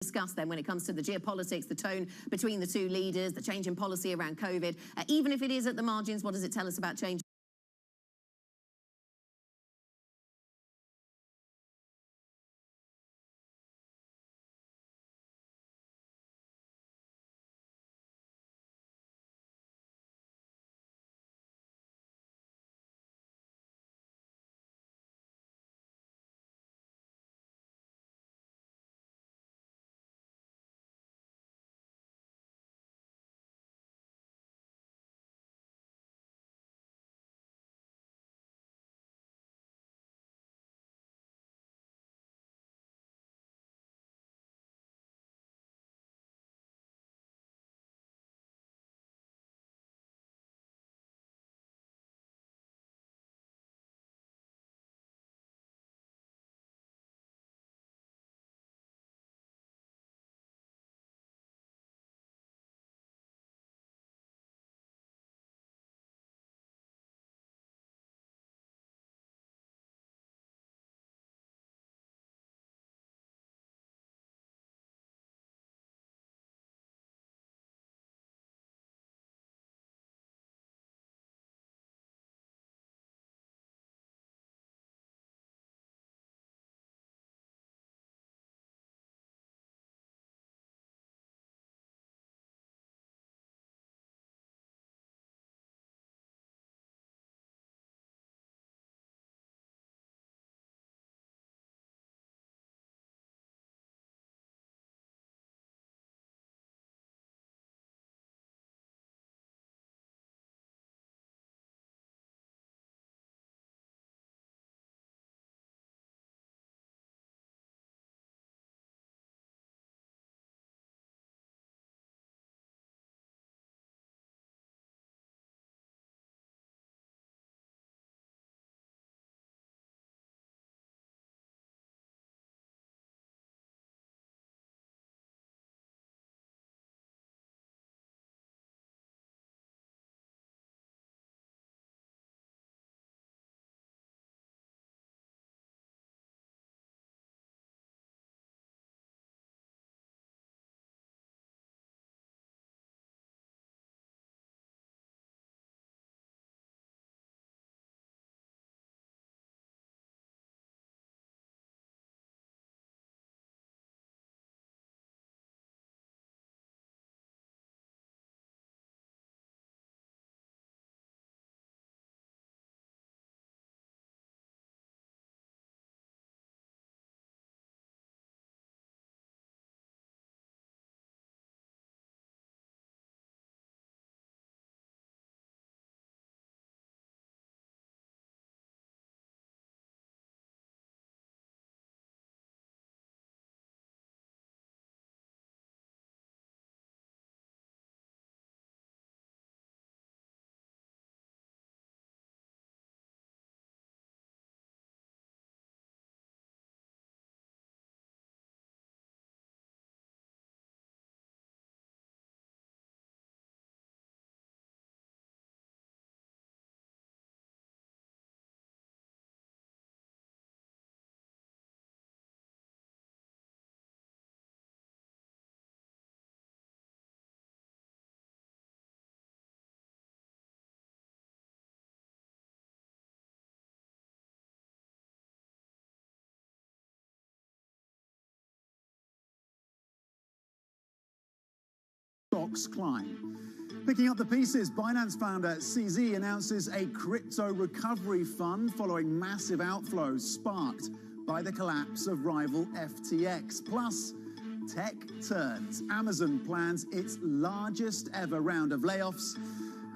Discuss then when it comes to the geopolitics, the tone between the two leaders, the change in policy around COVID. Even if it is at the margins, what does it tell us about change? Stocks climb. Picking up the pieces, Binance founder CZ announces a crypto recovery fund following massive outflows sparked by the collapse of rival FTX. Plus, tech turns. Amazon plans its largest ever round of layoffs.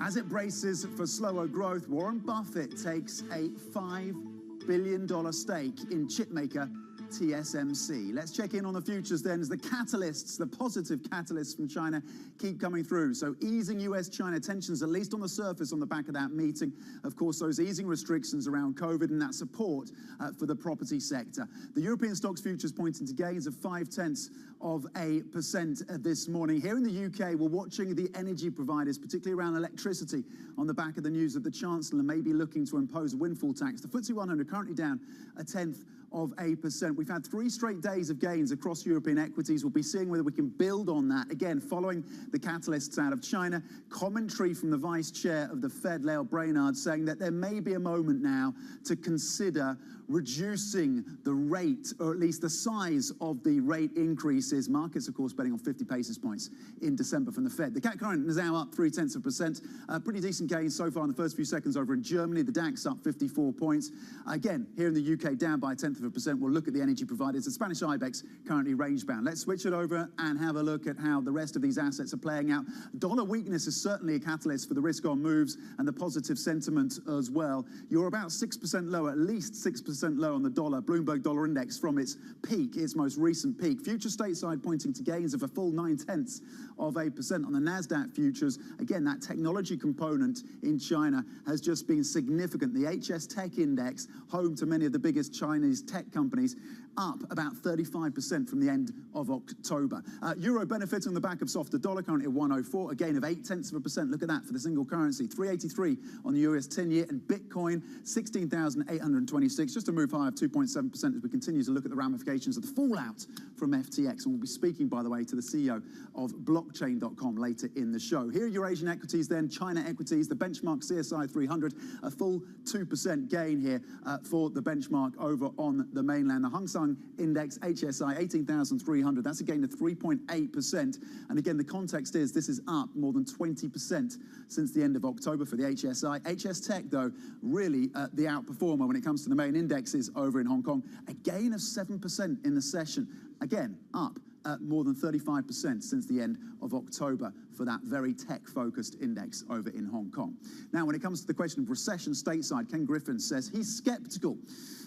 As it braces for slower growth, Warren Buffett takes a $5 billion stake in chipmaker TSMC. Let's check in on the futures then as the catalysts, the positive catalysts from China keep coming through. So easing US-China tensions, at least on the surface on the back of that meeting. Of course, those easing restrictions around COVID and that support for the property sector. The European stocks futures pointing to gains of 0.5% this morning. Here in the UK, we're watching the energy providers, particularly around electricity, on the back of the news that the Chancellor may be looking to impose a windfall tax. The FTSE 100 currently down 0.1% of 8%. We've had 3 straight days of gains across European equities. We'll be seeing whether we can build on that. Again, following the catalysts out of China, commentary from the Vice Chair of the Fed, Lael Brainard, saying that there may be a moment now to consider reducing the rate, or at least the size of the rate increases. Markets, of course, betting on 50 basis points in December from the Fed. The CAC current is now up 0.3%. Pretty decent gains so far in the first few seconds over in Germany. The DAX up 54 points. Again, here in the UK, down by 0.1%. We'll look at the energy providers. The Spanish IBEX currently range-bound. Let's switch it over and have a look at how the rest of these assets are playing out. Dollar weakness is certainly a catalyst for the risk-on moves and the positive sentiment as well. You're about 6% lower, at least 6% low on the dollar. Bloomberg Dollar Index from its peak, its most recent peak. Future stateside pointing to gains of a full 0.9% on the NASDAQ futures. Again, that technology component in China has just been significant. The HS Tech Index, home to many of the biggest Chinese tech companies, up about 35% from the end of October. Euro benefiting on the back of softer dollar, currently at 104, a gain of 0.8%. Look at that for the single currency. 383 on the US 10-year, and Bitcoin 16,826, just a move high of 2.7% as we continue to look at the ramifications of the fallout from FTX. And we'll be speaking, by the way, to the CEO of blockchain.com later in the show. Here are Eurasian equities then, China equities, the benchmark CSI 300, a full 2% gain here for the benchmark over on the mainland. The Hang Seng Index, HSI, 18,300. That's a gain of 3.8%. And again, the context is this is up more than 20% since the end of October for the HSI. HS Tech, though, really the outperformer when it comes to the main indexes over in Hong Kong. A gain of 7% in the session. Again, up more than 35% since the end of October for that very tech-focused index over in Hong Kong. Now, when it comes to the question of recession stateside, Ken Griffin says he's skeptical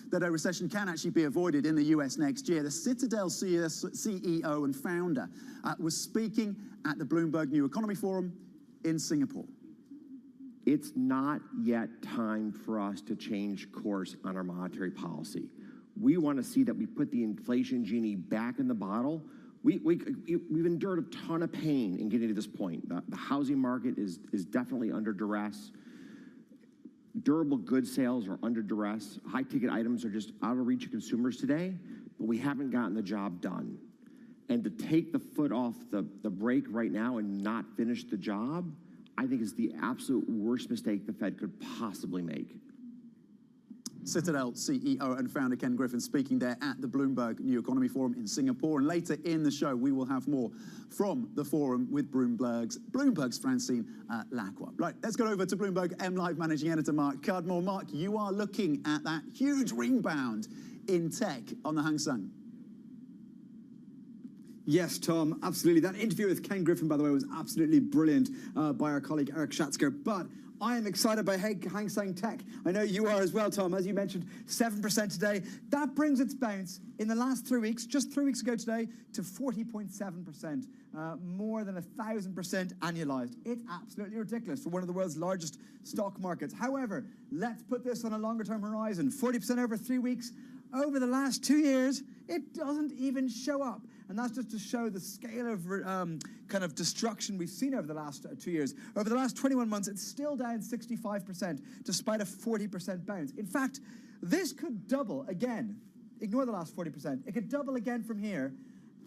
that a recession can actually be avoided in the US next year. The Citadel CEO and founder was speaking at the Bloomberg New Economy Forum in Singapore. It's not yet time for us to change course on our monetary policy. We want to see that we put the inflation genie back in the bottle. We've endured a ton of pain in getting to this point. The housing market is definitely under duress. Durable goods sales are under duress. High-ticket items are just out of reach of consumers today, but we haven't gotten the job done. And to take the foot off the brake right now and not finish the job, I think is the absolute worst mistake the Fed could possibly make. Citadel CEO and founder Ken Griffin speaking there at the Bloomberg New Economy Forum in Singapore. And later in the show, we will have more from the forum with Bloomberg's Francine Lacroix. Right, let's go over to Bloomberg MLive Managing Editor Mark Cudmore. Mark, you are looking at that huge rebound in tech on the Hang Seng. Yes, Tom, absolutely. That interview with Ken Griffin, by the way, was absolutely brilliant by our colleague Eric Schatzker. But I am excited by Hang Seng Tech. I know you are as well, Tom. As you mentioned, 7% today. That brings its bounce in the last 3 weeks, just 3 weeks ago today, to 40.7%, more than 1,000% annualized. It's absolutely ridiculous for one of the world's largest stock markets. However, let's put this on a longer-term horizon. 40% over 3 weeks. Over the last 2 years, it doesn't even show up. And that's just to show the scale of kind of destruction we've seen over the last 2 years. Over the last 21 months, it's still down 65%, despite a 40% bounce. In fact, this could double again. Ignore the last 40%. It could double again from here,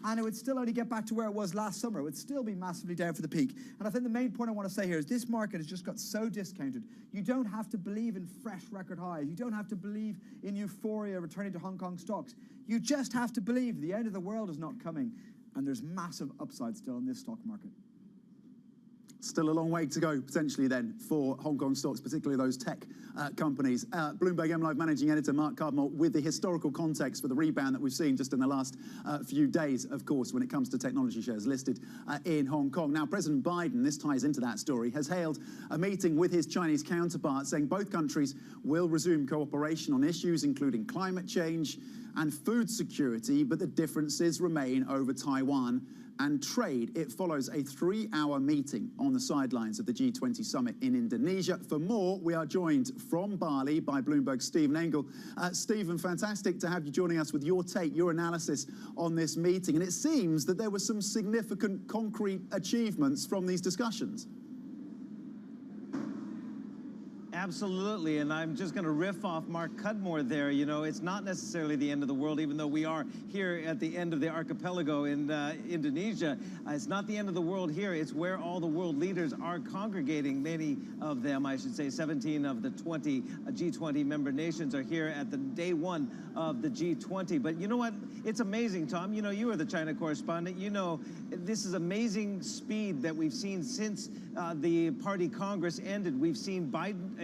and it would still only get back to where it was last summer. It would still be massively down for the peak. And I think the main point I want to say here is this market has just got so discounted. You don't have to believe in fresh record highs. You don't have to believe in euphoria returning to Hong Kong stocks. You just have to believe the end of the world is not coming. And there's massive upside still in this stock market. Still a long way to go, potentially, then, for Hong Kong stocks, particularly those tech companies. Bloomberg MLive Managing Editor Mark Cudmore with the historical context for the rebound that we've seen just in the last few days, of course, when it comes to technology shares listed in Hong Kong. Now, President Biden, this ties into that story, has hailed a meeting with his Chinese counterpart, saying both countries will resume cooperation on issues including climate change and food security, but the differences remain over Taiwan and trade. It follows a 3-hour meeting on the sidelines of the G20 summit in Indonesia. For more, we are joined from Bali by Bloomberg's Stephen Engel. Stephen, fantastic to have you joining us with your take, your analysis on this meeting. And it seems that there were some significant concrete achievements from these discussions. Absolutely, and I'm just going to riff off Mark Cudmore there. You know, it's not necessarily the end of the world, even though we are here at the end of the archipelago in Indonesia. It's not the end of the world here. It's where all the world leaders are congregating. Many of them, I should say, 17 of the 20 G20 member nations are here at the day one of the G20. But you know what? It's amazing, Tom. You know, you are the China correspondent. You know, this is amazing speed that we've seen since the party Congress ended. We've seen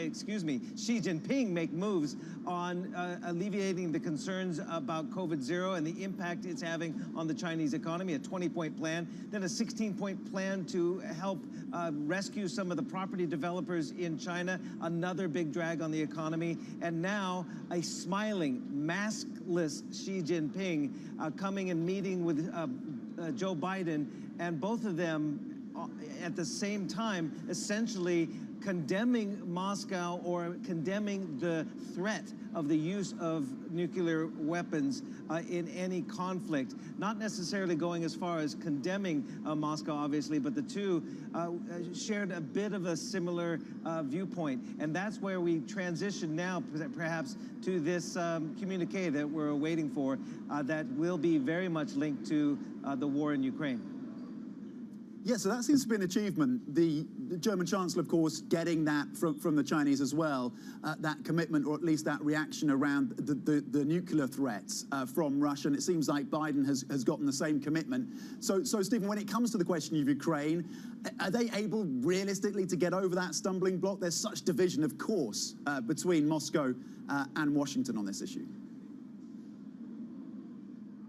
Xi Jinping make moves on alleviating the concerns about COVID-0 and the impact it's having on the Chinese economy, a 20-point plan, then a 16-point plan to help rescue some of the property developers in China, another big drag on the economy, and now a smiling, maskless Xi Jinping coming and meeting with Joe Biden, and both of them at the same time essentially condemning Moscow or condemning the threat of the use of nuclear weapons in any conflict. Not necessarily going as far as condemning Moscow, obviously, but the two shared a bit of a similar viewpoint. And that's where we transition now, perhaps, to this communique that we're waiting for that will be very much linked to the war in Ukraine. Yeah, so that seems to be an achievement. The German Chancellor, of course, getting that from the Chinese as well, that commitment, or at least that reaction around the nuclear threats from Russia. And it seems like Biden has gotten the same commitment. So, Stephen, when it comes to the question of Ukraine, are they able realistically to get over that stumbling block? There's such division, of course, between Moscow and Washington on this issue.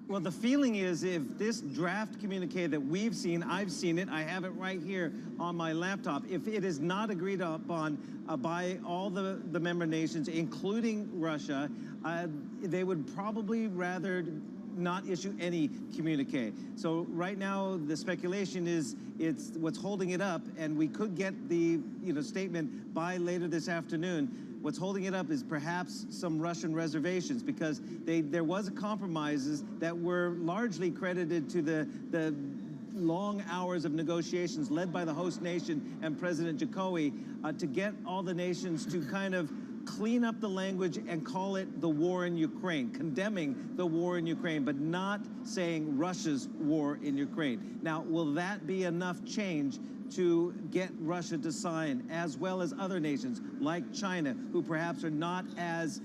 Well, the feeling is if this draft communique that we've seen, I've seen it, I have it right here on my laptop, if it is not agreed upon by all the member nations, including Russia, they would probably rather not issue any communique. So right now, the speculation is it's what's holding it up, and we could get the statement by later this afternoon. What's holding it up is perhaps some Russian reservations, because there was compromises that were largely credited to the long hours of negotiations led by the host nation and President Jokowi to get all the nations to kind of clean up the language and call it the war in Ukraine, condemning the war in Ukraine, but not saying Russia's war in Ukraine. Now, will that be enough change to get Russia to sign, as well as other nations like China, who perhaps are not as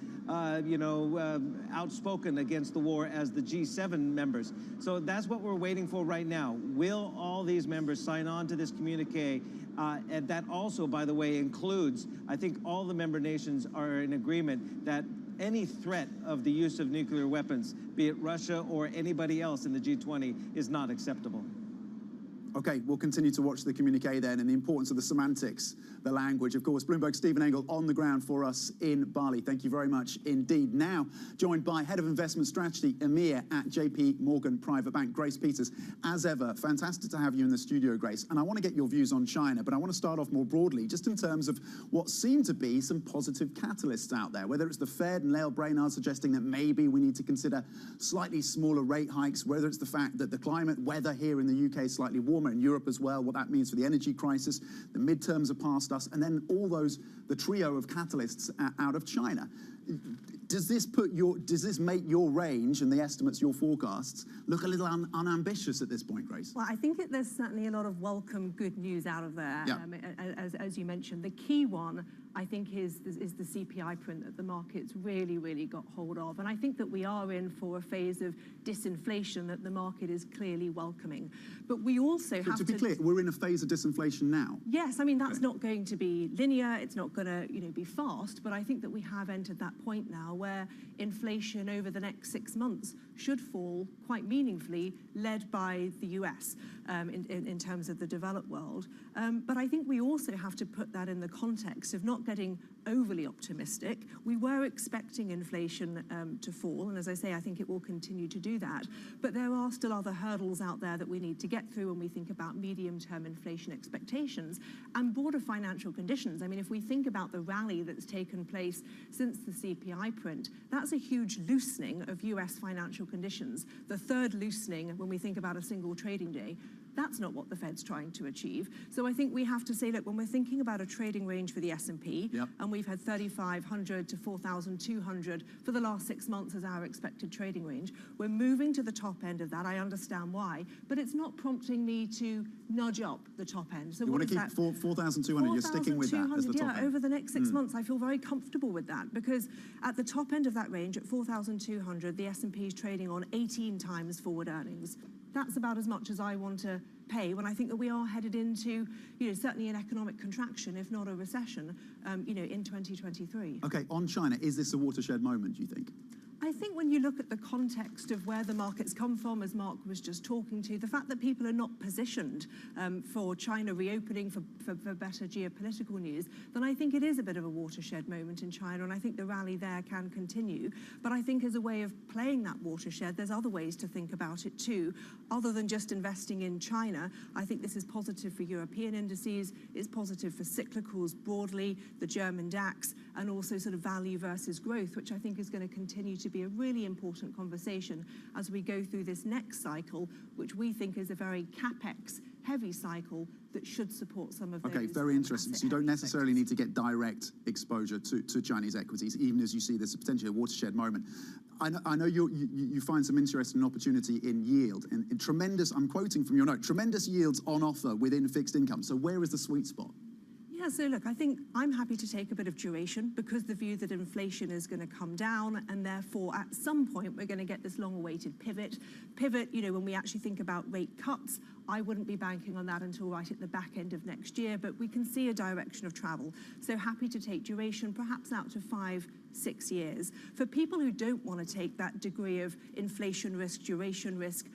outspoken against the war as the G7 members? So that's what we're waiting for right now. Will all these members sign on to this communique? And that also, by the way, includes, I think all the member nations are in agreement that any threat of the use of nuclear weapons, be it Russia or anybody else in the G20, is not acceptable. Okay, we'll continue to watch the communique then, and the importance of the semantics, the language. Of course, Bloomberg's Stephen Engel on the ground for us in Bali. Thank you very much indeed. Now, joined by Head of Investment Strategy, EMEA at JP Morgan Private Bank, Grace Peters. As ever, fantastic to have you in the studio, Grace. And I want to get your views on China, but I want to start off more broadly, just in terms of what seem to be some positive catalysts out there, whether it's the Fed and Lael Brainard suggesting that maybe we need to consider slightly smaller rate hikes, whether it's the fact that the climate weather here in the UK is slightly warmer, in Europe as well, what that means for the energy crisis, the midterms are past us, and then all the trio of catalysts out of China. Does this make your range and the estimates, your forecasts, look a little unambitious at this point, Grace? Well, I think there's certainly a lot of welcome good news out of there, yeah. As you mentioned. The key one, I think, is the CPI print that the markets really got hold of. And I think that we are in for a phase of disinflation that the market is clearly welcoming. But we also have to... To be clear, we're in a phase of disinflation now? Yes, I mean, that's not going to be linear, it's not going to be fast, but I think that we have entered that point now where inflation over the next 6 months should fall quite meaningfully, led by the US in terms of the developed world. But I think we also have to put that in the context of not getting overly optimistic. We were expecting inflation to fall, and as I say, I think it will continue to do that. But there are still other hurdles out there that we need to get through when we think about medium-term inflation expectations and broader financial conditions. I mean, if we think about the rally that's taken place since the CPI print, that's a huge loosening of US financial conditions, the third loosening when we think about a single trading day. That's not what the Fed's trying to achieve. So I think we have to say, look, when we're thinking about a trading range for the S&P, and we've had 3,500 to 4,200 for the last 6 months as our expected trading range. We're moving to the top end of that. I understand why, but it's not prompting me to nudge up the top end. So you want to keep 4,200. You're sticking with that as the top end. Over the next 6 months, I feel very comfortable with that, because at the top end of that range, at 4,200, the S&P is trading on 18 times forward earnings. That's about as much as I want to pay when I think that we are headed into, certainly an economic contraction, if not a recession, in 2023. Okay, on China, is this a watershed moment, do you think? I think when you look at the context of where the markets come from, as Mark was just talking to, the fact that people are not positioned for China reopening for better geopolitical news, then I think it is a bit of a watershed moment in China, and I think the rally there can continue. But I think as a way of playing that watershed, there's other ways to think about it too. Other than just investing in China, I think this is positive for European indices, it's positive for cyclicals broadly, the German DAX, and also sort of value versus growth, which I think is going to continue to be a really important conversation as we go through this next cycle, which we think is a very capex heavy cycle that should support some of those. Okay, very interesting. So you don't necessarily need to get direct exposure to Chinese equities, even as you see this potentially a watershed moment. I know you find some interest and opportunity in yield, and tremendous, I'm quoting from your note, tremendous yields on offer within fixed income. So where is the sweet spot? Yeah, so look, I think I'm happy to take a bit of duration because the view that inflation is going to come down, and therefore at some point we're going to get this long-awaited pivot. When we actually think about rate cuts, I wouldn't be banking on that until right at the back end of next year, but we can see a direction of travel. So happy to take duration, perhaps out to 5-6 years. For people who don't want to take that degree of inflation risk, duration risk,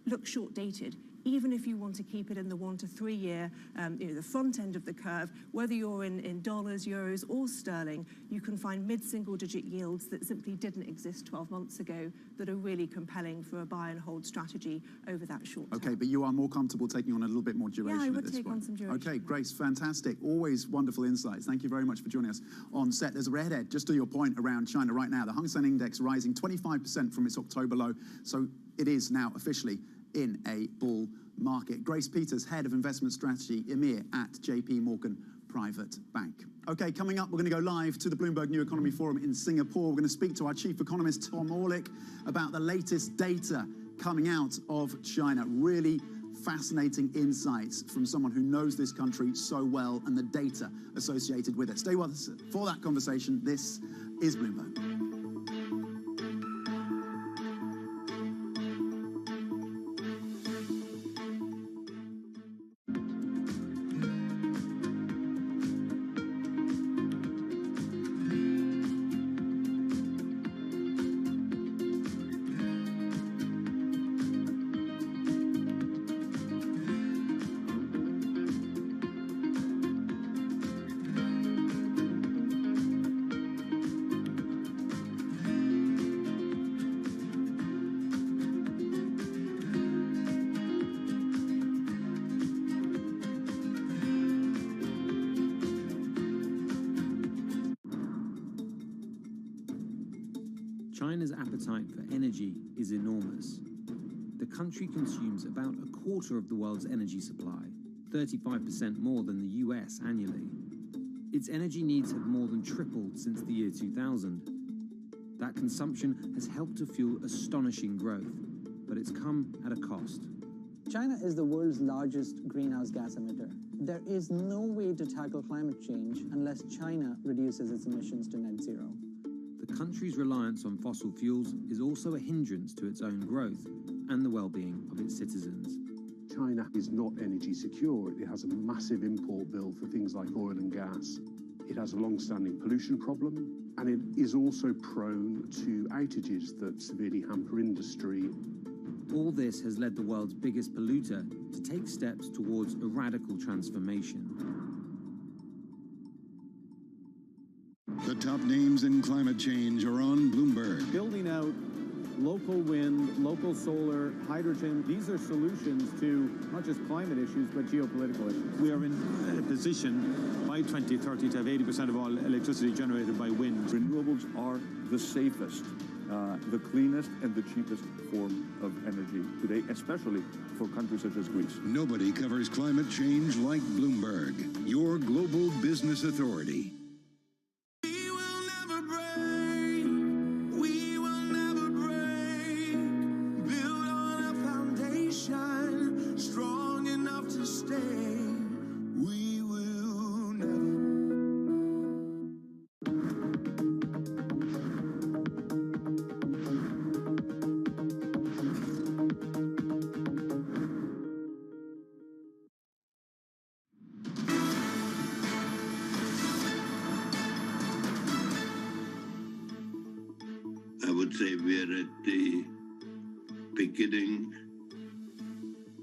look short-dated. Even if you want to keep it in the 1 to 3 year, the front end of the curve, whether you're in dollars, euros, or sterling, you can find mid-single-digit yields that simply didn't exist 12 months ago that are really compelling for a buy and hold strategy over that short term. Okay, but you are more comfortable taking on a little bit more duration. Yeah, I would at this take point. on some duration. Okay, Grace, fantastic. Always wonderful insights. Thank you very much for joining us on set. There's a redhead, just to your point around China right now. The Hang Seng Index rising 25% from its October low, so it is now officially in a bull market. Grace Peters, Head of Investment Strategy, EMEA at JP Morgan Private Bank. Okay, coming up, we're going to go live to the Bloomberg New Economy Forum in Singapore. We're going to speak to our Chief Economist, Tom Orlick, about the latest data coming out of China. Really fascinating insights from someone who knows this country so well and the data associated with it. Stay with us for that conversation. This is Bloomberg. China's appetite for energy is enormous. The country consumes about a quarter of the world's energy supply, 35% more than the US annually. Its energy needs have more than tripled since the year 2000. That consumption has helped to fuel astonishing growth, but it's come at a cost. China is the world's largest greenhouse gas emitter. There is no way to tackle climate change unless China reduces its emissions to net zero. The country's reliance on fossil fuels is also a hindrance to its own growth and the well-being of its citizens. China is not energy secure. It has a massive import bill for things like oil and gas. It has a long-standing pollution problem, and it is also prone to outages that severely hamper industry. All this has led the world's biggest polluter to take steps towards a radical transformation. The top names in climate change are on Bloomberg. Building out local wind, local solar, hydrogen, these are solutions to not just climate issues, but geopolitical issues. We are in a position by 2030 to have 80% of all electricity generated by wind. Renewables are the safest, the cleanest, and the cheapest form of energy today, especially for countries such as Greece. Nobody covers climate change like Bloomberg, your global business authority. say we're at the beginning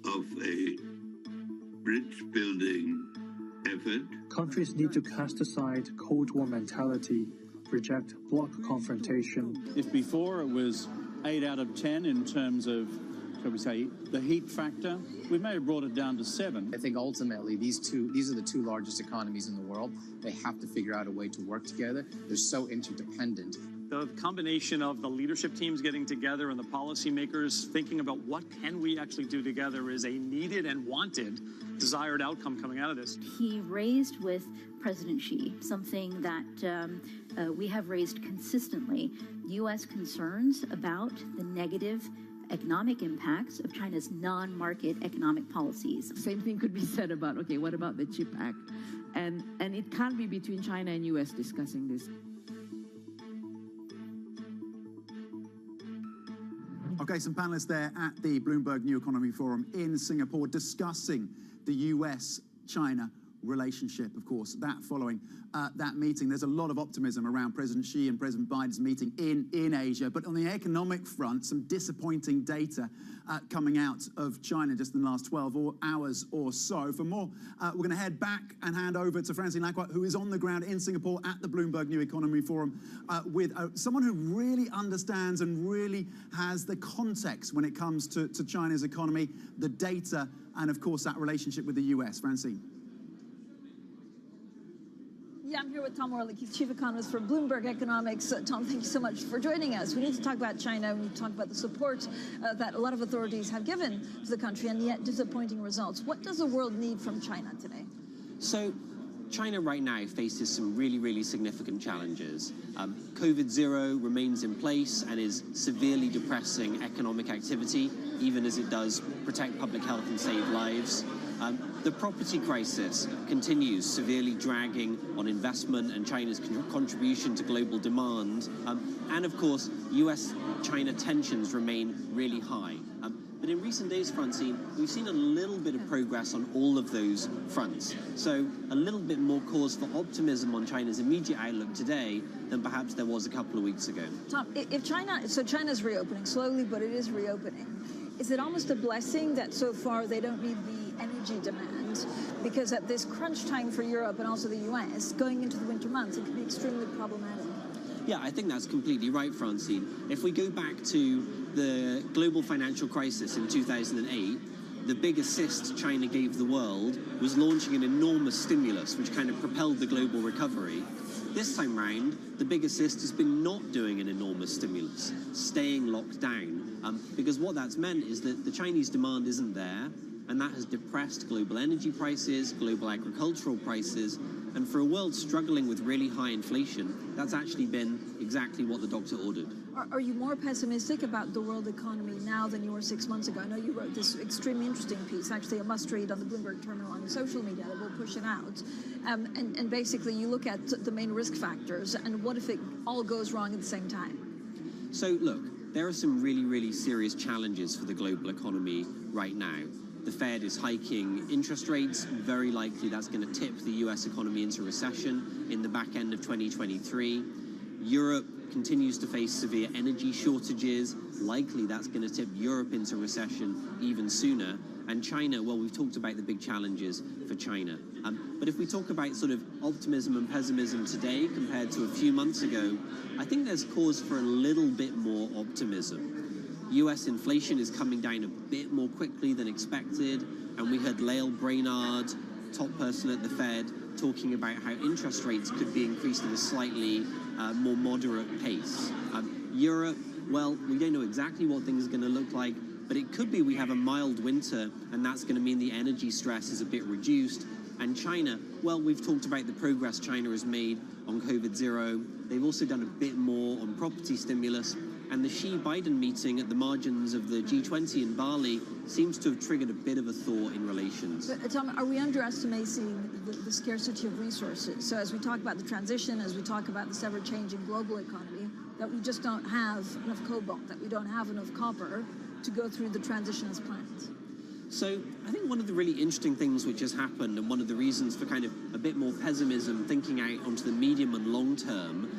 of a bridge-building effort. Countries need to cast aside Cold War mentality, reject bloc confrontation. If before it was 8 out of 10 in terms of, shall we say, the heat factor, we may have brought it down to 7. I think ultimately these are the two largest economies in the world. They have to figure out a way to work together. They're so interdependent. The combination of the leadership teams getting together and the policymakers thinking about what can we actually do together is a needed and wanted desired outcome coming out of this. He raised with President Xi something that we have raised consistently, U.S. concerns about the negative economic impacts of China's non-market economic policies. Same thing could be said about, okay, what about the CHIP Act? And it can't be between China and U.S. discussing this. Okay, some panelists there at the Bloomberg New Economy Forum in Singapore discussing the US-China relationship, of course, that following that meeting. There's a lot of optimism around President Xi and President Biden's meeting in Asia. But on the economic front, some disappointing data coming out of China just in the last 12 hours or so. For more, we're going to head back and hand over to Francine Lacqua, who is on the ground in Singapore at the Bloomberg New Economy Forum with someone who really understands and really has the context when it comes to China's economy, the data, and of course that relationship with the US. Francine. Yeah, I'm here with Tom Orlik. He's chief economist for Bloomberg Economics. Tom, thank you so much for joining us. We need to talk about China. We need to talk about the support that a lot of authorities have given to the country and yet disappointing results. What does the world need from China today? So China right now faces some really significant challenges. COVID-0 remains in place and is severely depressing economic activity, even as it does protect public health and save lives. The property crisis continues, severely dragging on investment and China's contribution to global demand. And of course, US-China tensions remain really high. But in recent days, Francine, we've seen a little bit of progress on all of those fronts. So a little bit more cause for optimism on China's immediate outlook today than perhaps there was a couple of weeks ago. Tom, if China's reopening slowly, but it is reopening. Is it almost a blessing that so far they don't need the energy demand? Because at this crunch time for Europe and also the US, going into the winter months, it could be extremely problematic. Yeah, I think that's completely right, Francine. If we go back to the global financial crisis in 2008, the big assist China gave the world was launching an enormous stimulus, which kind of propelled the global recovery. This time round, the big assist has been not doing an enormous stimulus, staying locked down, because what that's meant is that the Chinese demand isn't there, and that has depressed global energy prices, global agricultural prices, and for a world struggling with really high inflation, that's actually been exactly what the doctor ordered. Are you more pessimistic about the world economy now than you were 6 months ago? I know you wrote this extremely interesting piece, actually a must-read on the Bloomberg terminal on social media that will push it out. And basically you look at the main risk factors and what if it all goes wrong at the same time? So look, there are some really serious challenges for the global economy right now. The Fed is hiking interest rates. Very likely that's going to tip the US economy into recession in the back end of 2023. Europe continues to face severe energy shortages. Likely that's going to tip Europe into recession even sooner. And China, well, we've talked about the big challenges for China. But if we talk about sort of optimism and pessimism today compared to a few months ago, I think there's cause for a little bit more optimism. US inflation is coming down a bit more quickly than expected, and we heard Lael Brainard, top person at the Fed, talking about how interest rates could be increased at a slightly more moderate pace. Europe, well, we don't know exactly what things are going to look like, but it could be we have a mild winter, and that's going to mean the energy stress is a bit reduced. And China, well, we've talked about the progress China has made on COVID-0. They've also done a bit more on property stimulus. And the Xi-Biden meeting at the margins of the G20 in Bali seems to have triggered a bit of a thaw in relations. But, Tom, are we underestimating the scarcity of resources? So as we talk about the transition, as we talk about this ever-changing global economy, that we just don't have enough cobalt, that we don't have enough copper to go through the transition as planned? So I think one of the really interesting things which has happened, and one of the reasons for kind of a bit more pessimism thinking out onto the medium and long term,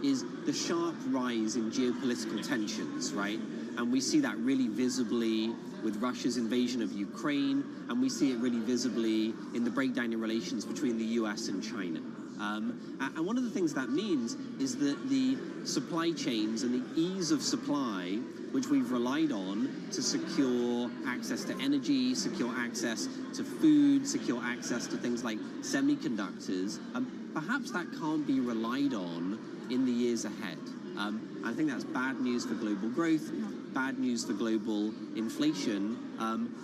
is the sharp rise in geopolitical tensions, right? And we see that really visibly with Russia's invasion of Ukraine, and we see it really visibly in the breakdown in relations between the US and China. And one of the things that means is that the supply chains and the ease of supply, which we've relied on to secure access to energy, secure access to food, secure access to things like semiconductors, perhaps that can't be relied on in the years ahead. I think that's bad news for global growth, bad news for global inflation,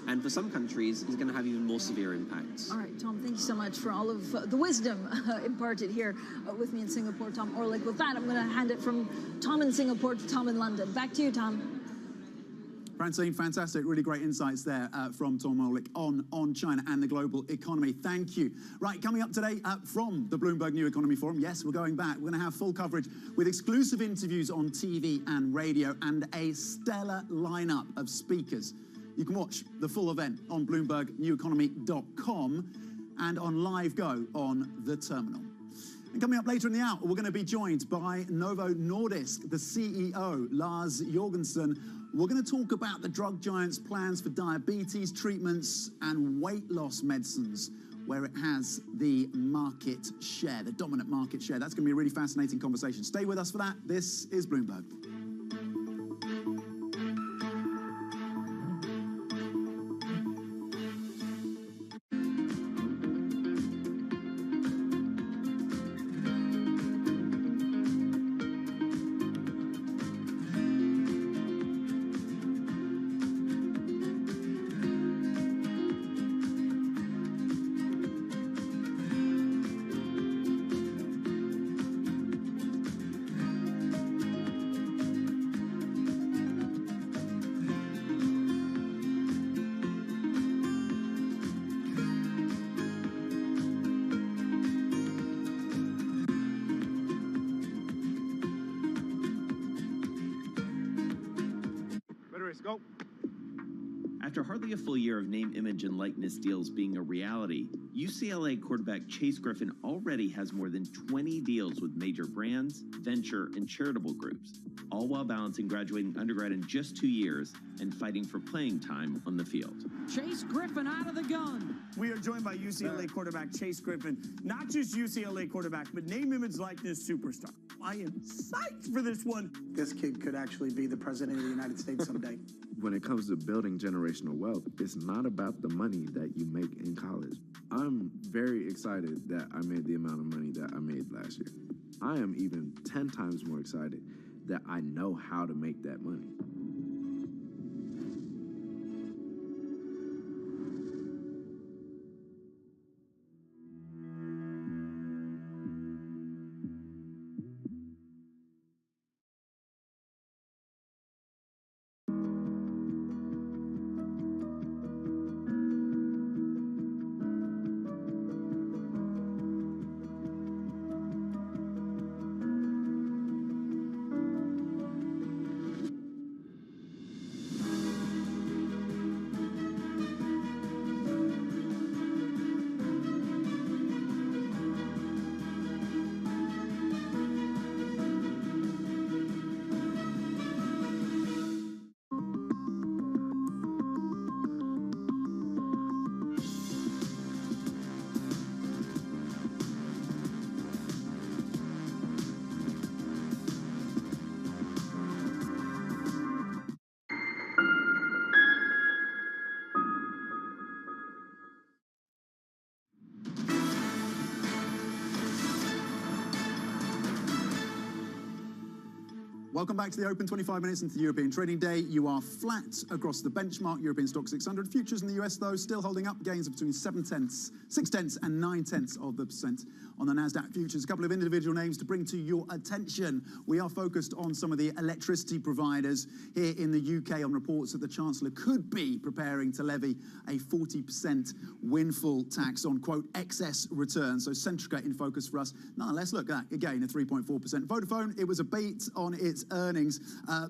and for some countries, it's going to have even more severe impacts. All right, Tom, thank you so much for all of the wisdom imparted here with me in Singapore, Tom Orlik. With that, I'm going to hand it from Tom in Singapore to Tom in London. Back to you, Tom. Francine, fantastic, really great insights there from Tom Orlik on China and the global economy. Thank you. Right, coming up today from the Bloomberg New Economy Forum, yes, we're going back. We're going to have full coverage with exclusive interviews on TV and radio and a stellar lineup of speakers. You can watch the full event on BloombergNewEconomy.com and on Live Go on the terminal. And coming up later in the hour, we're going to be joined by Novo Nordisk, the CEO, Lars Jorgensen. We're going to talk about the drug giant's plans for diabetes treatments and weight loss medicines, where it has the market share, the dominant market share. That's going to be a really fascinating conversation. Stay with us for that. This is Bloomberg. Go. After hardly a full year of name, image, and likeness deals being a reality, UCLA quarterback Chase Griffin already has more than 20 deals with major brands, venture, and charitable groups, all while balancing graduating undergrad in just 2 years and fighting for playing time on the field. Chase Griffin out of the gun. We are joined by UCLA quarterback Chase Griffin. Not just UCLA quarterback, but name, image, likeness superstar. I am psyched for this one. This kid could actually be the president of the United States someday. When it comes to building generational wealth, it's not about the money that you make in college. I'm very excited that I made the amount of money that I made last year. I am even 10 times more excited that I know how to make that money. Welcome back to the Open. 25 minutes into the European trading day. You are flat across the benchmark European Stock 600. Futures in the US, though, still holding up. Gains of between 0.6 and 0.9% on the Nasdaq futures. A couple of individual names to bring to your attention. We are focused on some of the electricity providers here in the UK on reports that the Chancellor could be preparing to levy a 40% windfall tax on, quote, excess returns. So Centrica in focus for us. Nonetheless, look, again, a 3.4%. Vodafone, it was a beat on its its earnings,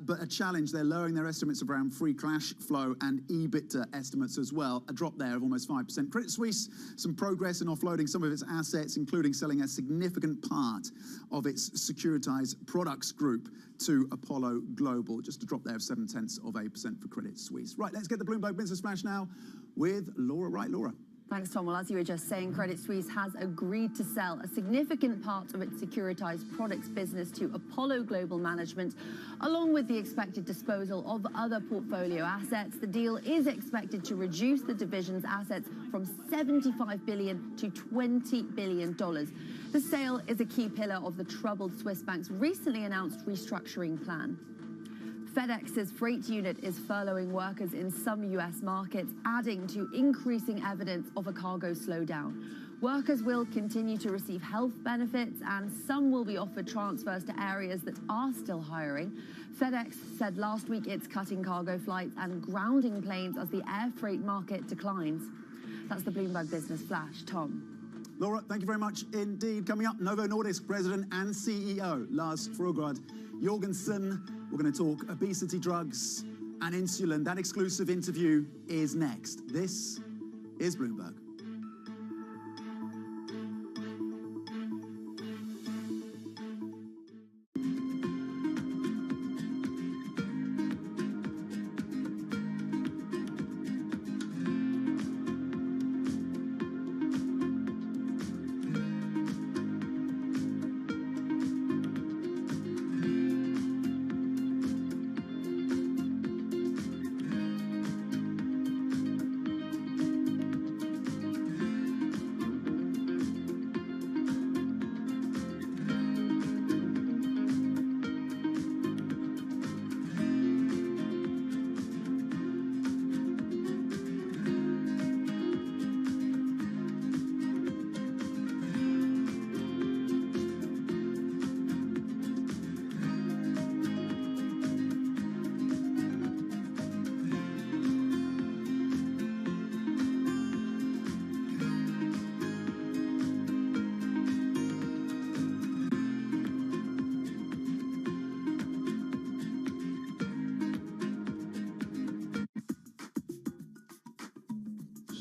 but a challenge. They're lowering their estimates of around free cash flow and EBITDA estimates as well. A drop there of almost 5%. Credit Suisse, some progress in offloading some of its assets, including selling a significant part of its securitized products group to Apollo Global. Just a drop there of 0.7% for Credit Suisse. Right, let's get the Bloomberg Business Flash now with Laura Wright. Laura. Thanks, Tom. Well, as you were just saying, Credit Suisse has agreed to sell a significant part of its securitized products business to Apollo Global Management, along with the expected disposal of other portfolio assets. The deal is expected to reduce the division's assets from $75 billion to $20 billion. The sale is a key pillar of the troubled Swiss bank's recently announced restructuring plan. FedEx's freight unit is furloughing workers in some U.S. markets, adding to increasing evidence of a cargo slowdown. Workers will continue to receive health benefits, and some will be offered transfers to areas that are still hiring. FedEx said last week it's cutting cargo flights and grounding planes as the air freight market declines. That's the Bloomberg Business Flash. Tom. Laura, thank you very much indeed. Coming up, Novo Nordisk President and CEO Lars Fruergaard Jørgensen. We're going to talk obesity drugs and insulin. That exclusive interview is next. This is Bloomberg.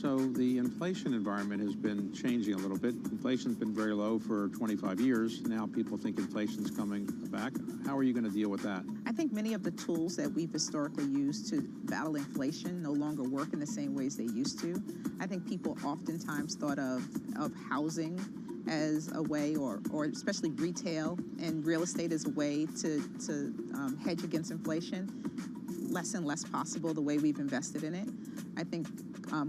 So the inflation environment has been changing a little bit. Inflation's been very low for 25 years. Now people think inflation's coming back. How are you going to deal with that? I think many of the tools that we've historically used to battle inflation no longer work in the same ways they used to. I think people oftentimes thought of housing as a way, or especially retail and real estate as a way to hedge against inflation. Less and less possible the way we've invested in it. I think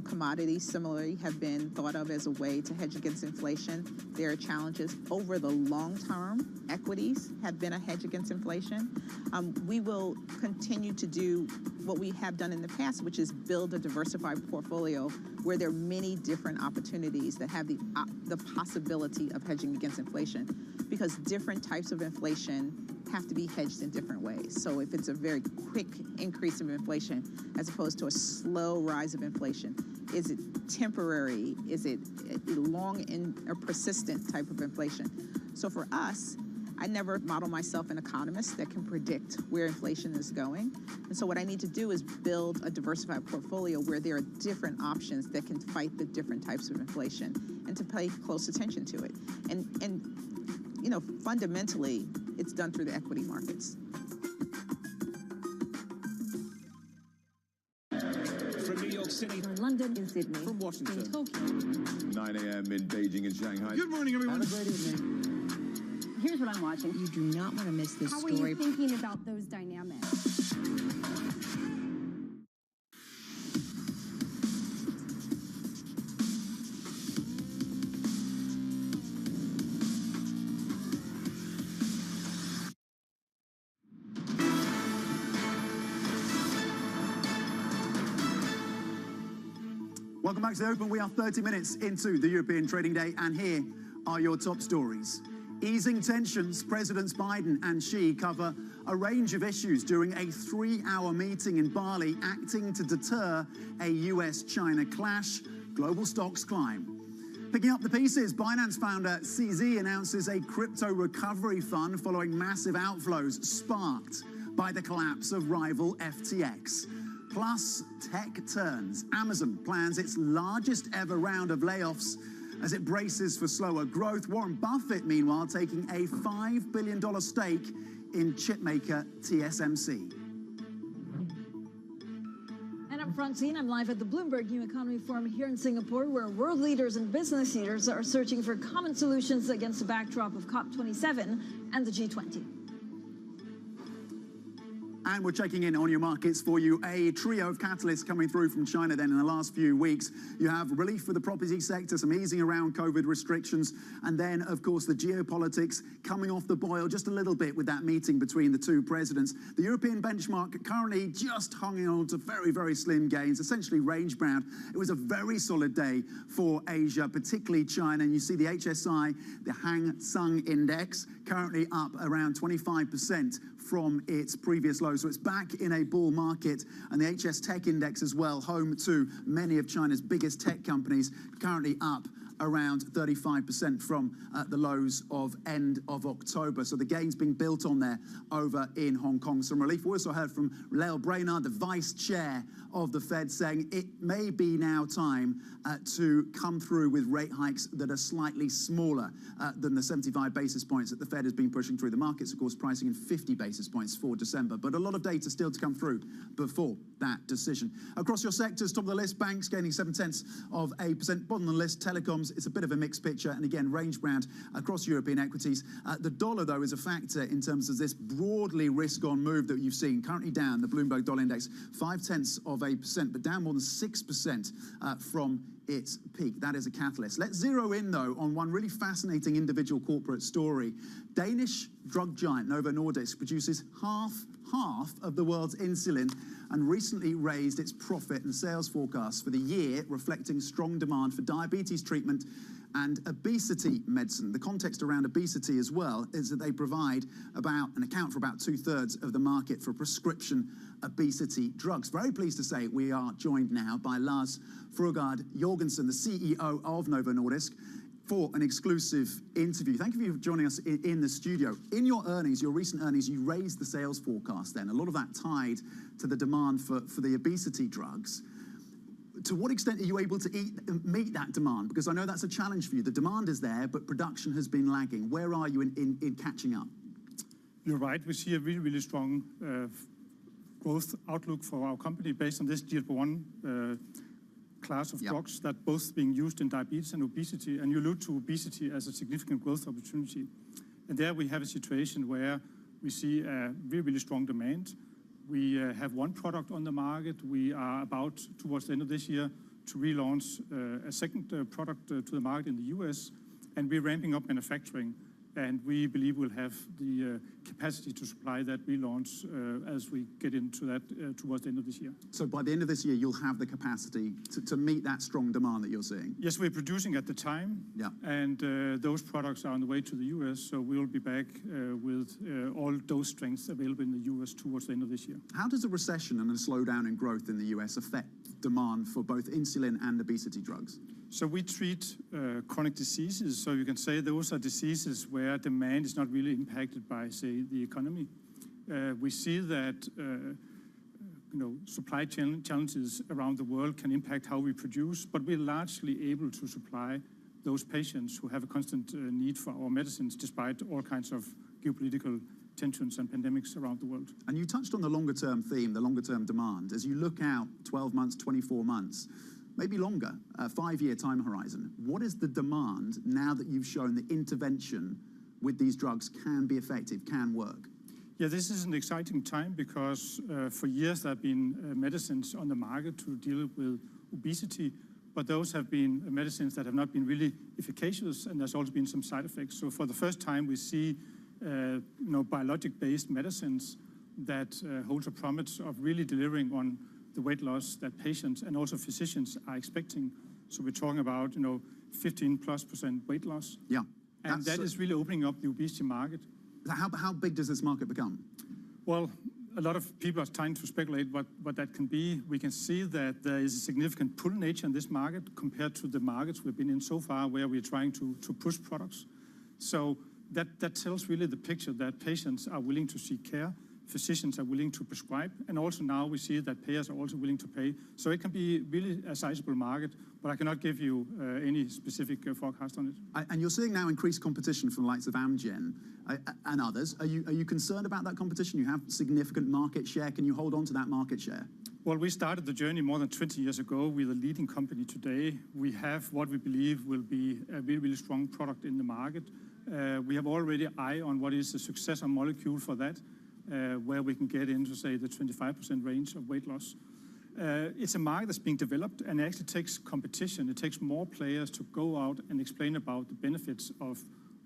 commodities similarly have been thought of as a way to hedge against inflation. There are challenges over the long term. Equities have been a hedge against inflation. We will continue to do what we have done in the past, which is build a diversified portfolio where there are many different opportunities that have the possibility of hedging against inflation, because different types of inflation have to be hedged in different ways. So if it's a very quick increase of inflation as opposed to a slow rise of inflation, is it temporary? Is it a long or persistent type of inflation? So for us, I never model myself an economist that can predict where inflation is going. And so what I need to do is build a diversified portfolio where there are different options that can fight the different types of inflation, and to pay close attention to it. And you know, fundamentally, it's done through the equity markets. From New York City, From London, in Sydney, from Washington, in Tokyo, 9 a.m. in Beijing and Shanghai. Good morning, everyone. Have a great evening. Here's what I'm watching. You do not want to miss this How story. are you thinking about those dynamics? Welcome back to the Open. We are 30 minutes into the European trading day, and here are your top stories. Easing tensions, Presidents Biden and Xi cover a range of issues during a 3-hour meeting in Bali, acting to deter a US-China clash. Global stocks climb. Picking up the pieces, Binance founder CZ announces a crypto recovery fund following massive outflows sparked by the collapse of rival FTX. Plus, tech turns. Amazon plans its largest ever round of layoffs as it braces for slower growth. Warren Buffett, meanwhile, taking a $5 billion stake in chipmaker TSMC. Francine, I'm live at the Bloomberg New Economy Forum here in Singapore, where world leaders and business leaders are searching for common solutions against the backdrop of COP27 and the G20. And we're checking in on your markets for you. A trio of catalysts coming through from China then in the last few weeks. You have relief for the property sector, some easing around COVID restrictions, and then, of course, the geopolitics coming off the boil just a little bit with that meeting between the two presidents. The European benchmark currently just hanging on to very, very slim gains, essentially range-bound. It was a very solid day for Asia, particularly China. And you see the HSI, the Hang Seng Index, currently up around 25% from its previous low. So it's back in a bull market. And the HS Tech Index as well, home to many of China's biggest tech companies, currently up around 35% from the lows of end of October. So the gains being built on there over in Hong Kong. Some relief. We also heard from Lael Brainard, the vice chair of the Fed, saying it may be now time to come through with rate hikes that are slightly smaller than the 75 basis points that the Fed has been pushing through. The markets, of course, pricing in 50 basis points for December. But a lot of data still to come through before that decision. Across your sectors, top of the list, banks gaining 0.7%. Bottom of the list, telecoms. It's a bit of a mixed picture, and again, range-bound across European equities. The dollar, though, is a factor in terms of this broadly risk-on move that you've seen. Currently down, the Bloomberg Dollar Index, 0.6%, but down more than 6% from its peak. That is a catalyst. Let's zero in, though, on one really fascinating individual corporate story. Danish drug giant Novo Nordisk produces half of the world's insulin and recently raised its profit and sales forecast for the year, reflecting strong demand for diabetes treatment and obesity medicine. The context around obesity as well is that they provide about and account for about 2/3 of the market for prescription obesity drugs. Very pleased to say we are joined now by Lars Fruergaard Jorgensen, the CEO of Novo Nordisk, for an exclusive interview. Thank you for joining us in the studio. In your earnings, your recent earnings, you raised the sales forecast then. A lot of that tied to the demand for the obesity drugs. To what extent are you able to meet that demand? Because I know that's a challenge for you. The demand is there, but production has been lagging. Where are you in catching up? You're right. We see a really, really strong growth outlook for our company based on this GLP-1 class of drugs that both being used in diabetes and obesity. And you allude to obesity as a significant growth opportunity. And there we have a situation where we see a really, really strong demand. We have one product on the market. We are about, towards the end of this year, to relaunch a second product to the market in the US. And we're ramping up manufacturing. And we believe we'll have the capacity to supply that relaunch as we get into that towards the end of this year. So by the end of this year, you'll have the capacity to meet that strong demand that you're seeing? Yes, we're producing at the time. Yeah. And those products are on the way to the US. So we'll be back with all dose strengths available in the US towards the end of this year. How does a recession and a slowdown in growth in the US affect demand for both insulin and obesity drugs? So we treat chronic diseases. So you can say those are diseases where demand is not really impacted by, say, the economy. We see that supply chain challenges around the world can impact how we produce, but we're largely able to supply those patients who have a constant need for our medicines, despite all kinds of geopolitical tensions and pandemics around the world. And you touched on the longer-term theme, the longer-term demand. As you look out 12 months, 24 months, maybe longer, a 5-year time horizon, what is the demand now that you've shown that intervention with these drugs can be effective, can work? Yeah, this is an exciting time because for years there have been medicines on the market to deal with obesity, but those have been medicines that have not been really efficacious, and there's also been some side effects. So for the first time, we see biologic-based medicines that hold a promise of really delivering on the weight loss that patients and also physicians are expecting. So we're talking about 15+% weight loss. Yeah. And that is really opening up the obesity market. How big does this market become? Well, a lot of people are trying to speculate what that can be. We can see that there is a significant pull nature in this market compared to the markets we've been in so far, where we're trying to push products. So that tells really the picture that patients are willing to seek care, physicians are willing to prescribe, and also now we see that payers are also willing to pay. So it can be really a sizable market, but I cannot give you any specific forecast on it. And you're seeing now increased competition from the likes of Amgen and others. Are you concerned about that competition? You have significant market share. Can you hold on to that market share? Well, we started the journey more than 20 years ago. We're the leading company today. We have what we believe will be a really, really strong product in the market. We have already eye on what is a successor molecule for that, where we can get into, say, the 25% range of weight loss. It's a market that's being developed, and it actually takes competition. It takes more players to go out and explain about the benefits of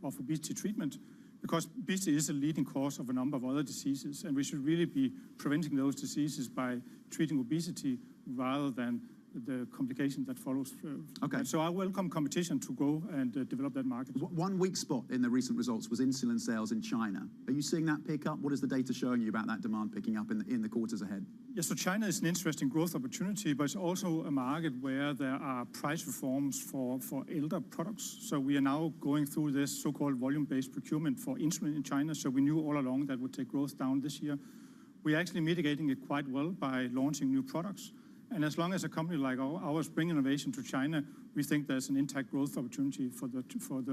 obesity treatment, because obesity is a leading cause of a number of other diseases, and we should really be preventing those diseases by treating obesity rather than the complication that follows. Okay. So I welcome competition to go and develop that market. One weak spot in the recent results was insulin sales in China. Are you seeing that pick up? What is the data showing you about that demand picking up in the quarters ahead? Yes, so China is an interesting growth opportunity, but it's also a market where there are price reforms for elder products. So we are now going through this so-called volume-based procurement for insulin in China. So we knew all along that would take growth down this year. We're actually mitigating it quite well by launching new products. And as long as a company like ours bring innovation to China, we think there's an intact growth opportunity for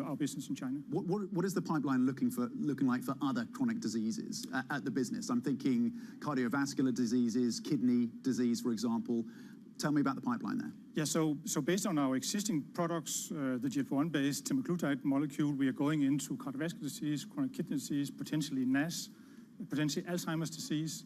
our business in China. What is the pipeline looking like for other chronic diseases at the business? I'm thinking cardiovascular diseases, kidney disease, for example. Tell me about the pipeline there. Yeah, so based on our existing products, the GLP-1-based semaglutide molecule, we are going into cardiovascular disease, chronic kidney disease, potentially NASH, potentially Alzheimer's disease.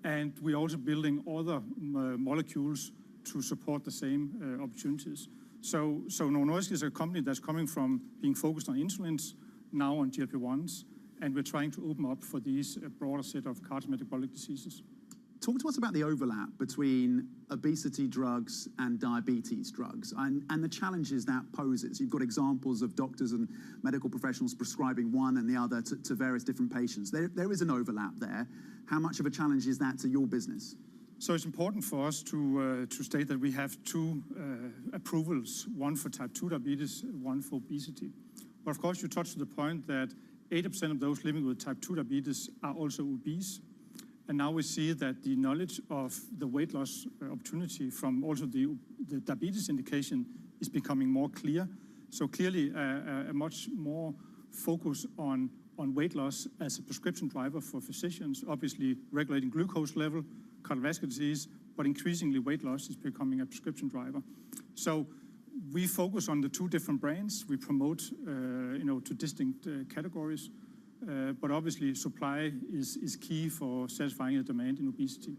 And we're also building other molecules to support the same opportunities. So Novo Nordisk is a company that's coming from being focused on insulins, now on GLP-1s, and we're trying to open up for these broader set of cardiometabolic diseases. Talk to us about the overlap between obesity drugs and diabetes drugs and the challenges that poses. You've got examples of doctors and medical professionals prescribing one and the other to various different patients. There is an overlap there. How much of a challenge is that to your business? So it's important for us to state that we have two approvals, one for type 2 diabetes, one for obesity. But of course, you touched the point that 80% of those living with type 2 diabetes are also obese. And now we see that the knowledge of the weight loss opportunity from also the diabetes indication is becoming more clear. So clearly a much more focus on weight loss as a prescription driver for physicians, obviously regulating glucose level, cardiovascular disease, but increasingly weight loss is becoming a prescription driver. So we focus on the two different brands. We promote to distinct categories. But obviously, supply is key for satisfying the demand in obesity.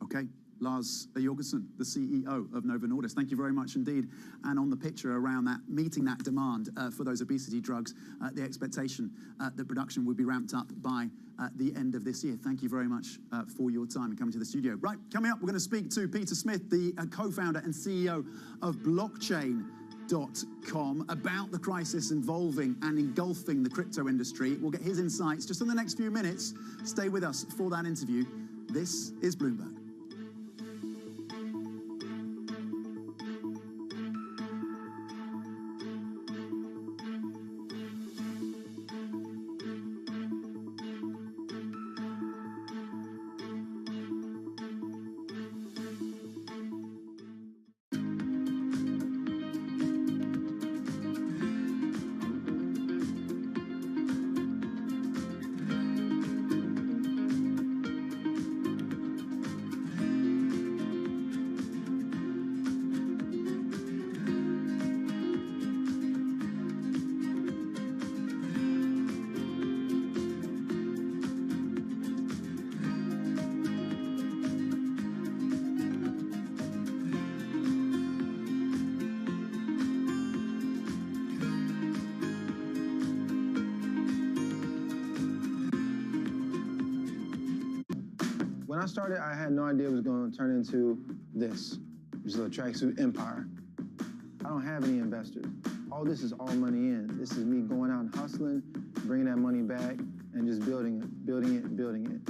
Okay. Lars Jorgensen, the CEO of Novo Nordisk, thank you very much indeed. And on the picture around that, meeting that demand for those obesity drugs, the expectation that production will be ramped up by the end of this year. Thank you very much for your time and coming to the studio. Right, coming up, we're going to speak to Peter Smith, the co-founder and CEO of blockchain.com, about the crisis involving and engulfing the crypto industry. We'll get his insights just in the next few minutes. Stay with us for that interview. This is Bloomberg. When I started, I had no idea it was going to turn into this, which is a tracksuit empire. I don't have any investors. All this is all money in. This is me going out and hustling, bringing that money back, and just building it, building it, building it.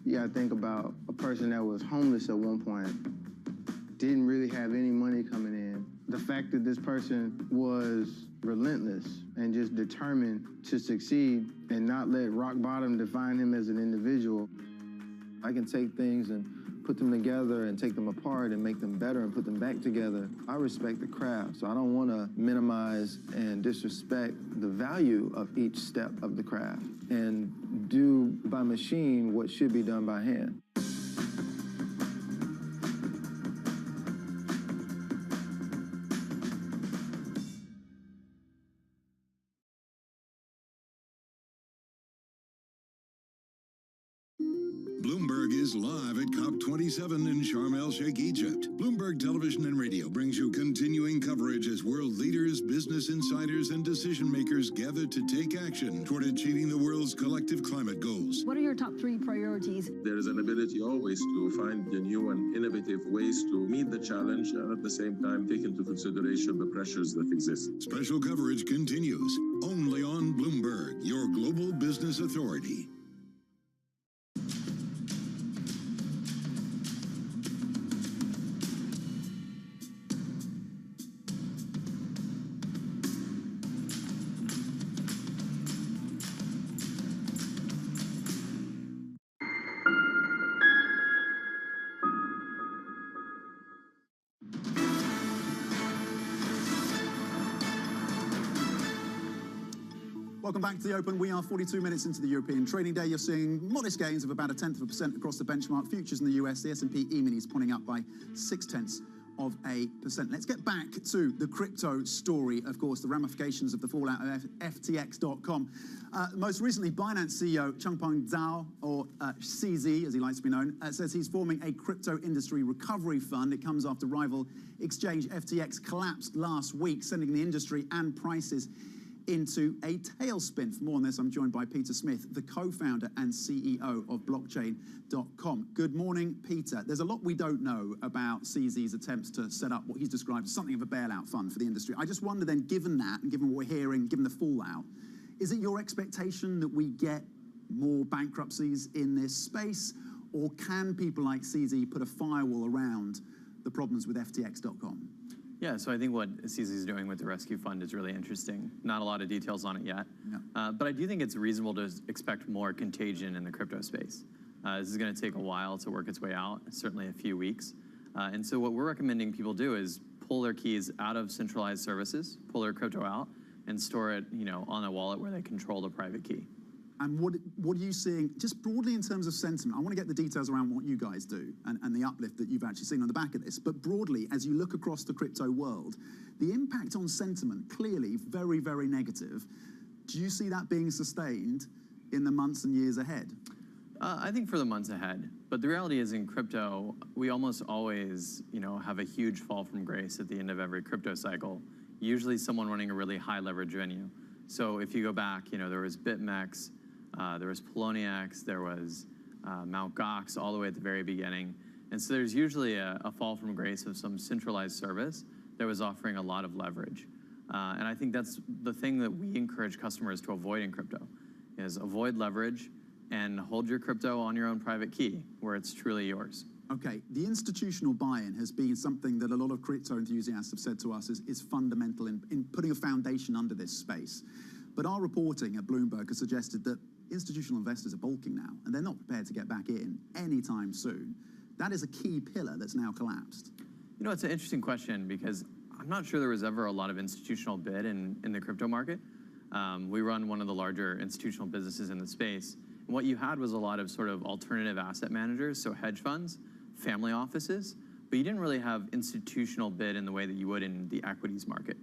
You gotta think about a person that was homeless at one point, didn't really have any money coming in. The fact that this person was relentless and just determined to succeed and not let rock bottom define him as an individual. I can take things and put them together and take them apart and make them better and put them back together. I respect the craft, so I don't want to minimize and disrespect the value of each step of the craft and do by machine what should be done by hand. Bloomberg is live at COP27 in Sharm el-Sheikh, Egypt. Bloomberg Television and Radio brings you continuing coverage as world leaders, business insiders, and decision makers gather to take action toward achieving the world's collective climate goals. What are your top 3 priorities? There is an ability always to find the new and innovative ways to meet the challenge and at the same time take into consideration the pressures that exist. Special coverage continues only on Bloomberg, your global business authority. Welcome back to the Open. We are 42 minutes into the European trading day. You're seeing modest gains of about 0.1% across the benchmark futures in the US. The S&P E-mini is pointing up by 0.6%. Let's get back to the crypto story, of course, the ramifications of the fallout of FTX.com. Most recently, Binance CEO Changpeng Zhao, or CZ as he likes to be known, says he's forming a crypto industry recovery fund. It comes after rival exchange FTX collapsed last week, sending the industry and prices into a tailspin. For more on this, I'm joined by Peter Smith, the co-founder and CEO of blockchain.com. Good morning, Peter. There's a lot we don't know about CZ's attempts to set up what he's described as something of a bailout fund for the industry. I just wonder then, given that, and given what we're hearing, given the fallout, is it your expectation that we get more bankruptcies in this space, or can people like CZ put a firewall around the problems with FTX.com? Yeah, so I think what CZ is doing with the rescue fund is really interesting. Not a lot of details on it yet, but I do think it's reasonable to expect more contagion in the crypto space. This is going to take a while to work its way out, certainly a few weeks. And so what we're recommending people do is pull their keys out of centralized services, pull their crypto out, and store it, on a wallet where they control the private key. And what are you seeing, just broadly in terms of sentiment? I want to get the details around what you guys do and the uplift that you've actually seen on the back of this. But broadly, as you look across the crypto world, the impact on sentiment, clearly very, very negative. Do you see that being sustained in the months and years ahead? I think for the months ahead. But the reality is in crypto, we almost always, have a huge fall from grace at the end of every crypto cycle. Usually someone running a really high leverage venue. So if you go back, there was BitMEX, there was Poloniex, there was Mt. Gox all the way at the very beginning. And so there's usually a fall from grace of some centralized service that was offering a lot of leverage. And I think that's the thing that we encourage customers to avoid in crypto, is avoid leverage and hold your crypto on your own private key where it's truly yours. Okay, the institutional buy-in has been something that a lot of crypto enthusiasts have said to us is fundamental in putting a foundation under this space. But our reporting at Bloomberg has suggested that institutional investors are balking now, and they're not prepared to get back in anytime soon. That is a key pillar that's now collapsed. It's an interesting question because I'm not sure there was ever a lot of institutional bid in the crypto market. We run one of the larger institutional businesses in the space. And what you had was a lot of sort of alternative asset managers, so hedge funds, family offices, but you didn't really have institutional bid in the way that you would in the equities market.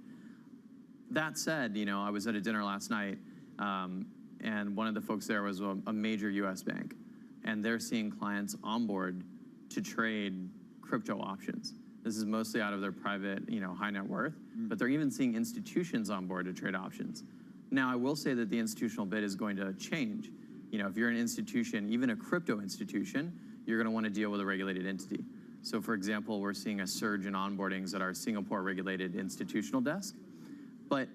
That said, I was at a dinner last night, and one of the folks there was a major US bank, and they're seeing clients on board to trade crypto options. This is mostly out of their private, high net worth, but they're even seeing institutions on board to trade options. Now, I will say that the institutional bid is going to change. If you're an institution, even a crypto institution, you're going to want to deal with a regulated entity. So, for example, we're seeing a surge in onboardings at our Singapore-regulated institutional desk. But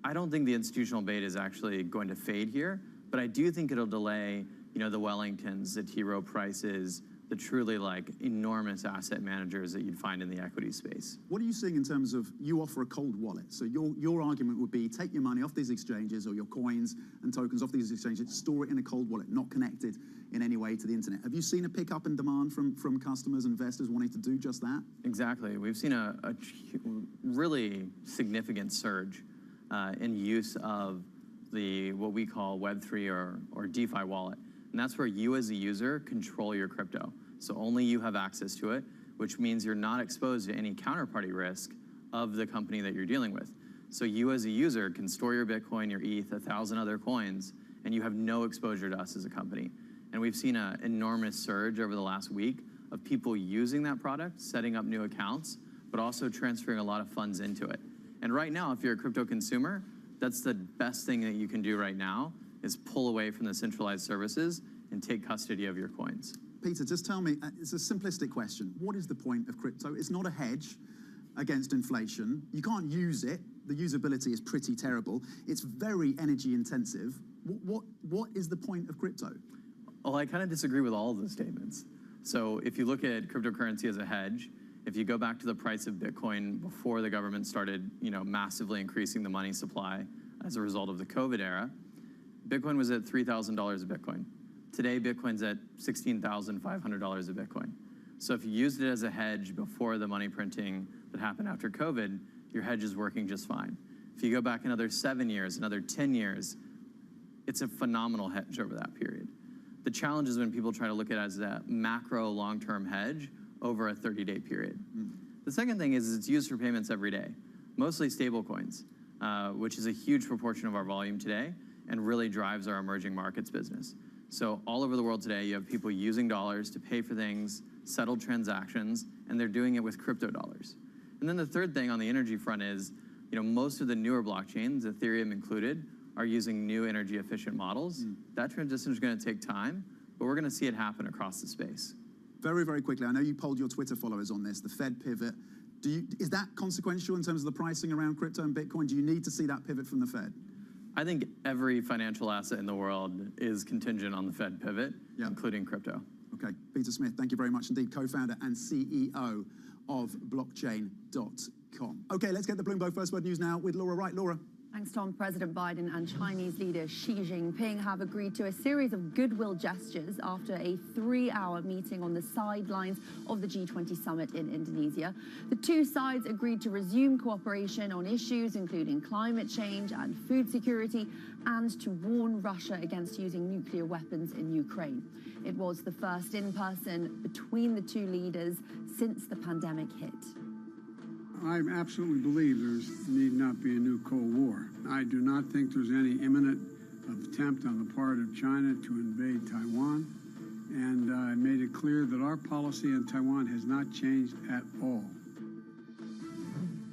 I don't think the institutional bid is actually going to fade here, but I do think it'll delay the Wellingtons, the T. Rowe Prices, the truly enormous asset managers that you'd find in the equity space. What are you seeing in terms of, you offer a cold wallet? So your argument would be take your money off these exchanges or your coins and tokens off these exchanges, store it in a cold wallet, not connected in any way to the internet. Have you seen a pickup in demand from customers, investors wanting to do just that? Exactly. We've seen a really significant surge in use of what we call Web3 or DeFi wallet. And that's where you as a user control your crypto. So only you have access to it, which means you're not exposed to any counterparty risk of the company that you're dealing with. So you as a user can store your Bitcoin, your ETH, 1,000 other coins, and you have no exposure to us as a company. And we've seen an enormous surge over the last week of people using that product, setting up new accounts, but also transferring a lot of funds into it. And right now, if you're a crypto consumer, that's the best thing that you can do right now, is pull away from the centralized services and take custody of your coins. Peter, just tell me, it's a simplistic question. What is the point of crypto? It's not a hedge against inflation. You can't use it. The usability is pretty terrible. It's very energy intensive. What is the point of crypto? Well, I kind of disagree with all of those statements. So if you look at cryptocurrency as a hedge, if you go back to the price of Bitcoin before the government started, massively increasing the money supply as a result of the COVID era, Bitcoin was at $3,000 a Bitcoin. Today, Bitcoin's at $16,500 a Bitcoin. So if you used it as a hedge before the money printing that happened after COVID, your hedge is working just fine. If you go back another 7 years, another 10 years, it's a phenomenal hedge over that period. The challenge is when people try to look at it as a macro long-term hedge over a 30-day period. The second thing is it's used for payments every day, mostly stable coins, which is a huge proportion of our volume today and really drives our emerging markets business. So all over the world today, you have people using dollars to pay for things, settle transactions, and they're doing it with crypto dollars. And then the third thing on the energy front is, most of the newer blockchains, Ethereum included, are using new energy efficient models. That transition is going to take time, but we're going to see it happen across the space. Very, very quickly, I know you polled your Twitter followers on this, the Fed pivot. Is that consequential in terms of the pricing around crypto and Bitcoin? Do you need to see that pivot from the Fed? I think every financial asset in the world is contingent on the Fed pivot, including crypto. Okay, Peter Smith, thank you very much indeed, co-founder and CEO of blockchain.com. Okay, let's get the Bloomberg First Word News now with Laura Wright. Laura. Thanks, Tom. President Biden and Chinese leader Xi Jinping have agreed to a series of goodwill gestures after a 3-hour meeting on the sidelines of the G20 summit in Indonesia. The two sides agreed to resume cooperation on issues including climate change and food security, and to warn Russia against using nuclear weapons in Ukraine. It was the first in-person between the two leaders since the pandemic hit. I absolutely believe there need not be a new Cold War. I do not think there's any imminent attempt on the part of China to invade Taiwan. And I made it clear that our policy in Taiwan has not changed at all.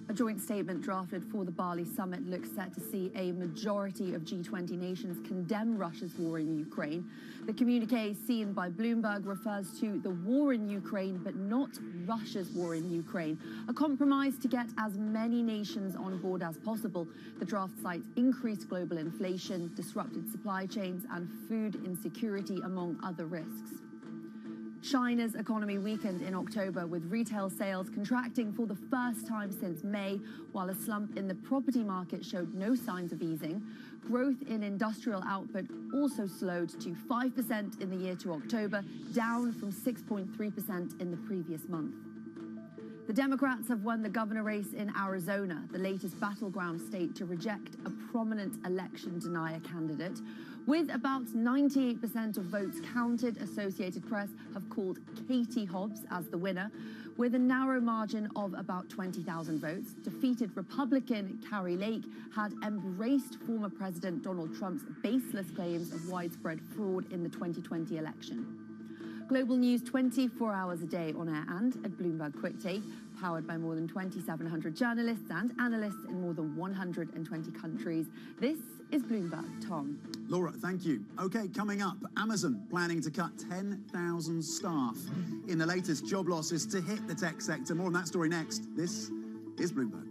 A joint statement drafted for the Bali summit looks set to see a majority of G20 nations condemn Russia's war in Ukraine. The communique seen by Bloomberg refers to the war in Ukraine, but not Russia's war in Ukraine, a compromise to get as many nations on board as possible. The draft cites increased global inflation, disrupted supply chains, and food insecurity, among other risks. China's economy weakened in October, with retail sales contracting for the first time since May, while a slump in the property market showed no signs of easing. Growth in industrial output also slowed to 5% in the year to October, down from 6.3% in the previous month. The Democrats have won the governor race in Arizona, the latest battleground state to reject a prominent election denier candidate. With about 98% of votes counted, Associated Press have called Katie Hobbs as the winner, with a narrow margin of about 20,000 votes. Defeated Republican Carrie Lake had embraced former President Donald Trump's baseless claims of widespread fraud in the 2020 election. Global news 24 hours a day on air and at Bloomberg Quick Take, powered by more than 2,700 journalists and analysts in more than 120 countries. This is Bloomberg. Tom. Laura, thank you. Okay, coming up, Amazon planning to cut 10,000 staff in the latest job losses to hit the tech sector. More on that story next. This is Bloomberg.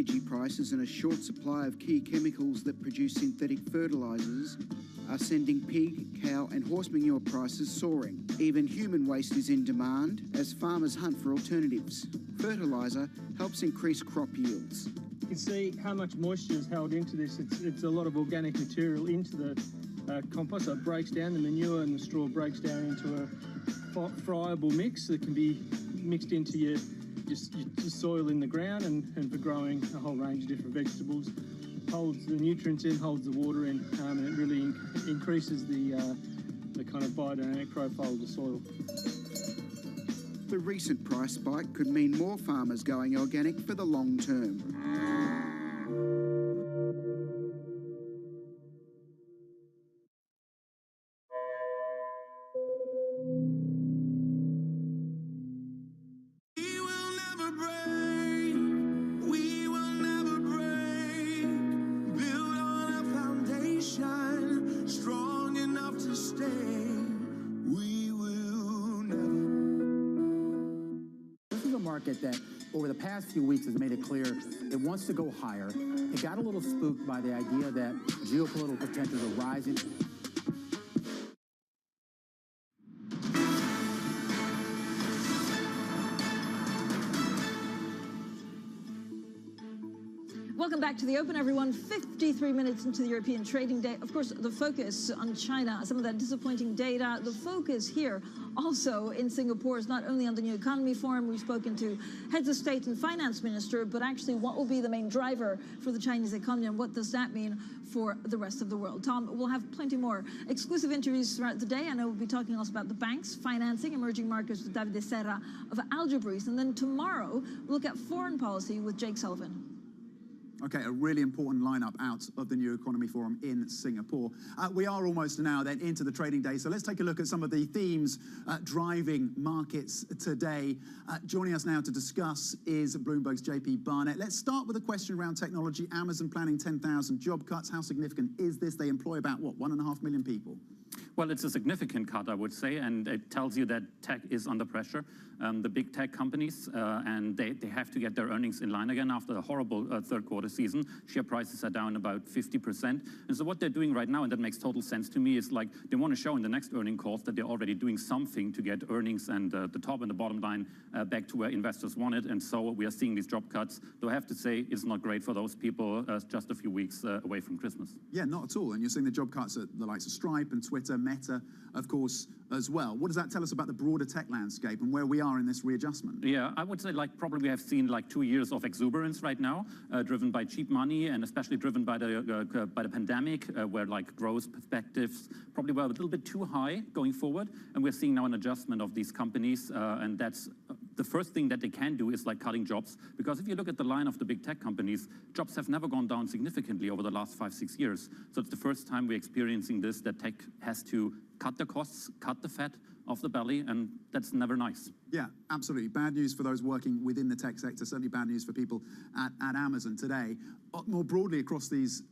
energy prices and a short supply of key chemicals that produce synthetic fertilisers are sending pig, cow and horse manure prices soaring. Even human waste is in demand as farmers hunt for alternatives. Fertiliser helps increase crop yields. You can see how much moisture is held into this. It's a lot of organic material into the compost, so it breaks down, the manure and the straw breaks down into a friable mix that can be mixed into your soil in the ground and for growing a whole range of different vegetables. Holds the nutrients in, holds the water in, and it really increases the kind of biodynamic profile of the soil. The recent price spike could mean more farmers going organic for the long term. That over the past few weeks has made it clear it wants to go higher. It got a little spooked by the idea that geopolitical tensions are rising. Welcome back to the Open, everyone. 53 minutes into the European trading day. Of course, the focus on China, some of that disappointing data. The focus here also in Singapore is not only on the New Economy Forum. We've spoken to heads of state and finance minister, but actually what will be the main driver for the Chinese economy and what does that mean for the rest of the world? Tom, we'll have plenty more exclusive interviews throughout the day. I know we'll be talking also about the banks, financing, emerging markets with David Serra of Algebris. And then tomorrow, we'll look at foreign policy with Jake Sullivan. Okay, a really important lineup out of the New Economy Forum in Singapore. We are almost now then into the trading day, so let's take a look at some of the themes driving markets today. Joining us now to discuss is Bloomberg's JP Barnett. Let's start with a question around technology. Amazon planning 10,000 job cuts. How significant is this? They employ about, what, 1.5 million people? Well, it's a significant cut, I would say, and it tells you that tech is under pressure. The big tech companies, and they have to get their earnings in line again after a horrible third quarter season. Share prices are down about 50%. And so what they're doing right now, and that makes total sense to me, is like they want to show in the next earning calls that they're already doing something to get earnings and the top and the bottom line back to where investors want it. And so we are seeing these job cuts. Though I have to say, it's not great for those people just a few weeks away from Christmas. Yeah, not at all. And you're seeing the job cuts at the likes of Stripe and Twitter, Meta, of course, as well. What does that tell us about the broader tech landscape and where we are in this readjustment? Yeah, I would say like probably we have seen like 2 years of exuberance right now, driven by cheap money and especially driven by the pandemic, where like growth perspectives probably were a little bit too high going forward. And we're seeing now an adjustment of these companies, and that's the first thing that they can do is like cutting jobs, because if you look at the line of the big tech companies, jobs have never gone down significantly over the last 5-6 years. So it's the first time we're experiencing this, that tech has to cut the costs, cut the fat off the belly, and that's never nice. Yeah, absolutely. Bad news for those working within the tech sector, certainly bad news for people at Amazon today. More broadly across these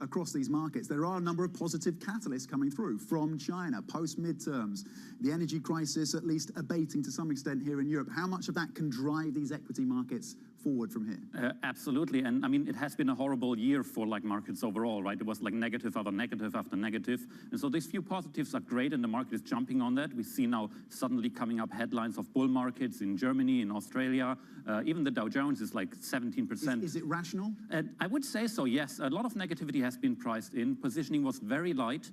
markets, there are a number of positive catalysts coming through from China, post-midterms, the energy crisis at least abating to some extent here in Europe. How much of that can drive these equity markets forward from here? Absolutely, and I mean, it has been a horrible year for like markets overall, right? It was like negative after negative after negative, and so these few positives are great, and the market is jumping on that. We see now suddenly coming up headlines of bull markets in Germany, in Australia. Even the Dow Jones is like 17%. Is it rational? I would say so, yes. A lot of negativity has been priced in. Positioning was very light.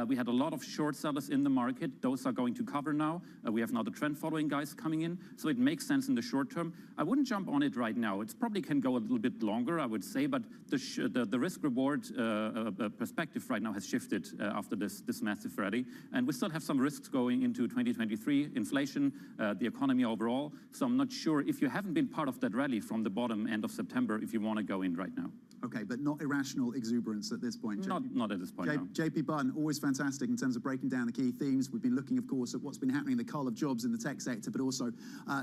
We had a lot of short sellers in the market. Those are going to cover now. We have now the trend following guys coming in, so it makes sense in the short term. I wouldn't jump on it right now. It probably can go a little bit longer, I would say, but the risk-reward perspective right now has shifted after this massive rally. And we still have some risks going into 2023, inflation, the economy overall. So I'm not sure if you haven't been part of that rally from the bottom end of September, if you want to go in right now. Okay, but not irrational exuberance at this point. Not at this point, no. JP Button, always fantastic in terms of breaking down the key themes. We've been looking, of course, at what's been happening in the cull of jobs in the tech sector, but also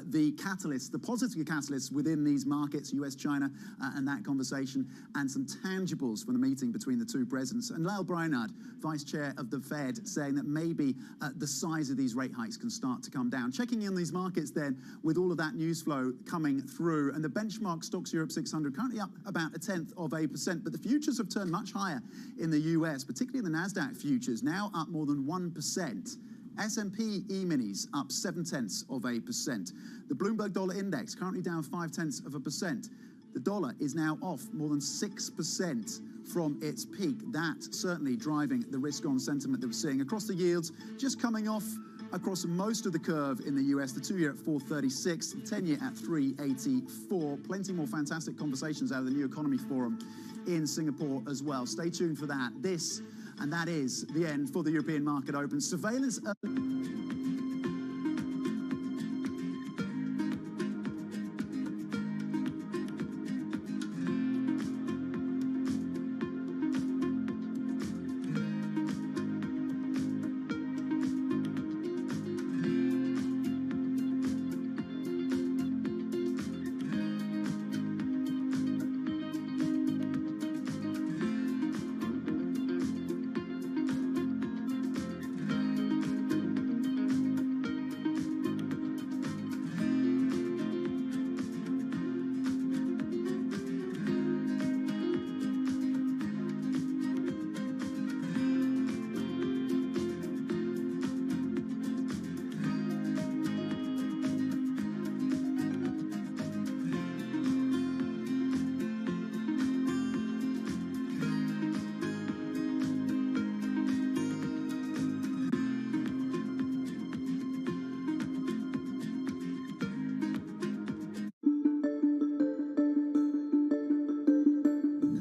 the catalysts, the positive catalysts within these markets, US, China, and that conversation, and some tangibles from the meeting between the two presidents. And Lael Brainard, Vice Chair of the Fed, saying that maybe the size of these rate hikes can start to come down. Checking in these markets then with all of that news flow coming through, and the benchmark Stocks Europe 600 currently up about 0.1%, but the futures have turned much higher in the US, particularly the NASDAQ futures, now up more than 1%. S&P E-minis up 0.7%. The Bloomberg Dollar Index currently down 0.5%. The dollar is now off more than 6% from its peak. That certainly driving the risk-on sentiment that we're seeing across the yields, just coming off across most of the curve in the US, the 2-year at 436, the 10-year at 384. Plenty more fantastic conversations out of the New Economy Forum in Singapore as well. Stay tuned for that. This, and that is the end for the European market open. Surveillance.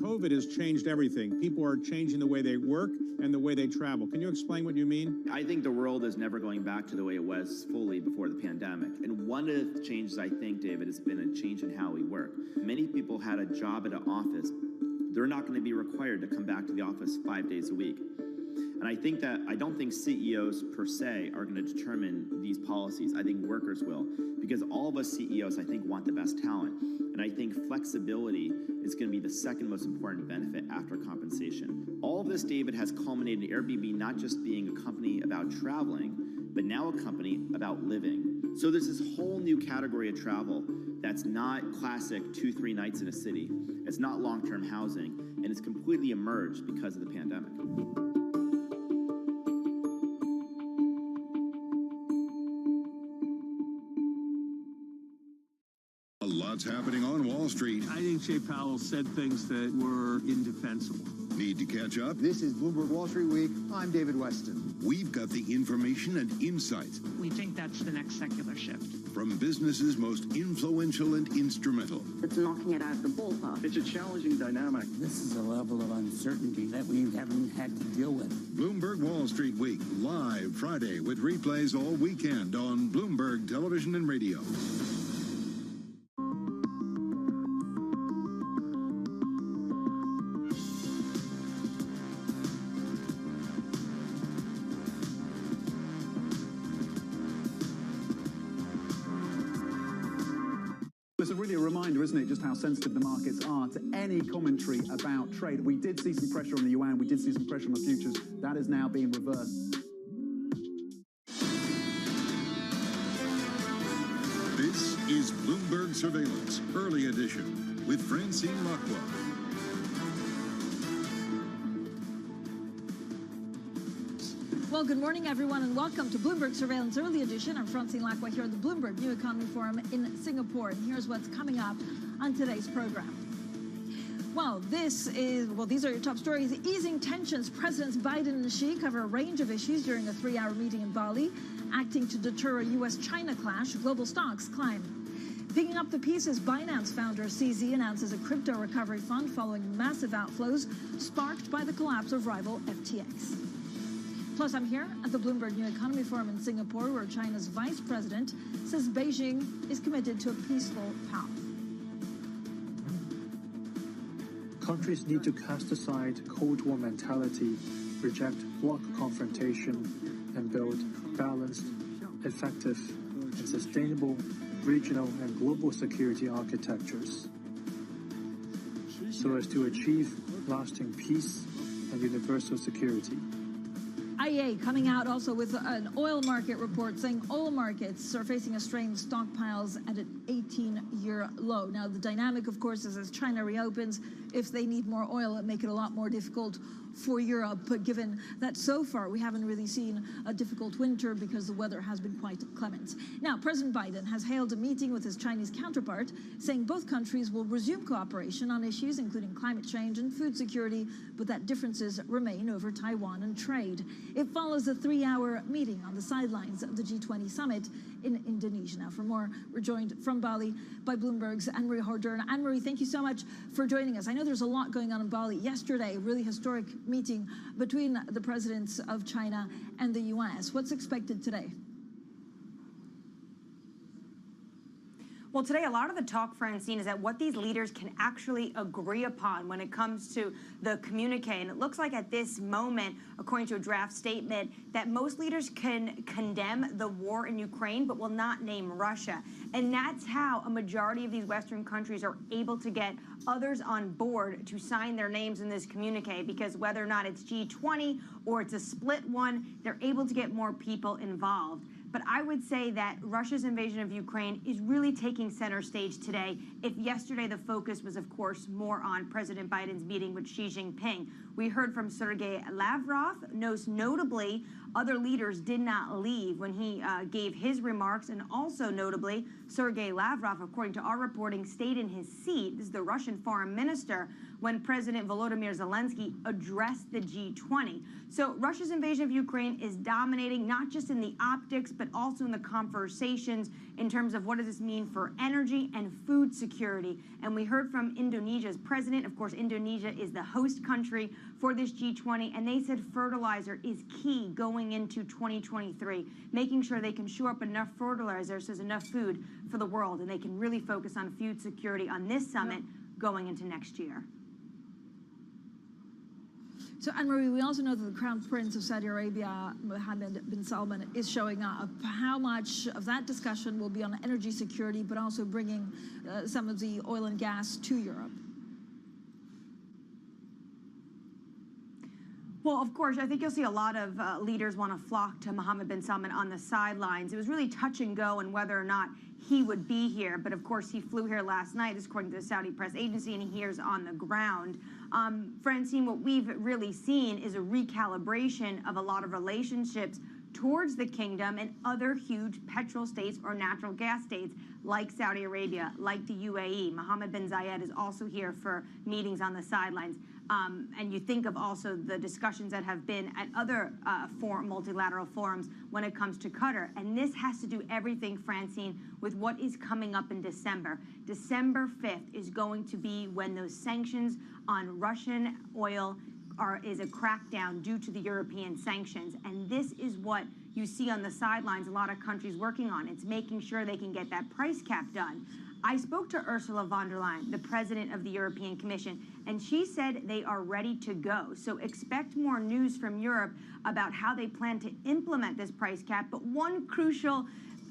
COVID has changed everything. People are changing the way they work and the way they travel. Can you explain what you mean? I think the world is never going back to the way it was fully before the pandemic. And one of the changes, I think, David, has been a change in how we work. Many people had a job at an office. They're not going to be required to come back to the office 5 days a week. And I don't think CEOs per se are going to determine these policies. I think workers will, because all of us CEOs, I think, want the best talent. And I think flexibility is going to be the second most important benefit after compensation. All of this, David, has culminated in Airbnb not just being a company about traveling, but now a company about living. So there's this whole new category of travel that's not classic 2-3 nights in a city. It's not long-term housing, and it's completely emerged because of the pandemic. Lots happening on Wall Street. I think Jay Powell said things that were indefensible. Need to catch up? This is Bloomberg Wall Street Week. I'm David Weston. We've got the information and insights. We think that's the next secular shift. From businesses most influential and instrumental. It's knocking it out of the ballpark. It's a challenging dynamic. This is a level of uncertainty that we haven't had to deal with. Bloomberg Wall Street Week, live Friday with replays all weekend on Bloomberg Television and Radio. It's really a reminder, isn't it, just how sensitive the markets are to any commentary about trade. We did see some pressure on the yuan, we did see some pressure on the futures. That is now being reversed. This is Bloomberg Surveillance, Early Edition, with Francine Lacqua. Well, good morning, everyone, and welcome to Bloomberg Surveillance Early Edition. I'm Francine Lacqua here at the Bloomberg New Economy Forum in Singapore, and here's what's coming up on today's program. Well, these are your top stories. Easing tensions. Presidents Biden and Xi cover a range of issues during a 3-hour meeting in Bali, acting to deter a U.S.-China clash. Global stocks climb. Picking up the pieces, Binance founder CZ announces a crypto recovery fund following massive outflows sparked by the collapse of rival FTX. Plus, I'm here at the Bloomberg New Economy Forum in Singapore, where China's vice president says Beijing is committed to a peaceful path. Countries need to cast aside Cold War mentality, reject bloc confrontation, and build balanced, effective, and sustainable regional and global security architectures so as to achieve lasting peace and universal security. IEA coming out also with an oil market report saying oil markets are facing a strain of stockpiles at an 18-year low. Now, the dynamic, of course, is as China reopens, if they need more oil, it make it a lot more difficult for Europe, but given that so far we haven't really seen a difficult winter because the weather has been quite clement. Now, President Biden has hailed a meeting with his Chinese counterpart, saying both countries will resume cooperation on issues including climate change and food security, but that differences remain over Taiwan and trade. It follows a 3-hour meeting on the sidelines of the G20 summit in Indonesia. Now, for more, we're joined from Bali by Bloomberg's Anne-Marie Hordern. Anne-Marie, thank you so much for joining us. I know there's a lot going on in Bali. Yesterday, a really historic meeting between the presidents of China and the U.S. What's expected today? Well, today, a lot of the talk, Francine, is that what these leaders can actually agree upon when it comes to the communique. And it looks like at this moment, according to a draft statement, that most leaders can condemn the war in Ukraine, but will not name Russia. And that's how a majority of these Western countries are able to get others on board to sign their names in this communique, because whether or not it's G20 or it's a split one, they're able to get more people involved. But I would say that Russia's invasion of Ukraine is really taking center stage today. If yesterday the focus was, of course, more on President Biden's meeting with Xi Jinping. We heard from Sergei Lavrov. Most notably, other leaders did not leave when he gave his remarks. And also notably, Sergei Lavrov, according to our reporting, stayed in his seat. This is the Russian foreign minister when President Volodymyr Zelensky addressed the G20. So Russia's invasion of Ukraine is dominating, not just in the optics, but also in the conversations in terms of what does this mean for energy and food security. And we heard from Indonesia's president. Of course, Indonesia is the host country for this G20, and they said fertilizer is key going into 2023, making sure they can shore up enough fertilizer so there's enough food for the world, and they can really focus on food security on this summit going into next year. So, Anne-Marie, we also know that the Crown Prince of Saudi Arabia, Mohammed bin Salman, is showing up. How much of that discussion will be on energy security, but also bringing some of the oil and gas to Europe? Well, of course, I think you'll see a lot of leaders want to flock to Mohammed bin Salman on the sidelines. It was really touch and go on whether or not he would be here. But of course, he flew here last night, according to the Saudi press agency, and he is on the ground. Francine, what we've really seen is a recalibration of a lot of relationships towards the kingdom and other huge petrol states or natural gas states like Saudi Arabia, like the UAE. Mohammed bin Zayed is also here for meetings on the sidelines. And you think of also the discussions that have been at other multilateral forums when it comes to Qatar. And this has to do everything, Francine, with what is coming up in December. December 5th is going to be when those sanctions on Russian oil is a crackdown due to the European sanctions. And this is what you see on the sidelines a lot of countries working on. It's making sure they can get that price cap done. I spoke to Ursula von der Leyen, the president of the European Commission, and she said they are ready to go. So expect more news from Europe about how they plan to implement this price cap. But one crucial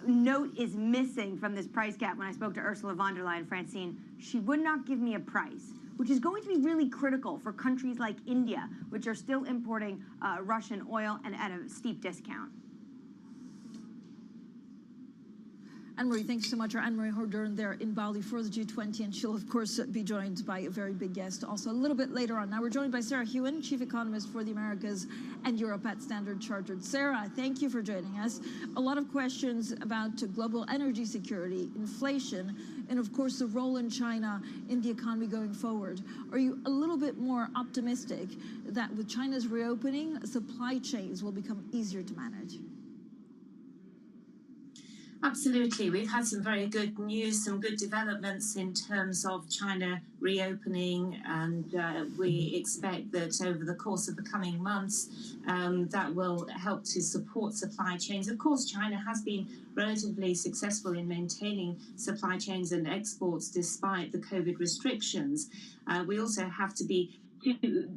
note is missing from this price cap when I spoke to Ursula von der Leyen, Francine. She would not give me a price, which is going to be really critical for countries like India, which are still importing Russian oil and at a steep discount. Anne-Marie, thanks so much. Our Anne-Marie Hordern there in Bali for the G20, and she'll, of course, be joined by a very big guest also a little bit later on. Now we're joined by Sarah Hewen, Chief Economist for the Americas and Europe at Standard Chartered. Sarah, thank you for joining us. A lot of questions about global energy security, inflation, and, of course, the role in China in the economy going forward. Are you a little bit more optimistic that with China's reopening, supply chains will become easier to manage? Absolutely. We've had some very good news, some good developments in terms of China reopening, and we expect that over the course of the coming months, that will help to support supply chains. Of course, China has been relatively successful in maintaining supply chains and exports despite the COVID restrictions. We also have to be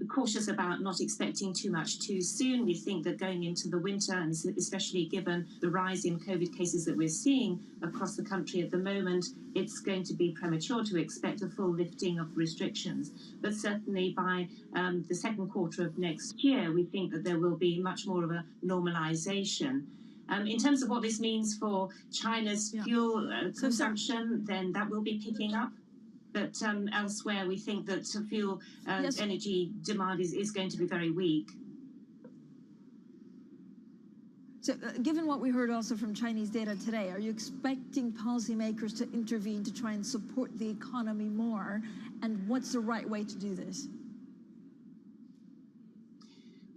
cautious about not expecting too much too soon. We think that going into the winter, and especially given the rise in COVID cases that we're seeing across the country at the moment, it's going to be premature to expect a full lifting of restrictions. But certainly by the second quarter of next year, we think that there will be much more of a normalization. In terms of what this means for China's fuel consumption, then that will be picking up. But elsewhere, we think that fuel energy demand is going to be very weak. So, given what we heard also from Chinese data today, are you expecting policymakers to intervene to try and support the economy more? And what's the right way to do this?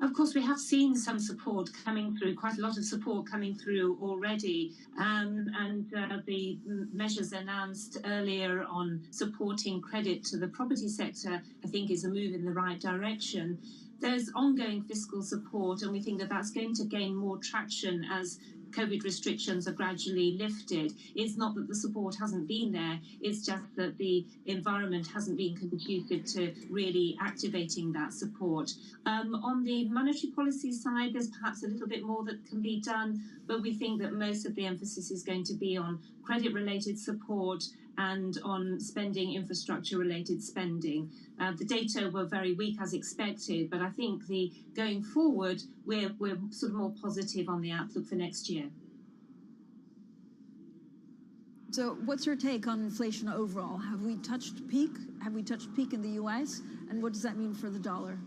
Of course, we have seen some support coming through, quite a lot of support coming through already. The measures announced earlier on supporting credit to the property sector, I think, is a move in the right direction. There's ongoing fiscal support, and we think that that's going to gain more traction as COVID restrictions are gradually lifted. It's not that the support hasn't been there, it's just that the environment hasn't been conducive to really activating that support. On the monetary policy side, there's perhaps a little bit more that can be done, but we think that most of the emphasis is going to be on credit-related support and on spending, infrastructure-related spending. The data were very weak as expected, but I think going forward, we're sort of more positive on the outlook for next year. So what's your take on inflation overall? Have we touched peak? Have we touched peak in the US? And what does that mean for the dollar?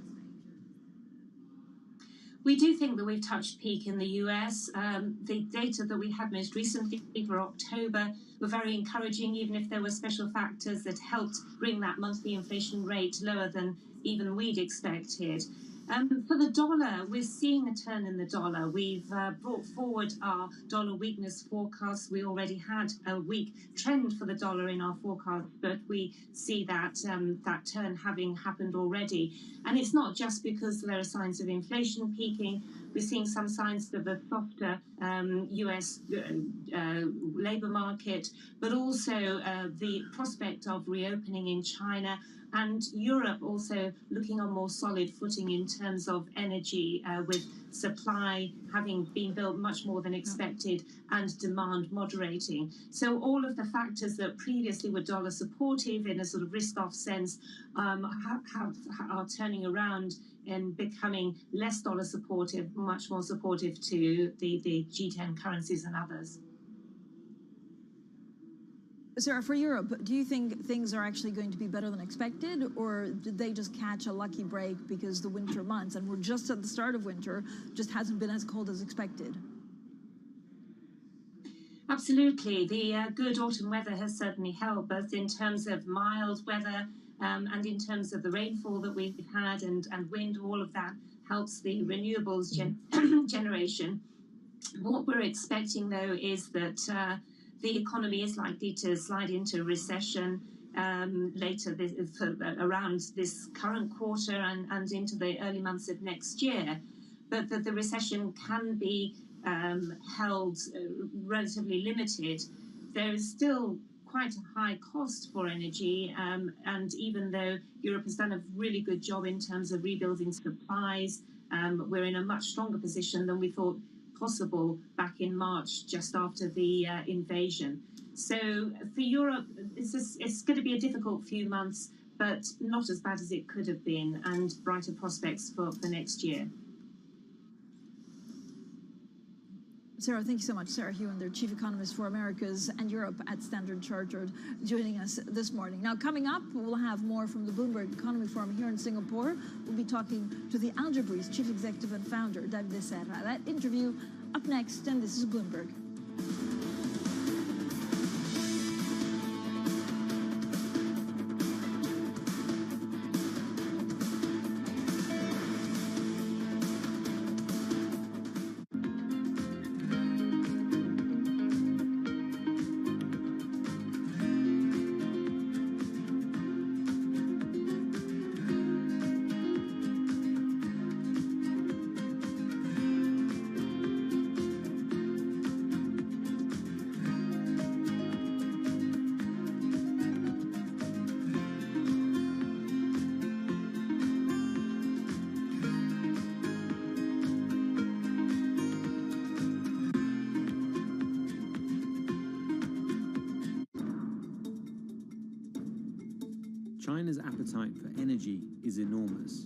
We do think that we've touched peak in the US. The data that we had most recently for October were very encouraging, even if there were special factors that helped bring that monthly inflation rate lower than even we'd expected. For the dollar, we're seeing a turn in the dollar. We've brought forward our dollar weakness forecast. We already had a weak trend for the dollar in our forecast, but we see that turn having happened already. And it's not just because there are signs of inflation peaking. We're seeing some signs of a softer US labor market, but also the prospect of reopening in China, and Europe also looking on more solid footing in terms of energy, with supply having been built much more than expected and demand moderating. So all of the factors that previously were dollar supportive in a sort of risk-off sense are turning around and becoming less dollar supportive, much more supportive to the G10 currencies and others. Sarah, for Europe, do you think things are actually going to be better than expected, or did they just catch a lucky break because the winter months, and we're just at the start of winter, just hasn't been as cold as expected? Absolutely. The good autumn weather has certainly helped, both in terms of mild weather and in terms of the rainfall that we've had and wind. All of that helps the renewables generation. What we're expecting, though, is that the economy is likely to slide into recession later around this current quarter and into the early months of next year, but that the recession can be held relatively limited. There is still quite a high cost for energy, and even though Europe has done a really good job in terms of rebuilding supplies, we're in a much stronger position than we thought possible back in March, just after the invasion. So for Europe, it's going to be a difficult few months, but not as bad as it could have been, and brighter prospects for next year. Sarah, thank you so much. Sarah Hewen, their Chief Economist for Americas and Europe at Standard Chartered, joining us this morning. Now, coming up, we'll have more from the Bloomberg Economy Forum here in Singapore. We'll be talking to the Algebris Chief Executive and Founder, David Serra. That interview up next, and this is Bloomberg. China's appetite for energy is enormous.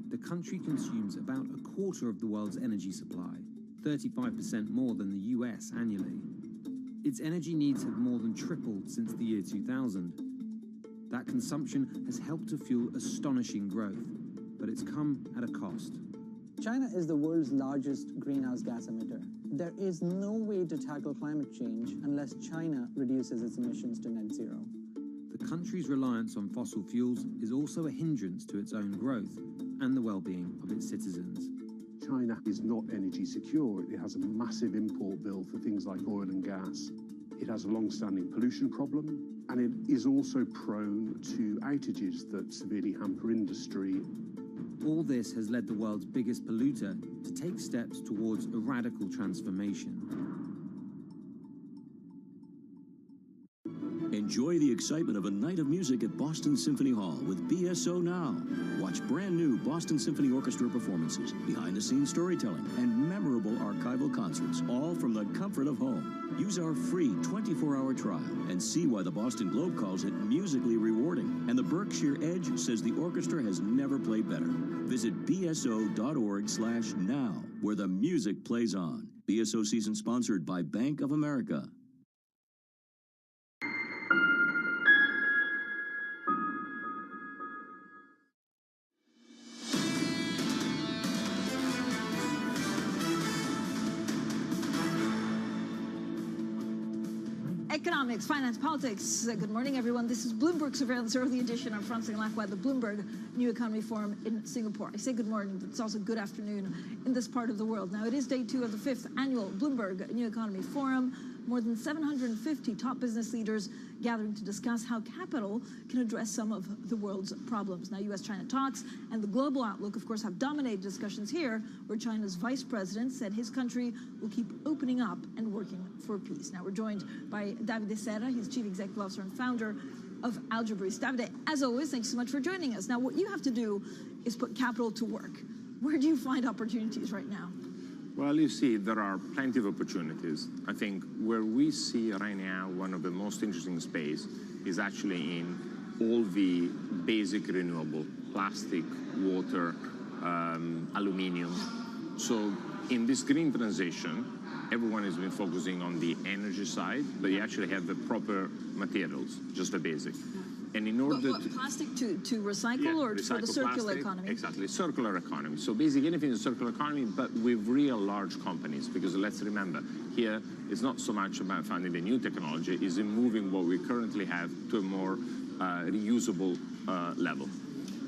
The country consumes about a quarter of the world's energy supply, 35% more than the US annually. Its energy needs have more than tripled since the year 2000. That consumption has helped to fuel astonishing growth, but it's come at a cost. China is the world's largest greenhouse gas emitter. There is no way to tackle climate change unless China reduces its emissions to net zero. The country's reliance on fossil fuels is also a hindrance to its own growth and the well-being of its citizens. China is not energy secure. It has a massive import bill for things like oil and gas. It has a long-standing pollution problem, and it is also prone to outages that severely hamper industry. All this has led the world's biggest polluter to take steps towards a radical transformation. Enjoy the excitement of a night of music at Boston Symphony Hall with BSO Now. Watch brand new Boston Symphony Orchestra performances, behind-the-scenes storytelling, and memorable archival concerts, all from the comfort of home. Use our free 24-hour trial and see why the Boston Globe calls it musically rewarding. And the Berkshire Edge says the orchestra has never played better. Visit bso.org/now, where the music plays on. BSO season sponsored by Bank of America. Economics, finance, politics. Good morning, everyone. This is Bloomberg Surveillance Early Edition. I'm Francine Lacqua at the Bloomberg New Economy Forum in Singapore. I say good morning, but it's also good afternoon in this part of the world. Now, it is day 2 of the 5th annual Bloomberg New Economy Forum. More than 750 top business leaders gathering to discuss how capital can address some of the world's problems. Now, U.S.-China talks and the global outlook, of course, have dominated discussions here, where China's vice president said his country will keep opening up and working for peace. Now, we're joined by Davide Serra. He's Chief Executive Officer and founder of Algebris. Davide, as always, thanks so much for joining us. Now, what you have to do is put capital to work. Where do you find opportunities right now? Well, you see, there are plenty of opportunities. I think where we see right now one of the most interesting space is actually in all the basic renewable, plastic, water, aluminium. So in this green transition, everyone has been focusing on the energy side, but you actually have the proper materials, just the basic. And in order to plastic to recycle or for the circular plastic, economy? Exactly, circular economy. So basically anything is circular economy, but with real large companies, because let's remember, here it's not so much about finding the new technology, it's in moving what we currently have to a more reusable level.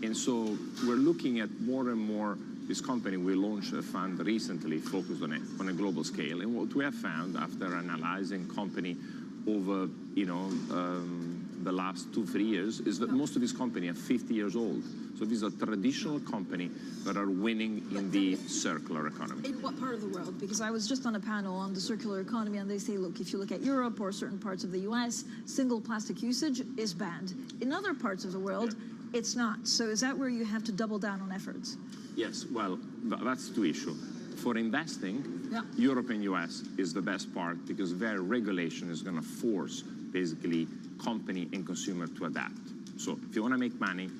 And so we're looking at more and more this company. We launched a fund recently focused on it on a global scale. And what we have found after analyzing company over, the last 2-3 years is that most of these companies are 50 years old. So these are traditional companies that are winning in the circular economy. In what part of the world? Because I was just on a panel on the circular economy, and they say, look, if you look at Europe or certain parts of the US, single plastic usage is banned. In other parts of the world, it's not. So is that where you have to double down on efforts? Yes, well, that's two issues. For investing, Europe and US is the best part because their regulation is going to force basically company and consumer to adapt. So if you want to make money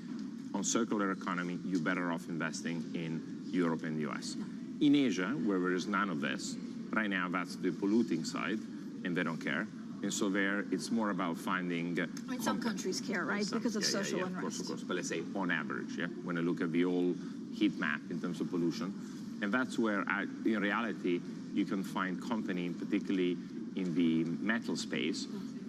on circular economy, you're better off investing in Europe and the US. In Asia, where there is none of this, right now that's the polluting side, and they don't care. And so there, it's more about finding... some countries care, right? Because of social unrest. Of course. But let's say on average, when I look at the whole heat map in terms of pollution. And that's where, in reality, you can find company, particularly in the metal space,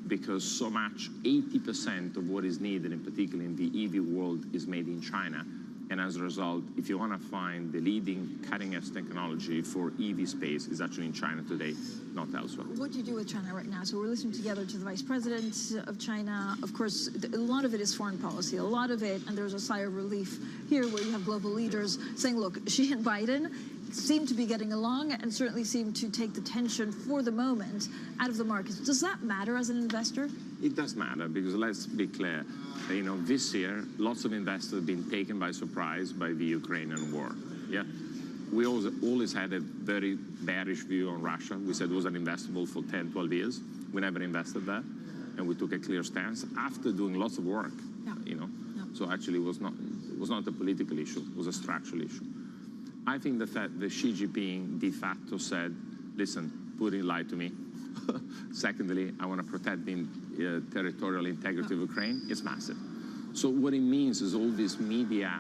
because so much, 80% of what is needed, in particular in the EV world, is made in China. And as a result, if you want to find the leading cutting-edge technology for EV space, is actually in China today, not elsewhere. What do you do with China right now? So we're listening together to the Vice President of China. Of course, a lot of it is foreign policy. A lot of it, and there's a sigh of relief here where you have global leaders saying, look, Xi and Biden seem to be getting along and certainly seem to take the tension for the moment out of the markets. Does that matter as an investor? It does matter because let's be clear, this year, lots of investors have been taken by surprise by the Ukrainian war. We always had a very bearish view on Russia. We said it was uninvestable for 10, 12 years. We never invested that. And we took a clear stance after doing lots of work, So actually, it was not a political issue; it was a structural issue. I think the fact that Xi Jinping de facto said, "Listen, Putin lied to me." Secondly, I want to protect the territorial integrity of Ukraine. It's massive. So what it means is all this media,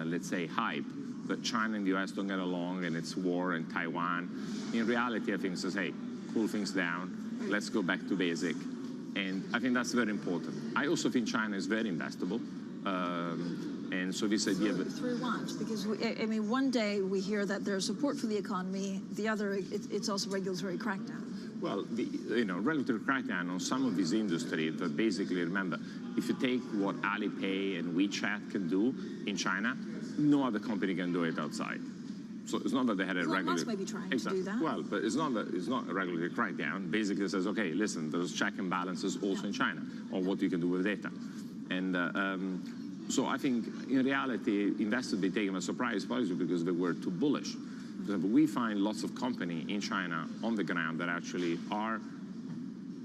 let's say, hype that China and the US don't get along and it's war and Taiwan. In reality, I think it says, hey, cool things down. Let's go back to basic. And I think that's very important. I also think China is very investable. And so this idea that... Through what? Because, I mean, one day we hear that there's support for the economy. The other, it's also regulatory crackdown. Well, regulatory crackdown on some of these industries that basically, remember, if you take what Alipay and WeChat can do in China, no other company can do it outside. So it's not that they had a regulatory... Musk may be trying to do that. Well, but it's not a regulatory crackdown. Basically it says, okay, listen, there's check and balances also in China on what you can do with data. And so I think, in reality, investors be taken by surprise, probably because they were too bullish. For example, we find lots of companies in China on the ground that actually are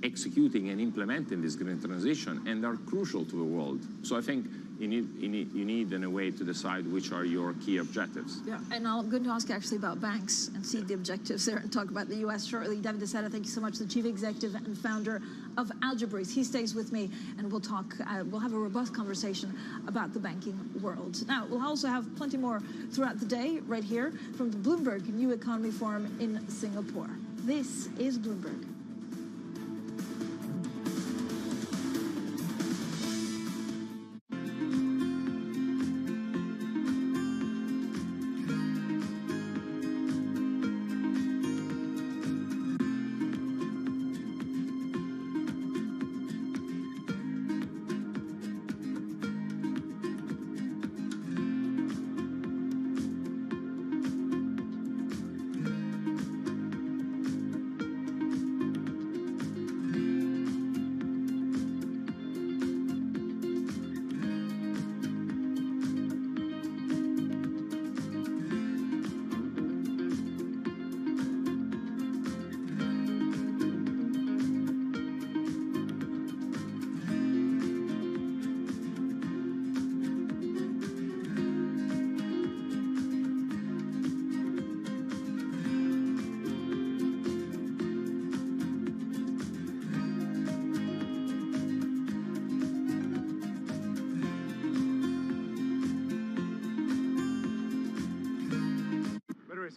executing and implementing this green transition and are crucial to the world. So I think you need in a way to decide which are your key objectives. Yeah, and I'm going to ask actually about banks and see the objectives there and talk about the U.S. shortly. David Dissetta, thank you so much, the Chief Executive and Founder of Algebris. He stays with me and we'll talk, we'll have a robust conversation about the banking world. Now, we'll also have plenty more throughout the day right here from the Bloomberg New Economy Forum in Singapore. This is Bloomberg.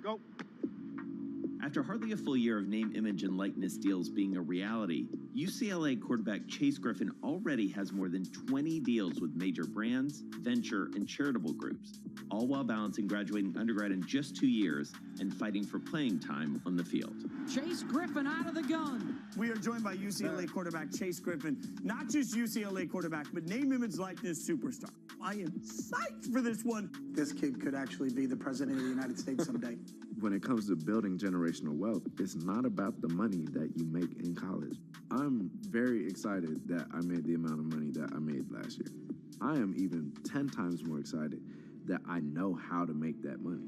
Go. After hardly a full year of name, image, and likeness deals being a reality, UCLA quarterback Chase Griffin already has more than 20 deals with major brands, venture, and charitable groups, all while balancing graduating undergrad in just 2 years and fighting for playing time on the field. Chase Griffin out of the gun. We are joined by UCLA quarterback Chase Griffin, not just UCLA quarterback, but name, image, likeness superstar. I am psyched for this one. This kid could actually be the president of the United States someday. When it comes to building generational wealth, it's not about the money that you make in college. I'm very excited that I made the amount of money that I made last year. I am even 10 times more excited that I know how to make that money.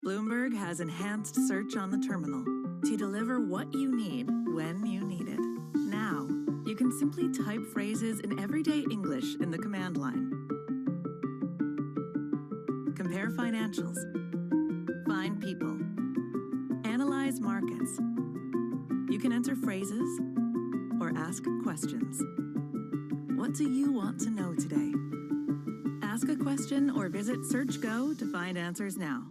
Bloomberg has enhanced search on the terminal to deliver what you need when you need it. Now, you can simply type phrases in everyday English in the command line. Compare financials. Find people. Analyze markets. You can enter phrases or ask questions. What do you want to know today? Ask a question or visit SearchGo to find answers now.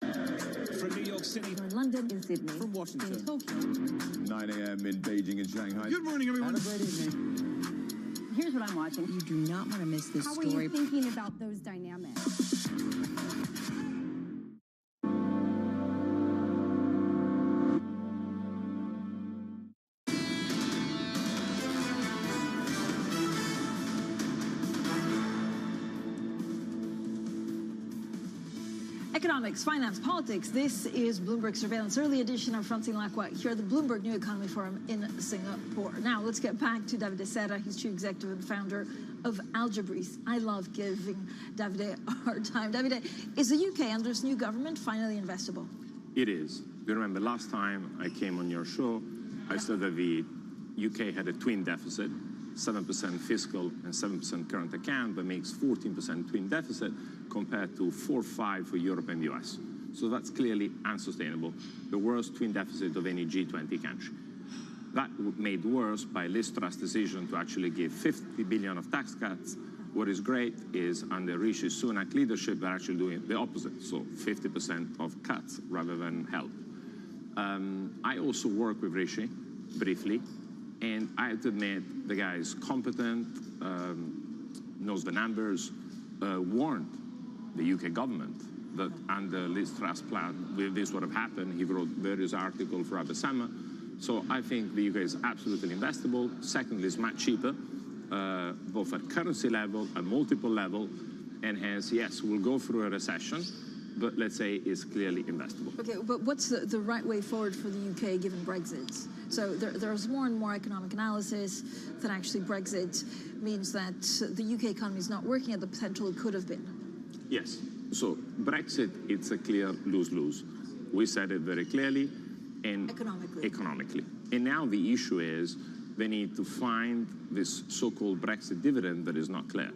From New York City, From London, in Sydney, from Washington, in Tokyo. 9 a.m. in Beijing and Shanghai. Good morning, everyone. Have a great evening. Here's what I'm watching. You do not want to miss this How story. are you thinking about those dynamics? Economics, finance, politics. This is Bloomberg Surveillance, early edition. I'm Francine Lacqua here at the Bloomberg New Economy Forum in Singapore. Now, let's get back to David Dissetta. He's Chief Executive and Founder of Algebris. I love giving Davide a hard time. Davide, is the UK under this new government finally investable? It is. You remember last time I came on your show, I said that the UK had a twin deficit, 7% fiscal and 7% current account, but makes 14% twin deficit compared to 4-5 for Europe and the US. So that's clearly unsustainable, the worst twin deficit of any G20 country. That made worse by Liz Truss' decision to actually give 50 billion of tax cuts. What is great is under Rishi Sunak leadership, they're actually doing the opposite, so 50% of cuts rather than help. I also work with Rishi, briefly, and I have to admit the guy is competent, knows the numbers, warned the UK government that under Liz Truss' plan, this would have happened. He wrote various articles throughout the summer. So I think the UK is absolutely investable. Secondly, it's much cheaper, both at currency level, at multiple level, and hence, yes, we'll go through a recession, but let's say it's clearly investable. Okay, but what's the right way forward for the UK given Brexit? So there's more and more economic analysis that actually Brexit means that the UK economy is not working at the potential it could have been. Yes. So Brexit, it's a clear lose-lose. We said it very clearly. And economically. And now the issue is they need to find this so-called Brexit dividend that is not clear,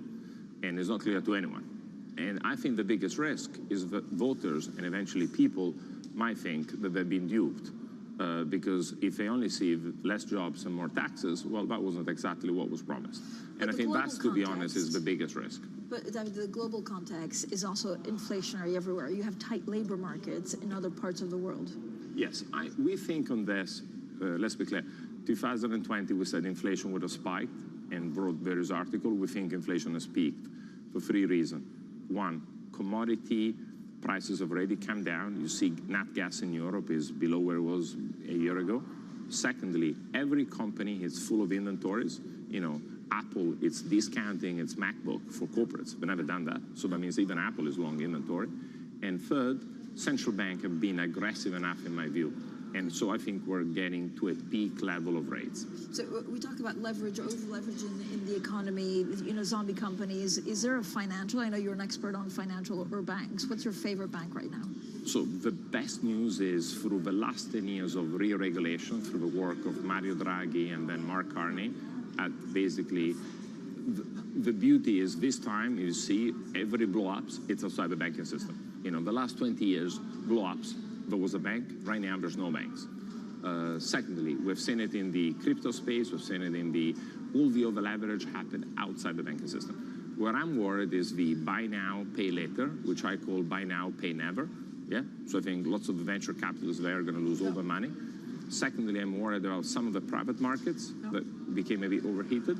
and is not clear to anyone. And I think the biggest risk is that voters and eventually people might think that they've been duped, because if they only see less jobs and more taxes, well, that wasn't exactly what was promised. And I think that's, to be honest, is the biggest risk. But David, the global context is also inflationary everywhere. You have tight labor markets in other parts of the world. Yes, we think on this, let's be clear, 2020 we said inflation would have spiked and wrote various articles. We think inflation has peaked for 3 reasons. One, commodity prices have already come down. You see nat gas in Europe is below where it was a year ago. Secondly, every company is full of inventories. You know, Apple, it's discounting its MacBook for corporates. They've never done that. So that means even Apple is long inventory. And third, central banks have been aggressive enough, in my view. And so I think we're getting to a peak level of rates. So we talk about leverage, over-leverage in the economy, you know, zombie companies. Is there a financial, I know you're an expert on financial or banks. What's your favorite bank right now? So the best news is through the last 10 years of re-regulation, through the work of Mario Draghi and then Mark Carney, at basically, the beauty is this time, you see, every blow-ups, it's outside the banking system. You know, the last 20 years, blow-ups, there was a bank. Right now, there's no banks. Secondly, we've seen it in the crypto space. We've seen it in all the other leverage happen outside the banking system. Where I'm worried is the buy now, pay later, which I call buy now, pay never. Yeah. So I think lots of the venture capitalists there are going to lose all their money. Secondly, I'm worried about some of the private markets that became a bit overheated.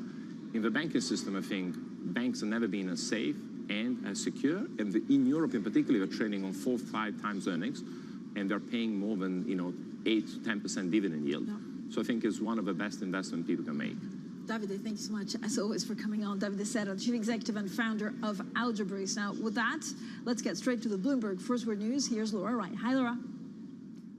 In the banking system, I think banks have never been as safe and as secure. And in Europe in particular, they're trading on 4-5 times earnings, and they're paying more than 8 to 10% dividend yield. So I think it's one of the best investments people can make. Davide, thank you so much, as always, for coming on. Davide Serra, Chief Executive and Founder of Algebris. Now, with that, let's get straight to the Bloomberg First Word News. Here's Laura Wright. Hi, Laura.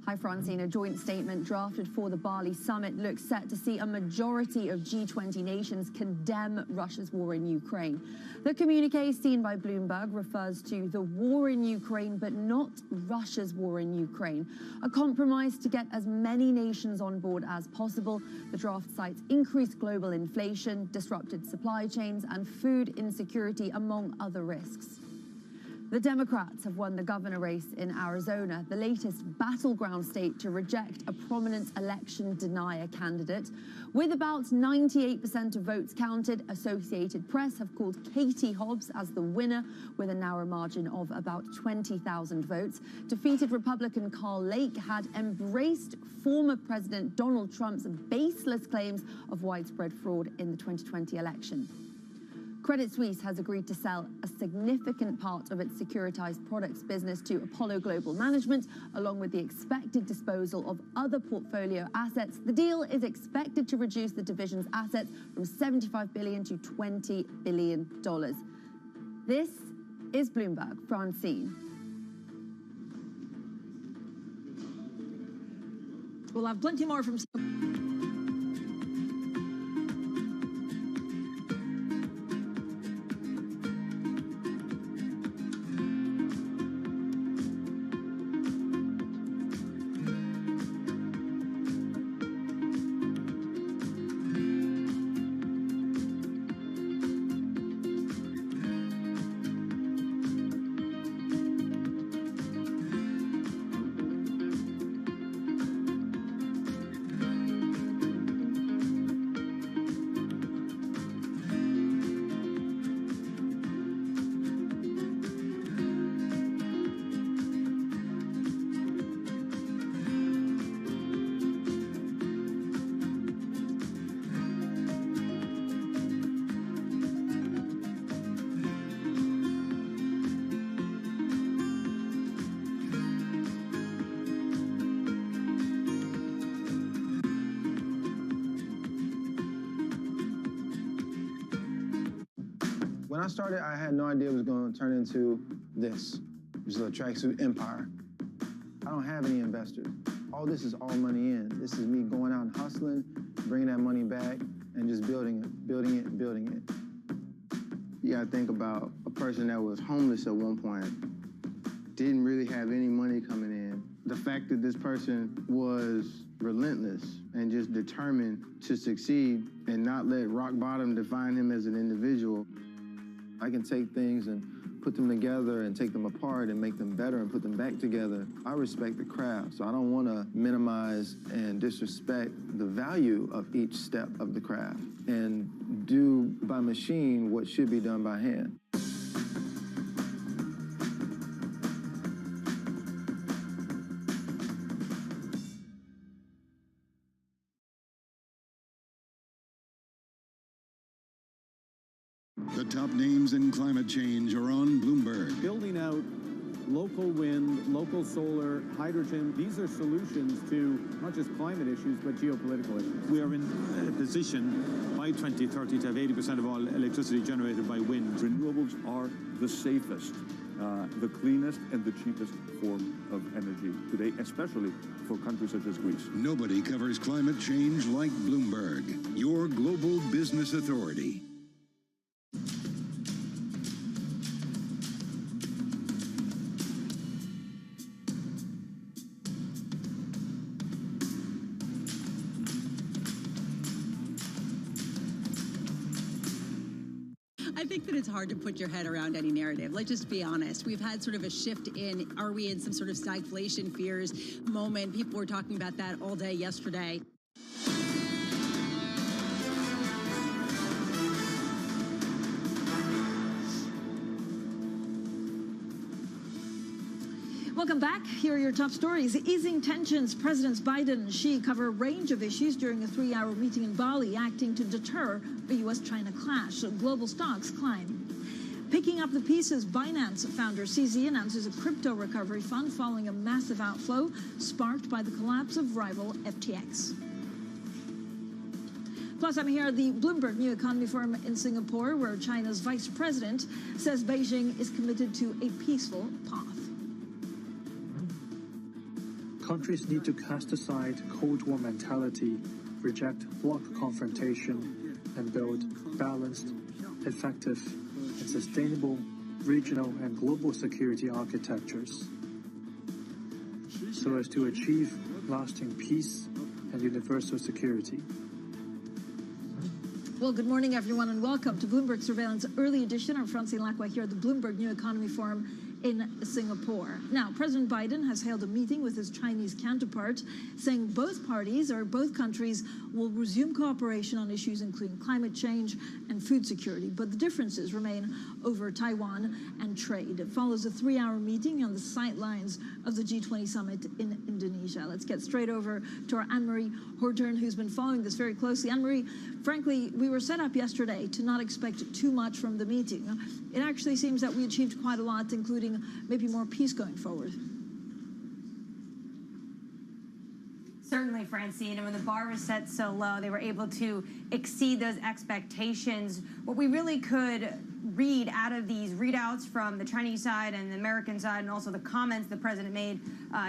Hi, Francine. A joint statement drafted for the Bali summit looks set to see a majority of G20 nations condemn Russia's war in Ukraine. The communique seen by Bloomberg refers to the war in Ukraine, but not Russia's war in Ukraine. A compromise to get as many nations on board as possible. The draft cites increased global inflation, disrupted supply chains, and food insecurity, among other risks. The Democrats have won the governor race in Arizona, the latest battleground state to reject a prominent election denier candidate. With about 98% of votes counted, Associated Press have called Katie Hobbs as the winner with a narrow margin of about 20,000 votes. Defeated Republican Carl Lake had embraced former President Donald Trump's baseless claims of widespread fraud in the 2020 election. Credit Suisse has agreed to sell a significant part of its securitized products business to Apollo Global Management, along with the expected disposal of other portfolio assets. The deal is expected to reduce the division's assets from $75 billion to $20 billion. This is Bloomberg. Francine. We'll have plenty more from... I started, I had no idea it was going to turn into this, which is a tracksuit empire. I don't have any investors. All this is all money in. This is me going out and hustling, bringing that money back, and just building it. You gotta think about a person that was homeless at one point, didn't really have any money coming in. The fact that this person was relentless and just determined to succeed and not let rock bottom define him as an individual. I can take things and put them together and take them apart and make them better and put them back together. I respect the craft, so I don't want to minimize and disrespect the value of each step of the craft and do by machine what should be done by hand. The top names in climate change are on Bloomberg. Building out local wind, local solar, hydrogen, these are solutions to not just climate issues, but geopolitical issues. We are in a position by 2030 to have 80% of all electricity generated by wind. Renewables are the safest, the cleanest, and the cheapest form of energy today, especially for countries such as Greece. Nobody covers climate change like Bloomberg, your global business authority. I think that it's hard to put your head around any narrative. Let's just be honest. We've had sort of a shift in, are we in some sort of stagflation fears moment? People were talking about that all day yesterday. Welcome back. Here are your top stories. Easing tensions. Presidents Biden and Xi cover a range of issues during a 3-hour meeting in Bali, acting to deter a U.S.-China clash. Global stocks climb. Picking up the pieces, Binance founder CZ announces a crypto recovery fund following a massive outflow sparked by the collapse of rival FTX. Plus, I'm here at the Bloomberg New Economy Forum in Singapore, where China's vice president says Beijing is committed to a peaceful path. Countries need to cast aside Cold War mentality, reject bloc confrontation, and build balanced, effective, and sustainable regional and global security architectures so as to achieve lasting peace and universal security. Well, good morning, everyone, and welcome to Bloomberg Surveillance Early Edition. I'm Francine Lacqua here at the Bloomberg New Economy Forum in Singapore. Now, President Biden has held a meeting with his Chinese counterpart, saying both countries will resume cooperation on issues including climate change and food security, but the differences remain over Taiwan and trade. It follows a 3-hour meeting on the sidelines of the G20 summit in Indonesia. Let's get straight over to our Anne-Marie Hortern, who's been following this very closely. Anne-Marie, frankly, we were set up yesterday to not expect too much from the meeting. It actually seems that we achieved quite a lot, including maybe more peace going forward. Certainly, Francine, and when the bar was set so low, they were able to exceed those expectations. What we really could read out of these readouts from the Chinese side and the American side, and also the comments the president made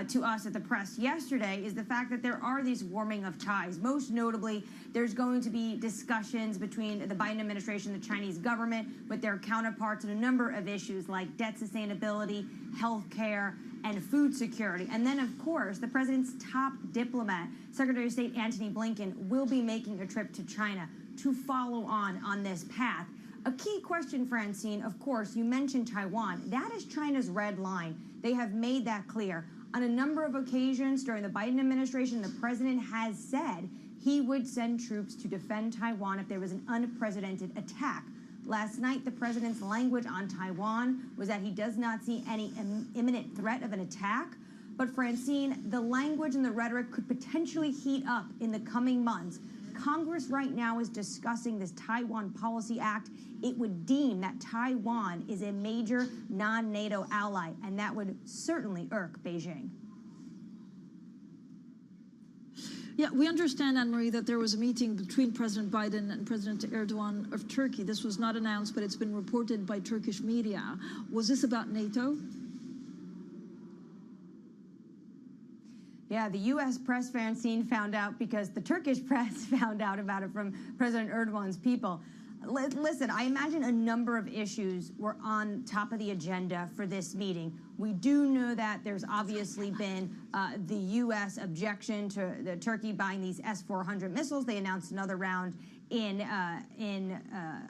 to us at the press yesterday, is the fact that there are these warming of ties. Most notably, there's going to be discussions between the Biden administration and the Chinese government with their counterparts on a number of issues like debt sustainability, health care, and food security. And then, of course, the president's top diplomat, Secretary of State Antony Blinken, will be making a trip to China to follow on this path. A key question, Francine, of course, you mentioned Taiwan. That is China's red line. They have made that clear. On a number of occasions during the Biden administration, the president has said he would send troops to defend Taiwan if there was an unprecedented attack. Last night, the president's language on Taiwan was that he does not see any imminent threat of an attack. But Francine, the language and the rhetoric could potentially heat up in the coming months. Congress right now is discussing this Taiwan Policy Act. It would deem that Taiwan is a major non-NATO ally, and that would certainly irk Beijing. Yeah, we understand, Anne-Marie, that there was a meeting between President Biden and President Erdogan of Turkey. This was not announced, but it's been reported by Turkish media. Was this about NATO? Yeah, the U.S. press, Francine, found out because the Turkish press found out about it from President Erdogan's people. Listen, I imagine a number of issues were on top of the agenda for this meeting. We do know that there's obviously been the U.S. objection to the Turkey buying these S-400 missiles. They announced another round in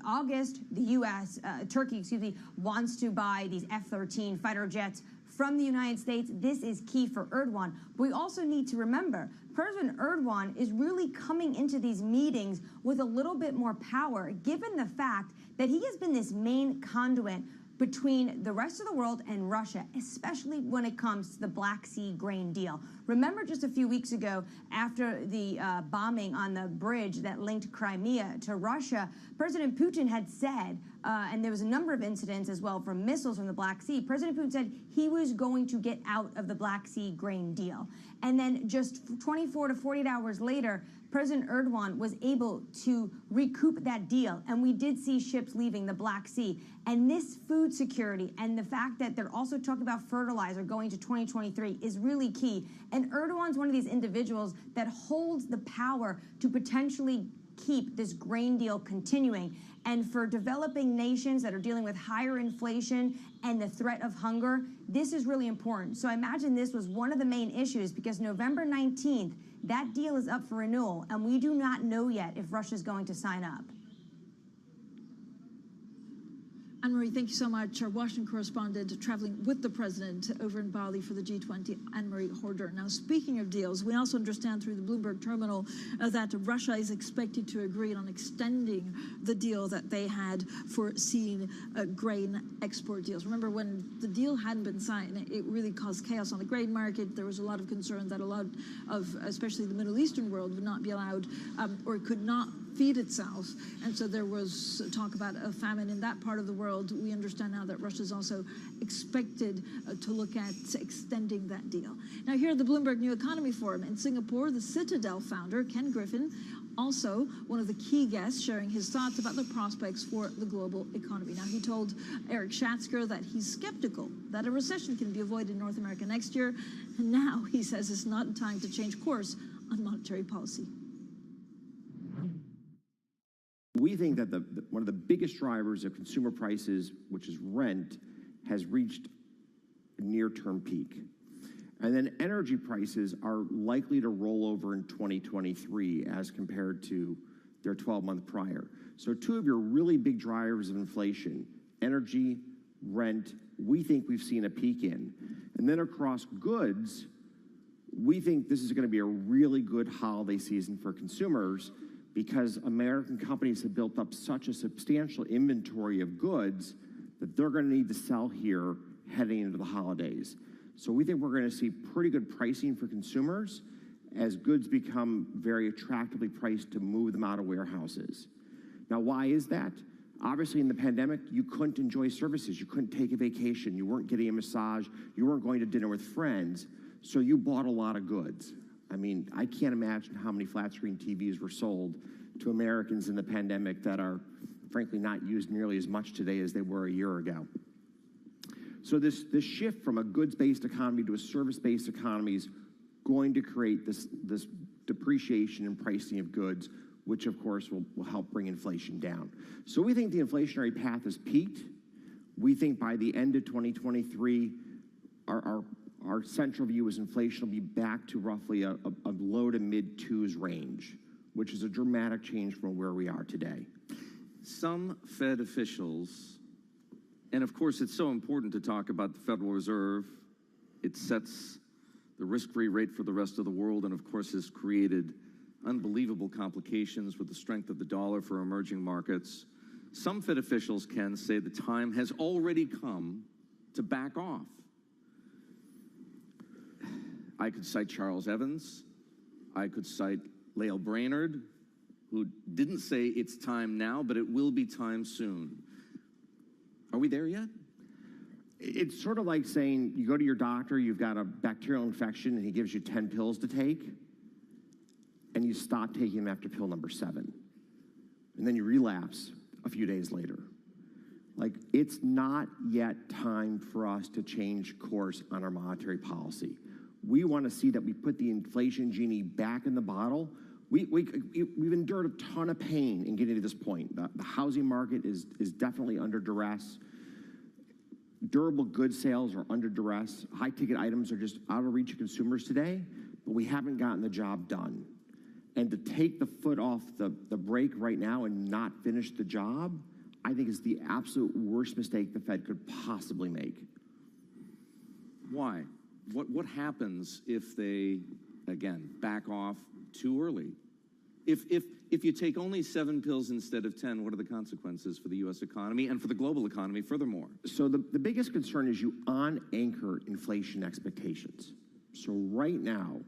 August. The U.S., Turkey, wants to buy these F-13 fighter jets from the United States. This is key for Erdogan. But we also need to remember, President Erdogan is really coming into these meetings with a little bit more power, given the fact that he has been this main conduit between the rest of the world and Russia, especially when it comes to the Black Sea grain deal. Remember just a few weeks ago, after the bombing on the bridge that linked Crimea to Russia, President Putin had said, and there was a number of incidents as well from missiles from the Black Sea, President Putin said he was going to get out of the Black Sea grain deal. And then just 24 to 48 hours later, President Erdogan was able to recoup that deal, and we did see ships leaving the Black Sea. And this food security and the fact that they're also talking about fertilizer going to 2023 is really key. And Erdogan's one of these individuals that holds the power to potentially keep this grain deal continuing. And for developing nations that are dealing with higher inflation and the threat of hunger, this is really important. So I imagine this was one of the main issues, because November 19th, that deal is up for renewal, and we do not know yet if Russia's going to sign up. Anne-Marie, thank you so much. Our Washington correspondent traveling with the president over in Bali for the G20, Anne-Marie Horder. Now, speaking of deals, we also understand through the Bloomberg terminal that Russia is expected to agree on extending the deal that they had for seeing grain export deals. Remember, when the deal hadn't been signed, it really caused chaos on the grain market. There was a lot of concern that a lot of, especially the Middle Eastern world, would not be allowed or could not feed itself. And so there was talk about a famine in that part of the world. We understand now that Russia is also expected to look at extending that deal. Now, here at the Bloomberg New Economy Forum in Singapore, the Citadel founder, Ken Griffin, also one of the key guests, sharing his thoughts about the prospects for the global economy. Now, he told Eric Schatzker that he's skeptical that a recession can be avoided in North America next year. And now he says it's not time to change course on monetary policy. We think that one of the biggest drivers of consumer prices, which is rent, has reached a near-term peak. And then energy prices are likely to roll over in 2023 as compared to their 12-month prior. So two of your really big drivers of inflation, energy, rent, we think we've seen a peak in. And then across goods, we think this is going to be a really good holiday season for consumers, because American companies have built up such a substantial inventory of goods that they're going to need to sell here heading into the holidays. So we think we're going to see pretty good pricing for consumers as goods become very attractively priced to move them out of warehouses. Now, why is that? Obviously, in the pandemic, you couldn't enjoy services. You couldn't take a vacation. You weren't getting a massage. You weren't going to dinner with friends. So you bought a lot of goods. I mean, I can't imagine how many flat-screen TVs were sold to Americans in the pandemic that are, frankly, not used nearly as much today as they were a year ago. So this shift from a goods-based economy to a service-based economy is going to create this depreciation in pricing of goods, which, of course, will help bring inflation down. So we think the inflationary path has peaked. We think by the end of 2023, our central view is inflation will be back to roughly a low to mid-twos range, which is a dramatic change from where we are today. Some Fed officials, and of course it's so important to talk about the Federal Reserve, it sets the risk-free rate for the rest of the world, and of course has created unbelievable complications with the strength of the dollar for emerging markets. Some Fed officials can say the time has already come to back off. I could cite Charles Evans. I could cite Lael Brainerd, who didn't say it's time now, but it will be time soon. Are we there yet? It's sort of like saying you go to your doctor, you've got a bacterial infection, and he gives you 10 pills to take. and you stop taking them after pill number 7. And then you relapse a few days later. Like, it's not yet time for us to change course on our monetary policy. We want to see that we put the inflation genie back in the bottle. We've endured a ton of pain in getting to this point. The housing market is definitely under duress. Durable goods sales are under duress. High-ticket items are just out of reach of consumers today, but we haven't gotten the job done. And to take the foot off the brake right now and not finish the job, I think is the absolute worst mistake the Fed could possibly make. Why? What happens if they, again, back off too early? If you take only 7 pills instead of 10, what are the consequences for the U.S. economy and for the global economy furthermore? So the biggest concern is you on-anchor inflation expectations. So right now,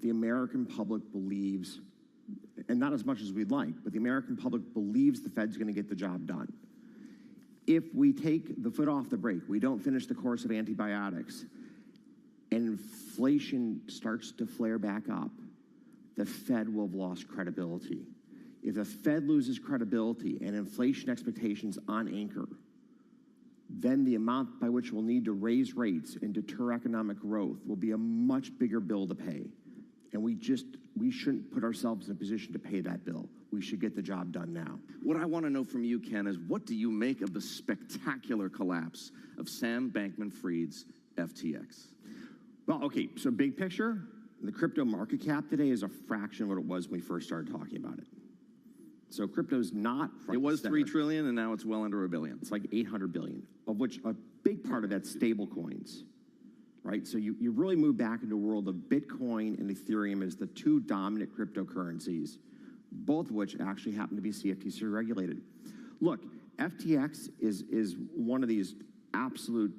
the American public believes, and not as much as we'd like, but the American public believes the Fed's going to get the job done. If we take the foot off the brake, we don't finish the course of antibiotics, and inflation starts to flare back up, the Fed will have lost credibility. If the Fed loses credibility and inflation expectations on anchor, then the amount by which we'll need to raise rates and deter economic growth will be a much bigger bill to pay. And we shouldn't put ourselves in a position to pay that bill. We should get the job done now. What I want to know from you, Ken, is what do you make of the spectacular collapse of Sam Bankman-Fried's FTX? Well, okay, so big picture, the crypto market cap today is a fraction of what it was when we first started talking about it. So crypto's not front It was center. $3 trillion, and now it's well under $1 billion. It's like 800 billion, of which a big part of that's stable coins, right? So you really move back into a world of Bitcoin and Ethereum as the 2 dominant cryptocurrencies, both of which actually happen to be CFTC regulated. Look, FTX is one of these absolute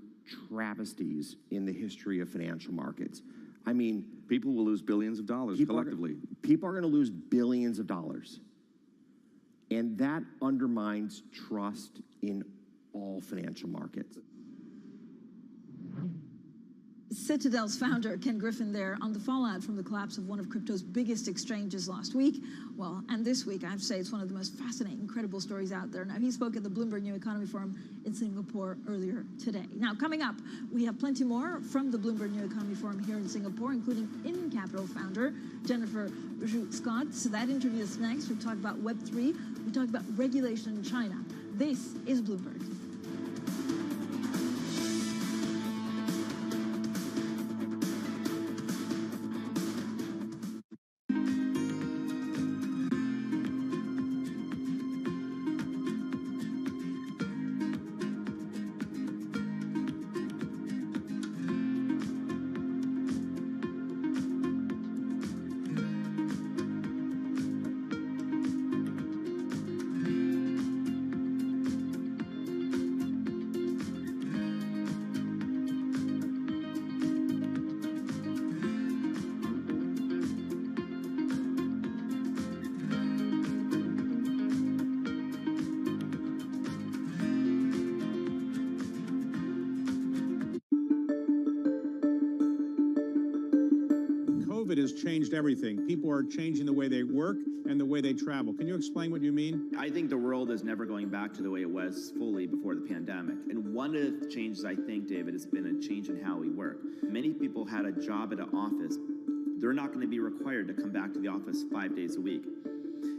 travesties in the history of financial markets. I mean, people will lose billions of dollars collectively. People are going to lose billions of dollars. And that undermines trust in all financial markets. Citadel's founder, Ken Griffin, there on the fallout from the collapse of one of crypto's biggest exchanges last week. Well, and this week, I have to say, it's one of the most fascinating, incredible stories out there. Now, he spoke at the Bloomberg New Economy Forum in Singapore earlier today. Now, coming up, we have plenty more from the Bloomberg New Economy Forum here in Singapore, including In Capital founder Jennifer Zhu Scott. So that interview is next. We talk about Web3. We talk about regulation in China. This is Bloomberg. COVID has changed everything. People are changing the way they work and the way they travel. Can you explain what you mean? I think the world is never going back to the way it was fully before the pandemic. And one of the changes, I think, David, has been a change in how we work. Many people had a job at an office. They're not going to be required to come back to the office 5 days a week.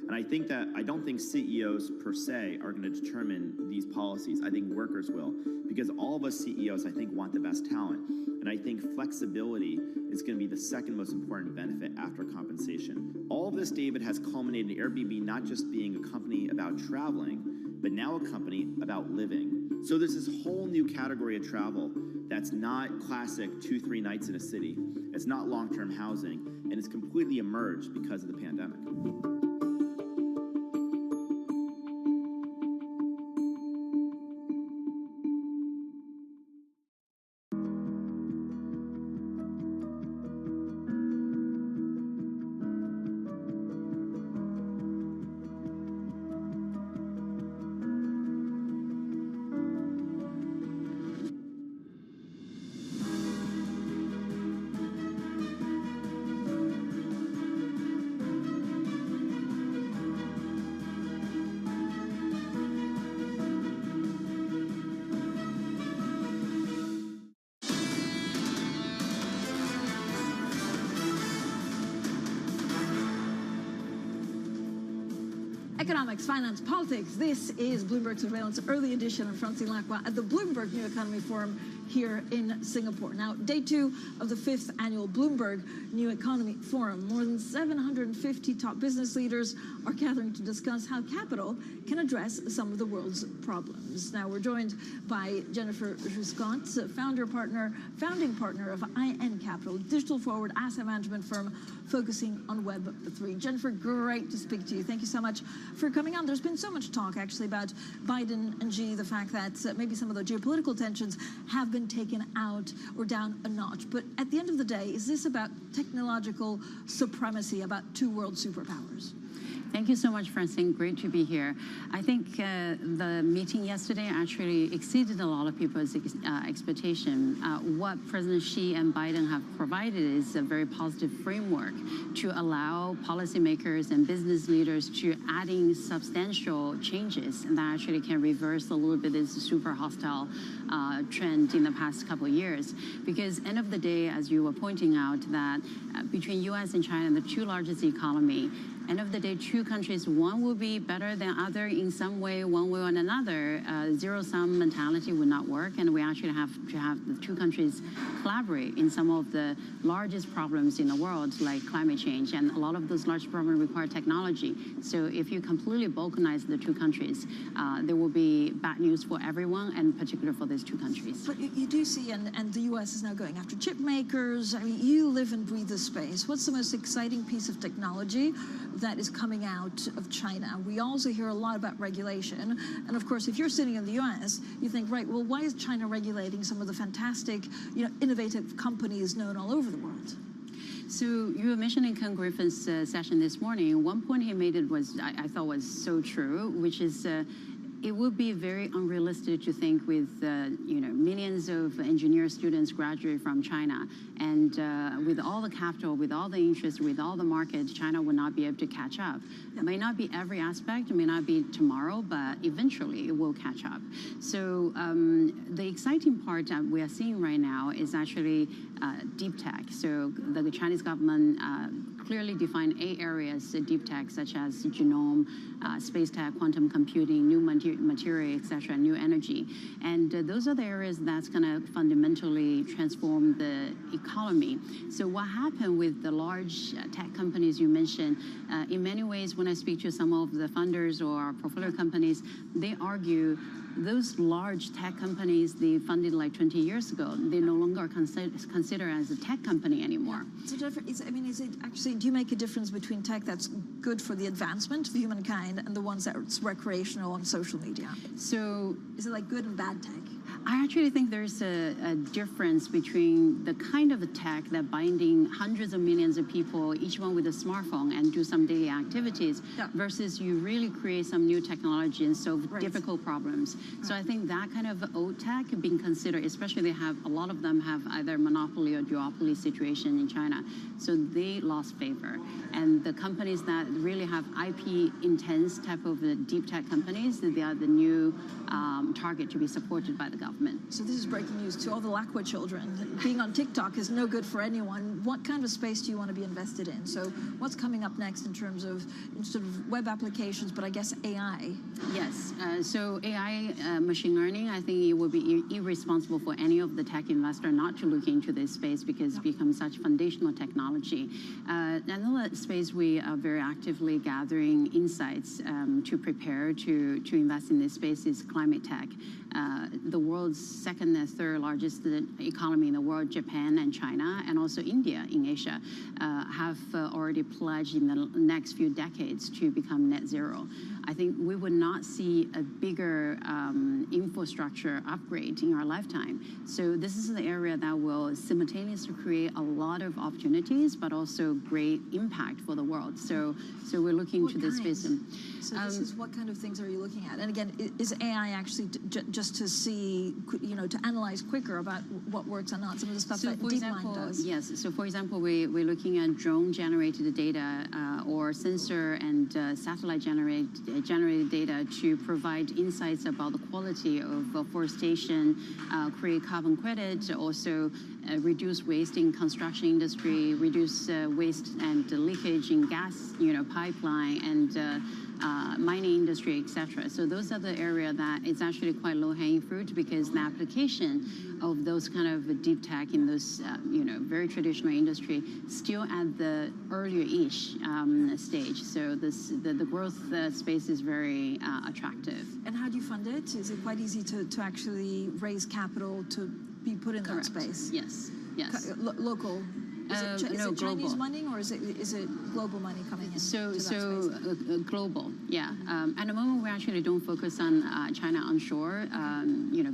And I don't think CEOs per se are going to determine these policies. I think workers will, because all of us CEOs, I think, want the best talent. And I think flexibility is going to be the second most important benefit after compensation. All of this, David, has culminated in Airbnb not just being a company about traveling, but now a company about living. So there's this whole new category of travel that's not classic 2-3 nights in a city. It's not long-term housing, and it's completely emerged because of the pandemic. Economics, finance, politics. This is Bloomberg Surveillance Early Edition. I'm Francine Lacqua at the Bloomberg New Economy Forum here in Singapore. Now, day 2 of the 5th annual Bloomberg New Economy Forum. More than 750 top business leaders are gathering to discuss how capital can address some of the world's problems. Now, we're joined by Jennifer Juscott, founding partner of IN Capital, digital forward asset management firm focusing on Web3. Jennifer, great to speak to you. Thank you so much for coming on. There's been so much talk, actually, about Biden and Xi, the fact that maybe some of the geopolitical tensions have been taken out or down a notch. But at the end of the day, is this about technological supremacy, about two world superpowers? Thank you so much, Francine. Great to be here. I think the meeting yesterday actually exceeded a lot of people's expectation. What President Xi and Biden have provided is a very positive framework to allow policymakers and business leaders to adding substantial changes that actually can reverse a little bit this super hostile trend in the past couple of years. Because end of the day, as you were pointing out, that between U.S. and China, the two largest economy, end of the day, two countries, one will be better than other in some way, one way or another. Zero-sum mentality would not work, and we actually have to have the two countries collaborate in some of the largest problems in the world, like climate change, and a lot of those large problems require technology. So if you completely balkanize the two countries, there will be bad news for everyone, and particularly for these two countries. But you do see, and the U.S. is now going after chip makers. I mean, you live and breathe this space. What's the most exciting piece of technology that is coming out of China? We also hear a lot about regulation. And of course, if you're sitting in the US, you think, right, well, why is China regulating some of the fantastic, innovative companies known all over the world? So you were mentioning Ken Griffin's session this morning. One point he made I thought was so true, which is it would be very unrealistic to think with millions of engineer students graduate from China, and with all the capital, with all the interest, with all the market, China will not be able to catch up. It may not be every aspect, it may not be tomorrow, but eventually it will catch up. So the exciting part that we are seeing right now is actually deep tech. So the Chinese government clearly defined 8 areas of deep tech, such as genome, space tech, quantum computing, new material, etc., new energy. And those are the areas that's going to fundamentally transform the economy. So what happened with the large tech companies you mentioned, in many ways, when I speak to some of the funders or portfolio companies, they argue those large tech companies they funded like 20 years ago, they no longer consider as a tech company anymore. So, Jennifer, is it actually, do you make a difference between tech that's good for the advancement of humankind and the ones that's recreational on social media? So, is it like good and bad tech? I actually think there's a difference between the kind of tech that binding hundreds of millions of people, each one with a smartphone, and do some daily activities, versus you really create some new technology and solve difficult problems. So I think that kind of old tech being considered, especially a lot of them have either monopoly or duopoly situation in China. So they lost favor. And the companies that really have IP intense type of deep tech companies, they are the new target to be supported by the government. So this is breaking news to all the Lacqua children. Being on TikTok is no good for anyone. What kind of space do you want to be invested in? So what's coming up next in terms of sort of web applications, but I guess AI? Yes. So AI, machine learning, I think it would be irresponsible for any of the tech investor not to look into this space because it becomes such foundational technology. Another space we are very actively gathering insights to prepare to invest in this space is climate tech. The world's second and third largest economy in the world, Japan and China, and also India in Asia, have already pledged in the next few decades to become net zero. I think we would not see a bigger infrastructure upgrade in our lifetime. So this is the area that will simultaneously create a lot of opportunities, but also great impact for the world. So we're looking to this space. So this is what kind of things are you looking at? And again, is AI actually just to see, to analyze quicker about what works and not, some of the stuff that DeepMind does? Yes. So for example, we're looking at drone-generated data or sensor and satellite-generated data to provide insights about the quality of forestation, create carbon credit, also reduce waste in construction industry, reduce waste and leakage in gas, pipeline, and mining industry, etc. So those are the area that is actually quite low-hanging fruit, because the application of those kind of deep tech in those very traditional industry still at the earlier-ish stage. So the growth space is very attractive. And how do you fund it? Is it quite easy to actually raise capital to be put in that space? Yes. Local. Is it no, Chinese global. money, or is it global money coming in? So to that space? Global, yeah. At the moment, we actually don't focus on China onshore,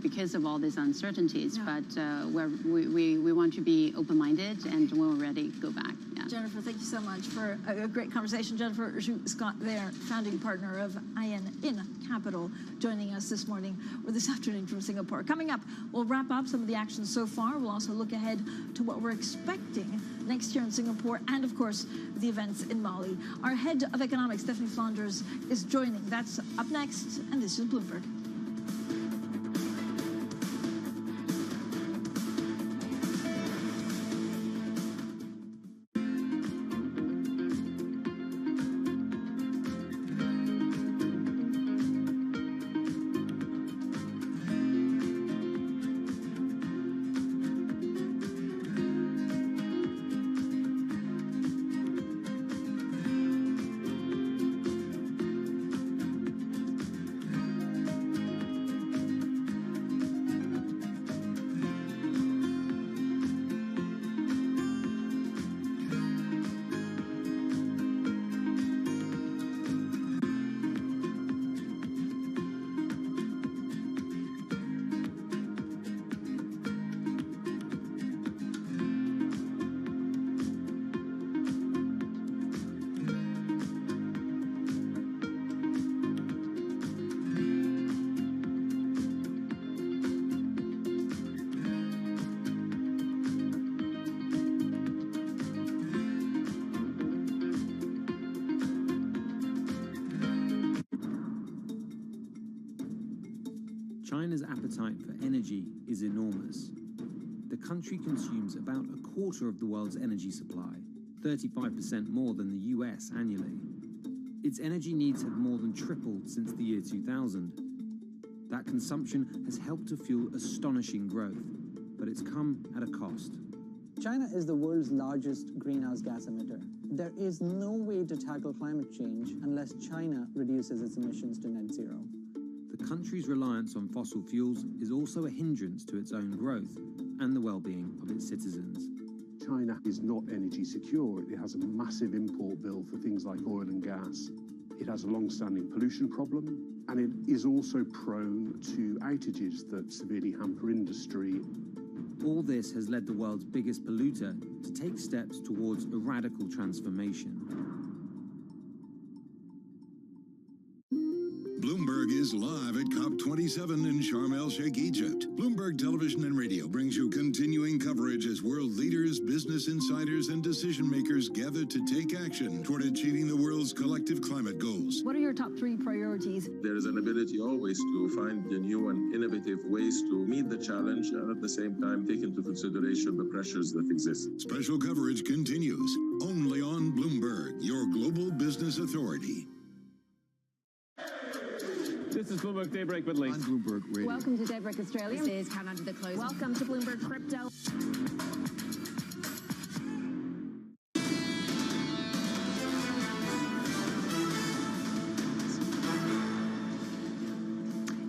because of all these uncertainties. Yeah. But we want to be open-minded, and when we're ready, go back. Yeah. Jennifer, thank you so much for a great conversation. Jennifer Scott, there, founding partner of In Capital, joining us this morning or this afternoon from Singapore. Coming up, we'll wrap up some of the actions so far. We'll also look ahead to what we're expecting next year in Singapore, and of course, the events in Mali. Our head of economics, Stephanie Flanders, is joining. That's up next, and this is Bloomberg. China's appetite for energy is enormous. The country consumes about a quarter of the world's energy supply, 35% more than the US annually. Its energy needs have more than tripled since the year 2000. That consumption has helped to fuel astonishing growth, but it's come at a cost. China is the world's largest greenhouse gas emitter. There is no way to tackle climate change unless China reduces its emissions to net zero. The country's reliance on fossil fuels is also a hindrance to its own growth and the well-being of its citizens. China is not energy secure. It has a massive import bill for things like oil and gas. It has a long-standing pollution problem, and it is also prone to outages that severely hamper industry. All this has led the world's biggest polluter to take steps towards a radical transformation. Bloomberg is live at COP27 in Sharm el-Sheikh, Egypt. Bloomberg Television and Radio brings you continuing coverage as world leaders, business insiders, and decision makers gather to take action toward achieving the world's collective climate goals. What are your top 3 priorities? There is an ability always to find the new and innovative ways to meet the challenge and at the same time take into consideration the pressures that exist. Special coverage continues only on Bloomberg, your global business authority. This is Bloomberg Daybreak with Lee. On Bloomberg Radio. Welcome to Daybreak Australia. This is Count Under the Close. Welcome to Bloomberg Crypto.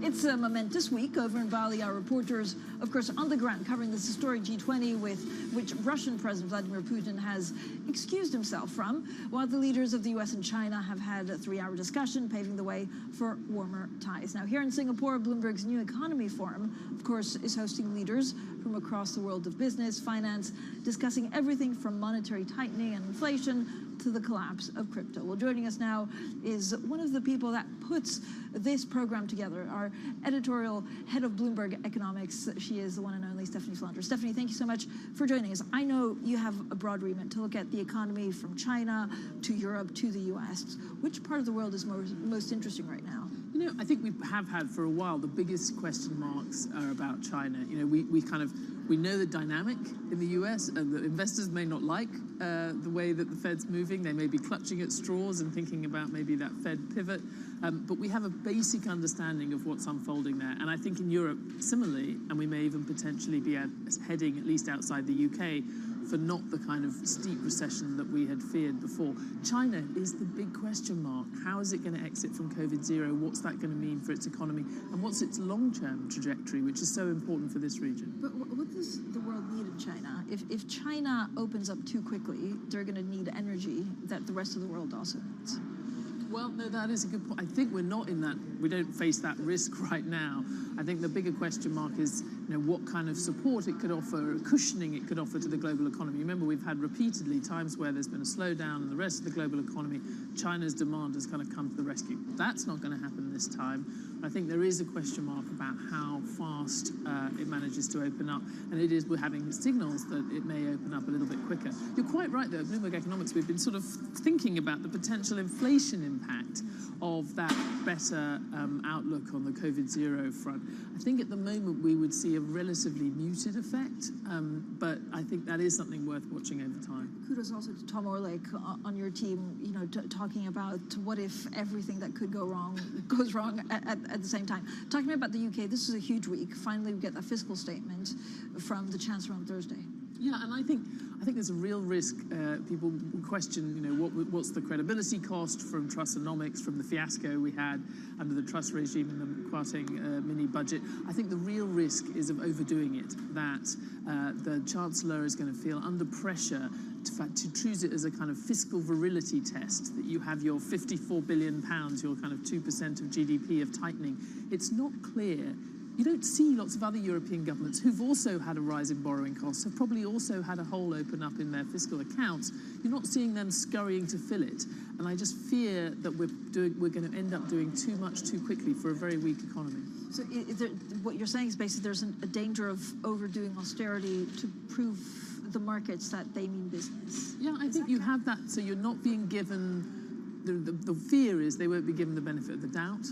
It's a momentous week over in Bali. Our reporters, of course, on the ground covering this historic G20, with which Russian President Vladimir Putin has excused himself from, while the leaders of the US and China have had a 3-hour discussion paving the way for warmer ties. Now, here in Singapore, Bloomberg's New Economy Forum, of course, is hosting leaders from across the world of business, finance, discussing everything from monetary tightening and inflation to the collapse of crypto. Well, joining us now is one of the people that puts this program together, our editorial head of Bloomberg Economics. She is the one and only Stephanie Flanders. Stephanie, thank you so much for joining us. I know you have a broad remit to look at the economy from China to Europe to the US. Which part of the world is most interesting right now? You know, I think we have had for a while the biggest question marks are about China. You know, we kind of We know the dynamic in the US, and the investors may not like the way that the Fed's moving. They may be clutching at straws and thinking about maybe that Fed pivot. But we have a basic understanding of what's unfolding there. And I think in Europe, similarly, and we may even potentially be heading, at least outside the UK, for not the kind of steep recession that we had feared before. China is the big question mark. How is it going to exit from COVID-0? What's that going to mean for its economy? And what's its long-term trajectory, which is so important for this region? But what does the world need in China? If China opens up too quickly, they're going to need energy that the rest of the world also needs. Well, no, that is a good point. I think we're not in that, we don't face that risk right now. I think the bigger question mark is, what kind of support it could offer, or cushioning it could offer to the global economy. Remember, we've had repeatedly times where there's been a slowdown in the rest of the global economy. China's demand has kind of come to the rescue. That's not going to happen this time. I think there is a question mark about how fast it manages to open up, and it is, we're having signals that it may open up a little bit quicker. You're quite right, though. At Bloomberg Economics, we've been sort of thinking about the potential inflation impact of that better outlook on the COVID-0 front. I think at the moment we would see a relatively muted effect, but I think that is something worth watching over time. Kudos also to Tom Orlik on your team, talking about what if everything that could go wrong goes wrong at the same time. Talking about the UK, this is a huge week. Finally, we get a fiscal statement from the Chancellor on Thursday. Yeah, and I think there's a real risk. People question, what's the credibility cost from Trussonomics, from the fiasco we had under the Truss regime and the Kwarteng mini budget. I think the real risk is of overdoing it, that the Chancellor is going to feel under pressure to choose it as a kind of fiscal virility test, that you have your £54 billion, your kind of 2% of GDP of tightening. It's not clear. You don't see lots of other European governments who've also had a rise in borrowing costs, have probably also had a hole open up in their fiscal accounts. You're not seeing them scurrying to fill it. And I just fear that we're going to end up doing too much too quickly for a very weak economy. So what you're saying is basically there's a danger of overdoing austerity to prove the markets that they mean business. Yeah, I think you have that. So you're not being given, the fear is they won't be given the benefit of the doubt.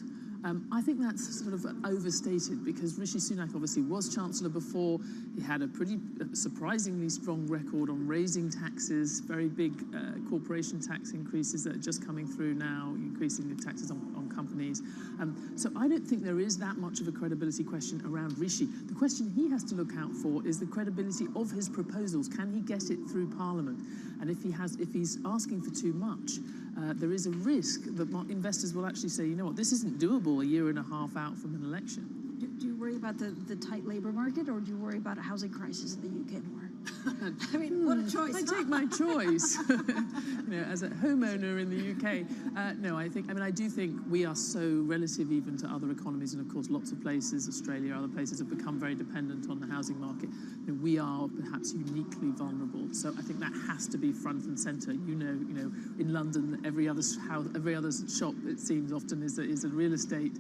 I think that's sort of overstated, because Rishi Sunak obviously was Chancellor before. He had a pretty surprisingly strong record on raising taxes, very big corporation tax increases that are just coming through now, increasing the taxes on companies. So I don't think there is that much of a credibility question around Rishi. The question he has to look out for is the credibility of his proposals. Can he get it through Parliament? And if he's asking for too much, there is a risk that investors will actually say, this isn't doable a year and a half out from an election. Do you worry about the tight labour market, or do you worry about a housing crisis in the UK more? I mean, what a choice. I take my choice. As a homeowner in the UK, no, I do think we are so relative even to other economies, and of course lots of places, Australia, other places have become very dependent on the housing market. We are perhaps uniquely vulnerable, so I think that has to be front and centre. In London, every other shop, it seems often is a real estate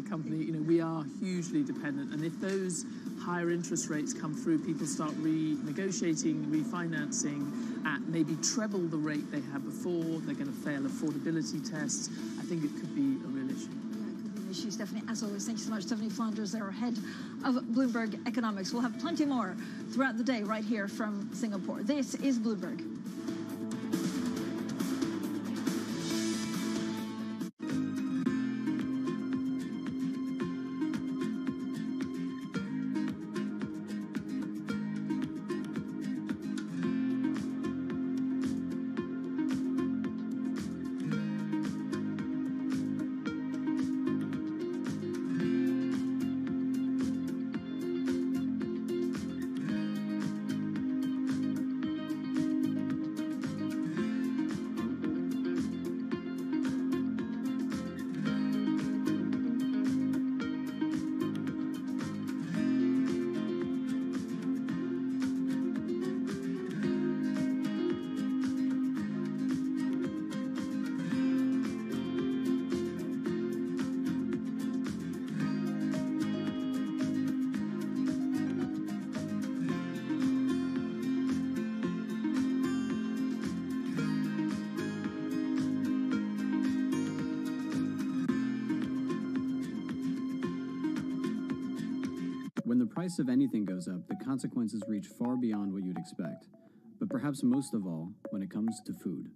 company. We are hugely dependent, and if those higher interest rates come through, people start renegotiating, refinancing at maybe treble the rate they had before. They're going to fail affordability tests. I think it could be a real issue. Yeah, it could be an issue, Stephanie. As always, thank you so much. Stephanie Flanders, they're head of Bloomberg Economics. We'll have plenty more throughout the day right here from Singapore. This is Bloomberg. price of anything goes up, the consequences reach far beyond what you'd expect. But perhaps most of all, when it comes to food.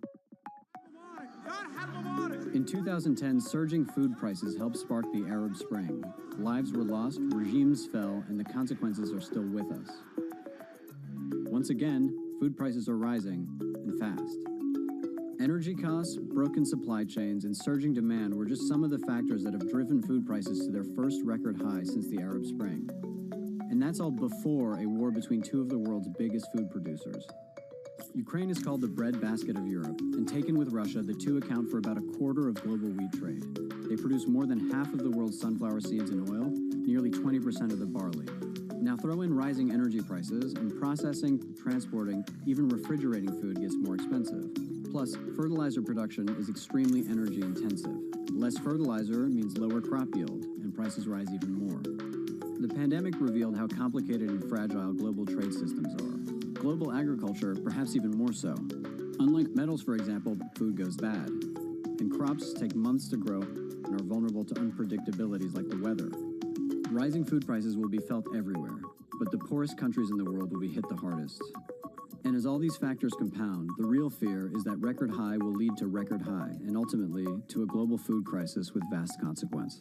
In 2010, surging food prices helped spark the Arab Spring. Lives were lost, regimes fell, and the consequences are still with us. Once again, food prices are rising, and fast. Energy costs, broken supply chains, and surging demand were just some of the factors that have driven food prices to their first record high since the Arab Spring. And that's all before a war between two of the world's biggest food producers. Ukraine is called the breadbasket of Europe, and taken with Russia, the two account for about a quarter of global wheat trade. They produce more than half of the world's sunflower seeds and oil, nearly 20% of the barley. Now throw in rising energy prices, and processing, transporting, even refrigerating food gets more expensive. Plus, fertilizer production is extremely energy intensive. Less fertilizer means lower crop yield, and prices rise even more. The pandemic revealed how complicated and fragile global trade systems are. Global agriculture, perhaps even more so. Unlike metals, for example, food goes bad. And crops take months to grow and are vulnerable to unpredictabilities like the weather. Rising food prices will be felt everywhere, but the poorest countries in the world will be hit the hardest. And as all these factors compound, the real fear is that record high will lead to record high, and ultimately to a global food crisis with vast consequence.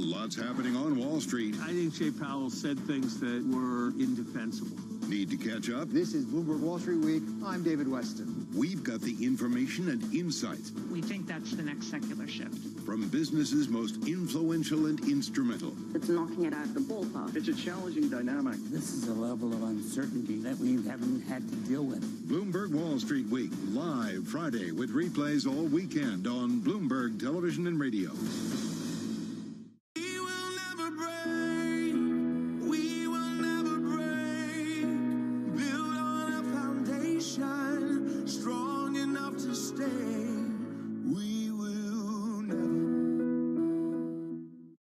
Lots happening on Wall Street. I think Jay Powell said things that were indefensible. Need to catch up? This is Bloomberg Wall Street Week. I'm David Weston. We've got the information and insights We think that's the next secular shift. from businesses most influential and instrumental. It's knocking it out of the ballpark. It's a challenging dynamic. This is a level of uncertainty that we haven't had to deal with. Bloomberg Wall Street Week, live Friday with replays all weekend on Bloomberg Television and Radio.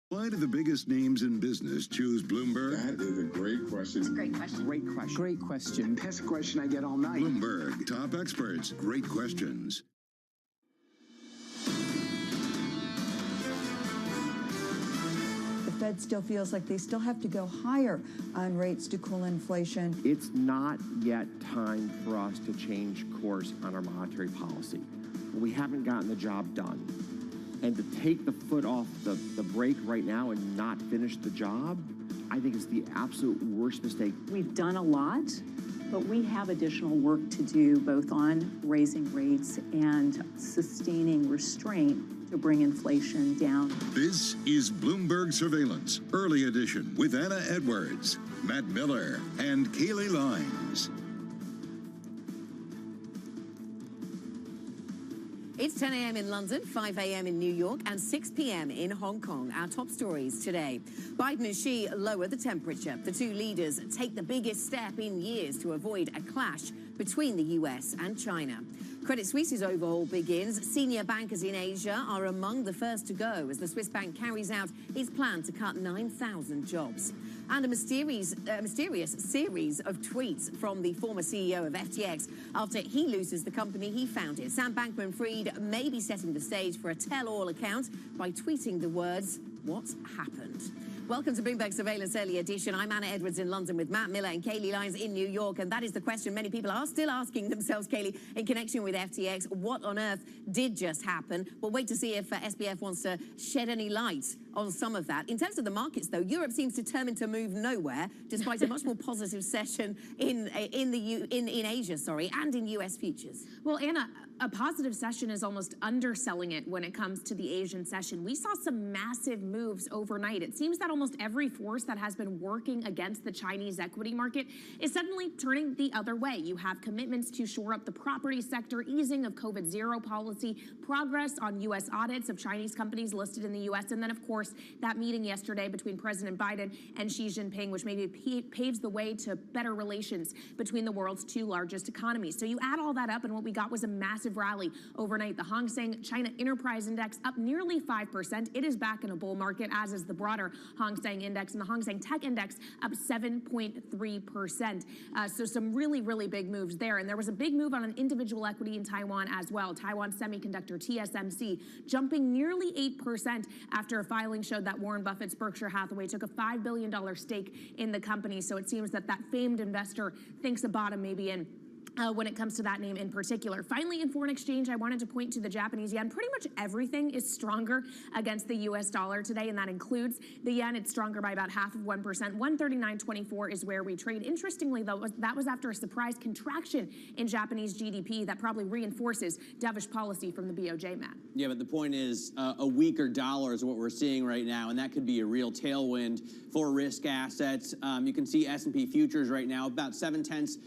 Why do the biggest names in business choose Bloomberg? That is a great question. It's a great question. Great question. Great question. Best question I get all night. Bloomberg, top experts, great questions. The Fed still feels like they still have to go higher on rates to cool inflation. It's not yet time for us to change course on our monetary policy. We haven't gotten the job done. And to take the foot off the brake right now and not finish the job, I think is the absolute worst mistake. We've done a lot, but we have additional work to do both on raising rates and sustaining restraint to bring inflation down. This is Bloomberg Surveillance, Early Edition, with Anna Edwards, Matt Miller, and Kaylee Lines. It's 10 a.m. in London, 5 a.m. in New York, and 6 p.m. in Hong Kong. Our top stories today. Biden and Xi lower the temperature. The two leaders take the biggest step in years to avoid a clash between the U.S. and China. Credit Suisse's overhaul begins. Senior bankers in Asia are among the first to go as the Swiss bank carries out its plan to cut 9,000 jobs. And a mysterious series of tweets from the former CEO of FTX after he loses the company he founded. Sam Bankman-Fried may be setting the stage for a tell-all account by tweeting the words, "What's happened?" Welcome to Bloomberg Surveillance Early Edition. I'm Anna Edwards in London with Matt Miller and Kaylee Lines in New York. And that is the question many people are still asking themselves, Kaylee, in connection with FTX. What on earth did just happen? We'll wait to see if SBF wants to shed any light on some of that. In terms of the markets, though, Europe seems determined to move nowhere, despite a much more positive session in Asia, and in U.S. futures. Well, Anna, a positive session is almost underselling it when it comes to the Asian session. We saw some massive moves overnight. It seems that almost every force that has been working against the Chinese equity market is suddenly turning the other way. You have commitments to shore up the property sector, easing of COVID zero policy, progress on U.S. audits of Chinese companies listed in the U.S., and then, of course, that meeting yesterday between President Biden and Xi Jinping, which maybe paves the way to better relations between the world's two largest economies. So you add all that up, and what we got was a massive rally overnight. The Hang Seng China Enterprise Index up nearly 5%. It is back in a bull market, as is the broader Hong Hang Seng Index, and the Hang Seng Tech Index up 7.3%. So some really, really big moves there. And there was a big move on an individual equity in Taiwan as well. Taiwan Semiconductor, TSMC, jumping nearly 8% after a filing showed that Warren Buffett's Berkshire Hathaway took a $5 billion stake in the company. So it seems that that famed investor thinks a bottom may be in. When it comes to that name in particular. Finally, in foreign exchange, I wanted to point to the Japanese yen. Pretty much everything is stronger against the U.S. dollar today, and that includes the yen. It's stronger by about 0.5%. 139.24 is where we trade. Interestingly, though, that was after a surprise contraction in Japanese GDP that probably reinforces dovish policy from the BOJ, Matt. Yeah, but the point is a weaker dollar is what we're seeing right now, and that could be a real tailwind for risk assets. You can see S&P futures right now about 0.7%.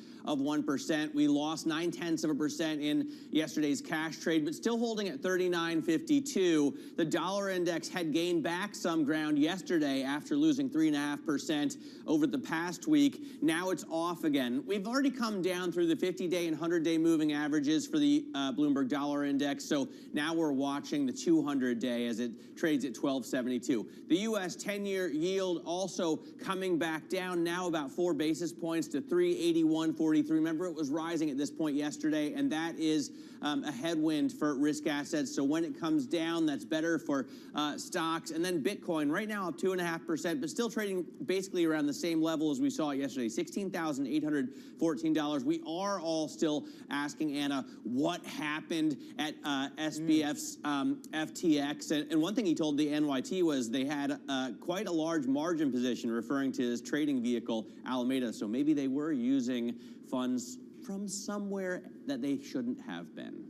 We lost 0.9% in yesterday's cash trade, but still holding at 39.52. The dollar index had gained back some ground yesterday after losing 3.5% over the past week. Now it's off again. We've already come down through the 50-day and 100-day moving averages for the Bloomberg Dollar Index, so now we're watching the 200-day as it trades at 12.72. The U.S. 10-year yield also coming back down, now about 4 basis points to 381.43. Remember, it was rising at this point yesterday, and that is a headwind for risk assets. So when it comes down, that's better for stocks. And then Bitcoin right now up 2.5%, but still trading basically around the same level as we saw yesterday, $16,814. We are all still asking, Anna, what happened at SBF's FTX? And one thing he told the NYT was they had quite a large margin position, referring to his trading vehicle, Alameda. So maybe they were using funds from somewhere that they shouldn't have been.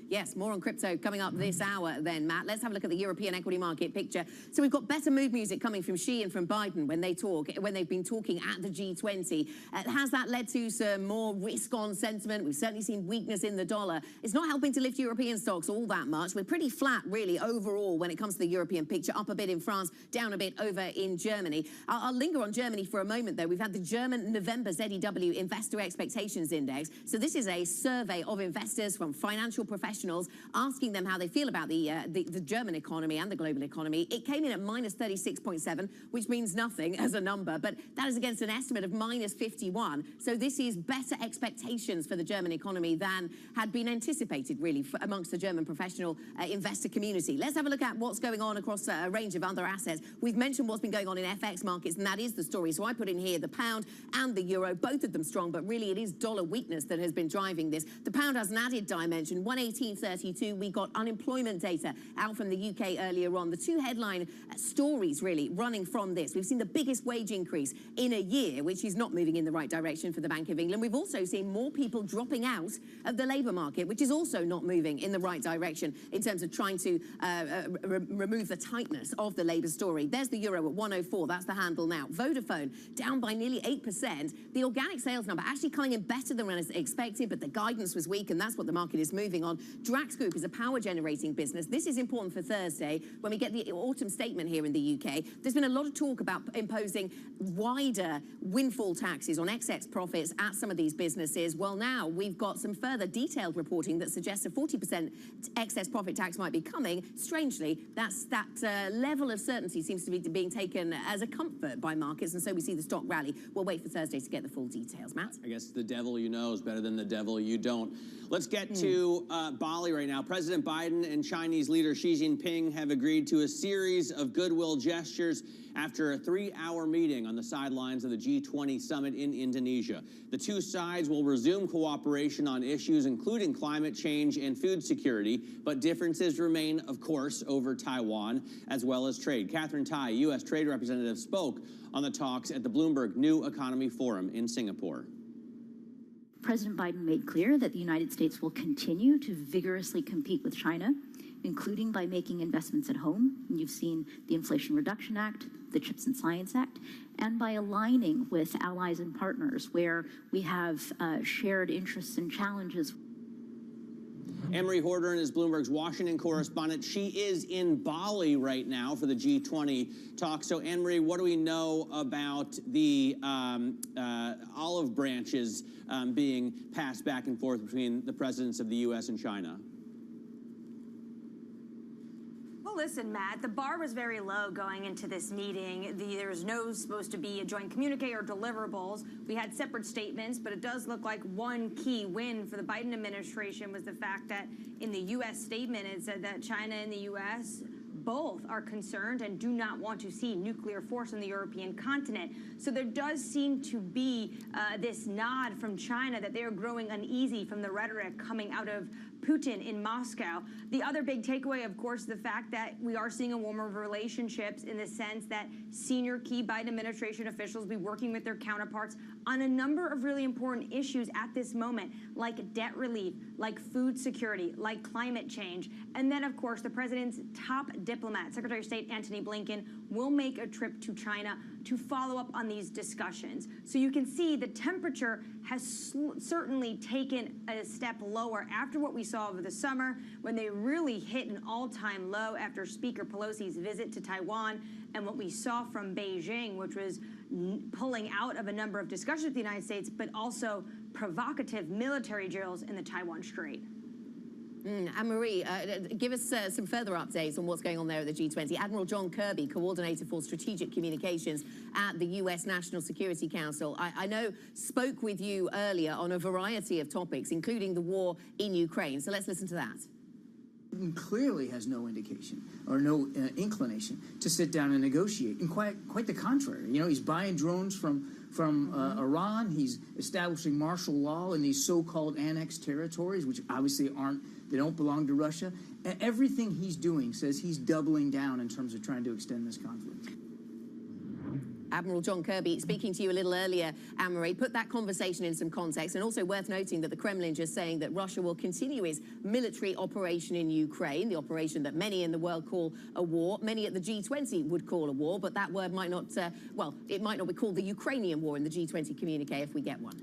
Yes, more on crypto coming up this hour then, Matt. Let's have a look at the European equity market picture. So we've got better mood music coming from Xi and from Biden when they've been talking at the G20. Has that led to some more risk-on sentiment? We've certainly seen weakness in the dollar. It's not helping to lift European stocks all that much. We're pretty flat, really, overall when it comes to the European picture. Up a bit in France, down a bit over in Germany. I'll linger on Germany for a moment, though. We've had the German November ZEW Investor Expectations Index. So this is a survey of investors from financial professionals asking them how they feel about the German economy and the global economy. It came in at -36.7, which means nothing as a number, but that is against an estimate of -51. So this is better expectations for the German economy than had been anticipated, really, amongst the German professional investor community. Let's have a look at what's going on across a range of other assets. We've mentioned what's been going on in FX markets, and that is the story. So I put in here the pound and the euro, both of them strong, but really it is dollar weakness that has been driving this. The pound has an added dimension. 118.32. We got unemployment data out from the UK earlier on. The two headline stories really running from this. We've seen the biggest wage increase in a year, which is not moving in the right direction for the Bank of England. We've also seen more people dropping out of the labour market, which is also not moving in the right direction in terms of trying to remove the tightness of the labour story. There's the euro at 104. That's the handle now. Vodafone down by nearly 8%. The organic sales number actually coming in better than expected, but the guidance was weak, and that's what the market is moving on. Drax Group is a power generating business. This is important for Thursday when we get the autumn statement here in the UK. There's been a lot of talk about imposing wider windfall taxes on excess profits at some of these businesses. Well, now we've got some further detailed reporting that suggests a 40% excess profit tax might be coming. Strangely, that level of certainty seems to be being taken as a comfort by markets, and so we see the stock rally. We'll wait for Thursday to get the full details. Matt? I guess the devil you know is better than the devil you don't. Let's get to Bali right now. President Biden and Chinese leader Xi Jinping have agreed to a series of goodwill gestures after a 3-hour meeting on the sidelines of the G20 summit in Indonesia. The two sides will resume cooperation on issues including climate change and food security, but differences remain, of course, over Taiwan as well as trade. Catherine Tai, U.S. Trade Representative, spoke on the talks at the Bloomberg New Economy Forum in Singapore. President Biden made clear that the United States will continue to vigorously compete with China, including by making investments at home. And you've seen the Inflation Reduction Act, the CHIPS and Science Act, and by aligning with allies and partners where we have shared interests and challenges. Emery Horder is Bloomberg's Washington correspondent. She is in Bali right now for the G20 talk. So, Emery, what do we know about the olive branches being passed back and forth between the presidents of the U.S. and China? Well, listen, Matt, the bar was very low going into this meeting. There was no supposed to be a joint communique or deliverables. We had separate statements, but it does look like one key win for the Biden administration was the fact that in the U.S. statement, it said that China and the U.S. both are concerned and do not want to see nuclear force on the European continent. So there does seem to be this nod from China that they are growing uneasy from the rhetoric coming out of Putin in Moscow. The other big takeaway, of course, is the fact that we are seeing a warmer of relationships in the sense that senior key Biden administration officials will be working with their counterparts on a number of really important issues at this moment, like debt relief, like food security, like climate change. And then, of course, the president's top diplomat, Secretary of State Antony Blinken, will make a trip to China to follow up on these discussions. So you can see the temperature has certainly taken a step lower after what we saw over the summer when they really hit an all-time low after Speaker Pelosi's visit to Taiwan and what we saw from Beijing, which was pulling out of a number of discussions with the United States, but also provocative military drills in the Taiwan Strait. Anne-Marie, give us some further updates on what's going on there at the G20. Admiral John Kirby, Coordinator for Strategic Communications at the U.S. National Security Council, I know spoke with you earlier on a variety of topics, including the war in Ukraine. So let's listen to that. Clearly has no indication or no inclination to sit down and negotiate, and quite the contrary. You know, he's buying drones from Iran. He's establishing martial law in these so-called annexed territories, which obviously they don't belong to Russia. And everything he's doing says he's doubling down in terms of trying to extend this conflict. Admiral John Kirby, speaking to you a little earlier, Anne-Marie, put that conversation in some context, and also worth noting that the Kremlin just saying that Russia will continue its military operation in Ukraine, the operation that many in the world call a war. Many at the G20 would call a war, but that word might not, well, it might not be called the Ukrainian war in the G20 communique if we get one.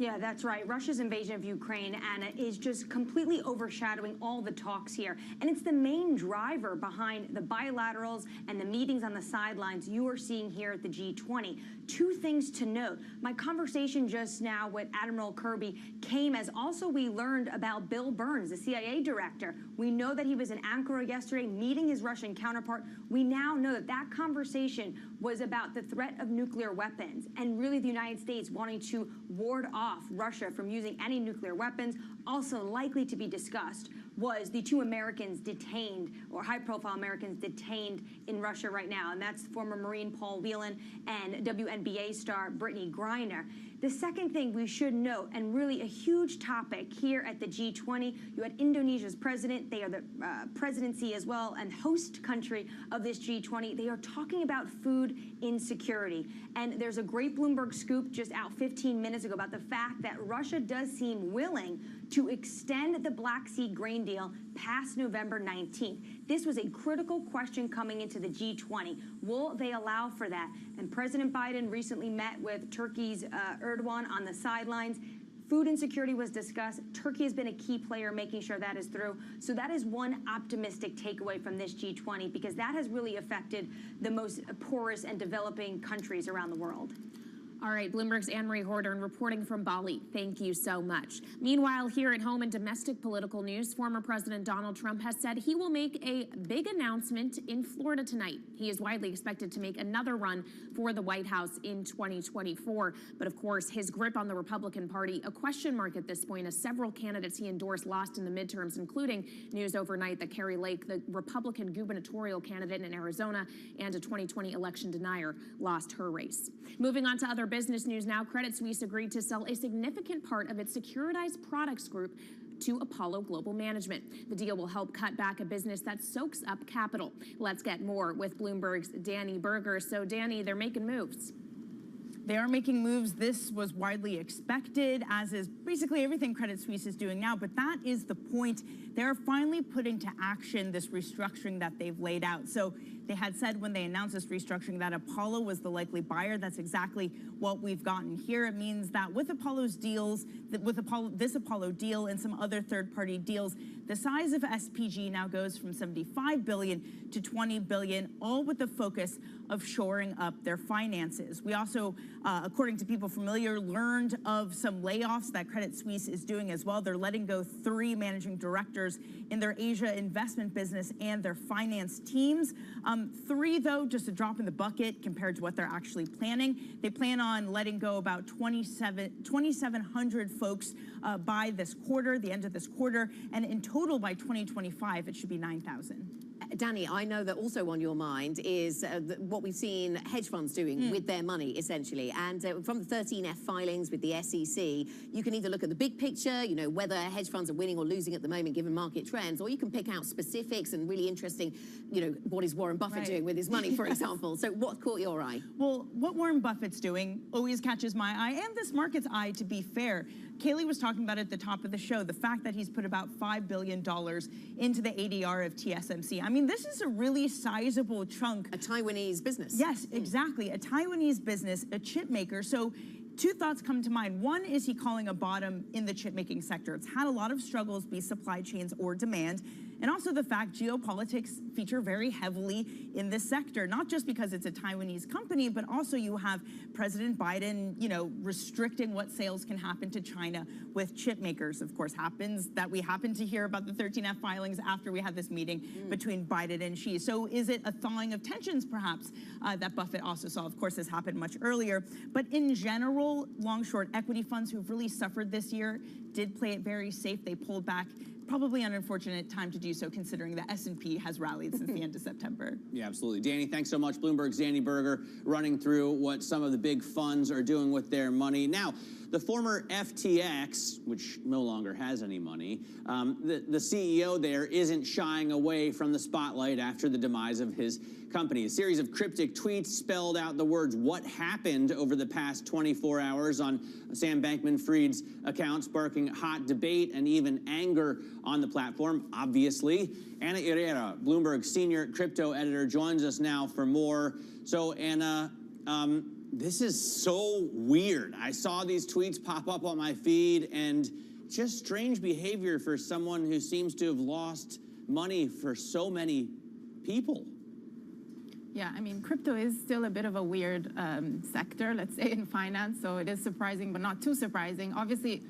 Yeah, that's right. Russia's invasion of Ukraine, Anna, is just completely overshadowing all the talks here. And it's the main driver behind the bilaterals and the meetings on the sidelines you are seeing here at the G20. Two things to note. My conversation just now with Admiral Kirby came as also we learned about Bill Burns, the CIA director. We know that he was in Ankara yesterday meeting his Russian counterpart. We now know that that conversation was about the threat of nuclear weapons and really the United States wanting to ward off Russia from using any nuclear weapons. Also likely to be discussed was the two Americans detained, or high-profile Americans detained in Russia right now, and that's former Marine Paul Whelan and WNBA star Brittany Griner. The second thing we should note, and really a huge topic here at the G20, you had Indonesia's president. They are the presidency as well and host country of this G20. They are talking about food insecurity. And there's a great Bloomberg scoop just out 15 minutes ago about the fact that Russia does seem willing to extend the Black Sea grain deal past November 19th. This was a critical question coming into the G20. Will they allow for that? And President Biden recently met with Turkey's Erdogan on the sidelines. Food insecurity was discussed. Turkey has been a key player making sure that is through. So that is one optimistic takeaway from this G20 because that has really affected the most porous and developing countries around the world. All right, Bloomberg's Anne-Marie Horder reporting from Bali. Thank you so much. Meanwhile, here at home in domestic political news, former President Donald Trump has said he will make a big announcement in Florida tonight. He is widely expected to make another run for the White House in 2024. But of course, his grip on the Republican Party, a question mark at this point, as several candidates he endorsed lost in the midterms, including news overnight that Carrie Lake, the Republican gubernatorial candidate in Arizona and a 2020 election denier, lost her race. Moving on to other business news now, Credit Suisse agreed to sell a significant part of its securitized products group to Apollo Global Management. The deal will help cut back a business that soaks up capital. Let's get more with Bloomberg's Danny Berger. So, Danny, they're making moves. They are making moves. This was widely expected, as is basically everything Credit Suisse is doing now. But that is the point. They're finally putting to action this restructuring that they've laid out. So They had said when they announced this restructuring that Apollo was the likely buyer. That's exactly what we've gotten here. It means that with Apollo's deals, this Apollo deal and some other third-party deals, the size of SPG now goes from $75 billion to $20 billion, all with the focus of shoring up their finances. We also, according to people familiar, learned of some layoffs that Credit Suisse is doing as well. They're letting go 3 managing directors in their Asia investment business and their finance teams. 3, though, just a drop in the bucket compared to what they're actually planning. They plan on letting go about 2,700 folks by this quarter, the end of this quarter, and in total by 2025, it should be 9,000. Danny, I know that also on your mind is what we've seen hedge funds doing with their money, essentially. And from the 13F filings with the SEC, you can either look at the big picture, you know, whether hedge funds are winning or losing at the moment given market trends, or you can pick out specifics and really interesting, you know, what is Warren Buffett doing with his money, for example. So what caught your eye? Well, what Warren Buffett's doing always catches my eye, and this market's eye, to be fair. Kaylee was talking about at the top of the show, the fact that he's put about $5 billion into the ADR of TSMC. I mean, this is a really sizable chunk. A Taiwanese business. Yes, exactly. A Taiwanese business, a chip maker. So 2 thoughts come to mind. One, is he calling a bottom in the chip making sector? It's had a lot of struggles, be supply chains or demand. And also the fact geopolitics feature very heavily in this sector, not just because it's a Taiwanese company, but also you have President Biden, you know, restricting what sales can happen to China with chip makers. Of course, happens that we happen to hear about the 13F filings after we had this meeting between Biden and Xi. So is it a thawing of tensions, perhaps, that Buffett also saw? Of course, this happened much earlier. But in general, long-short equity funds who've really suffered this year did play it very safe. They pulled back. Probably an unfortunate time to do so, considering the S&P has rallied since the end of September. Yeah, absolutely. Danny, thanks so much. Bloomberg's Danny Berger running through what some of the big funds are doing with their money. Now, the former FTX, which no longer has any money, the CEO there isn't shying away from the spotlight after the demise of his company. A series of cryptic tweets spelled out the words "what happened" over the past 24 hours on Sam Bankman-Fried's account, sparking hot debate and even anger on the platform, obviously. Ana Herrera, Bloomberg's senior crypto editor, joins us now for more. So, Ana, this is so weird. I saw these tweets pop up on my feed, and just strange behavior for someone who seems to have lost money for so many people. Yeah, I mean, crypto is still a bit of a weird sector, let's say, in finance. So it is surprising, but not too surprising. Obviously,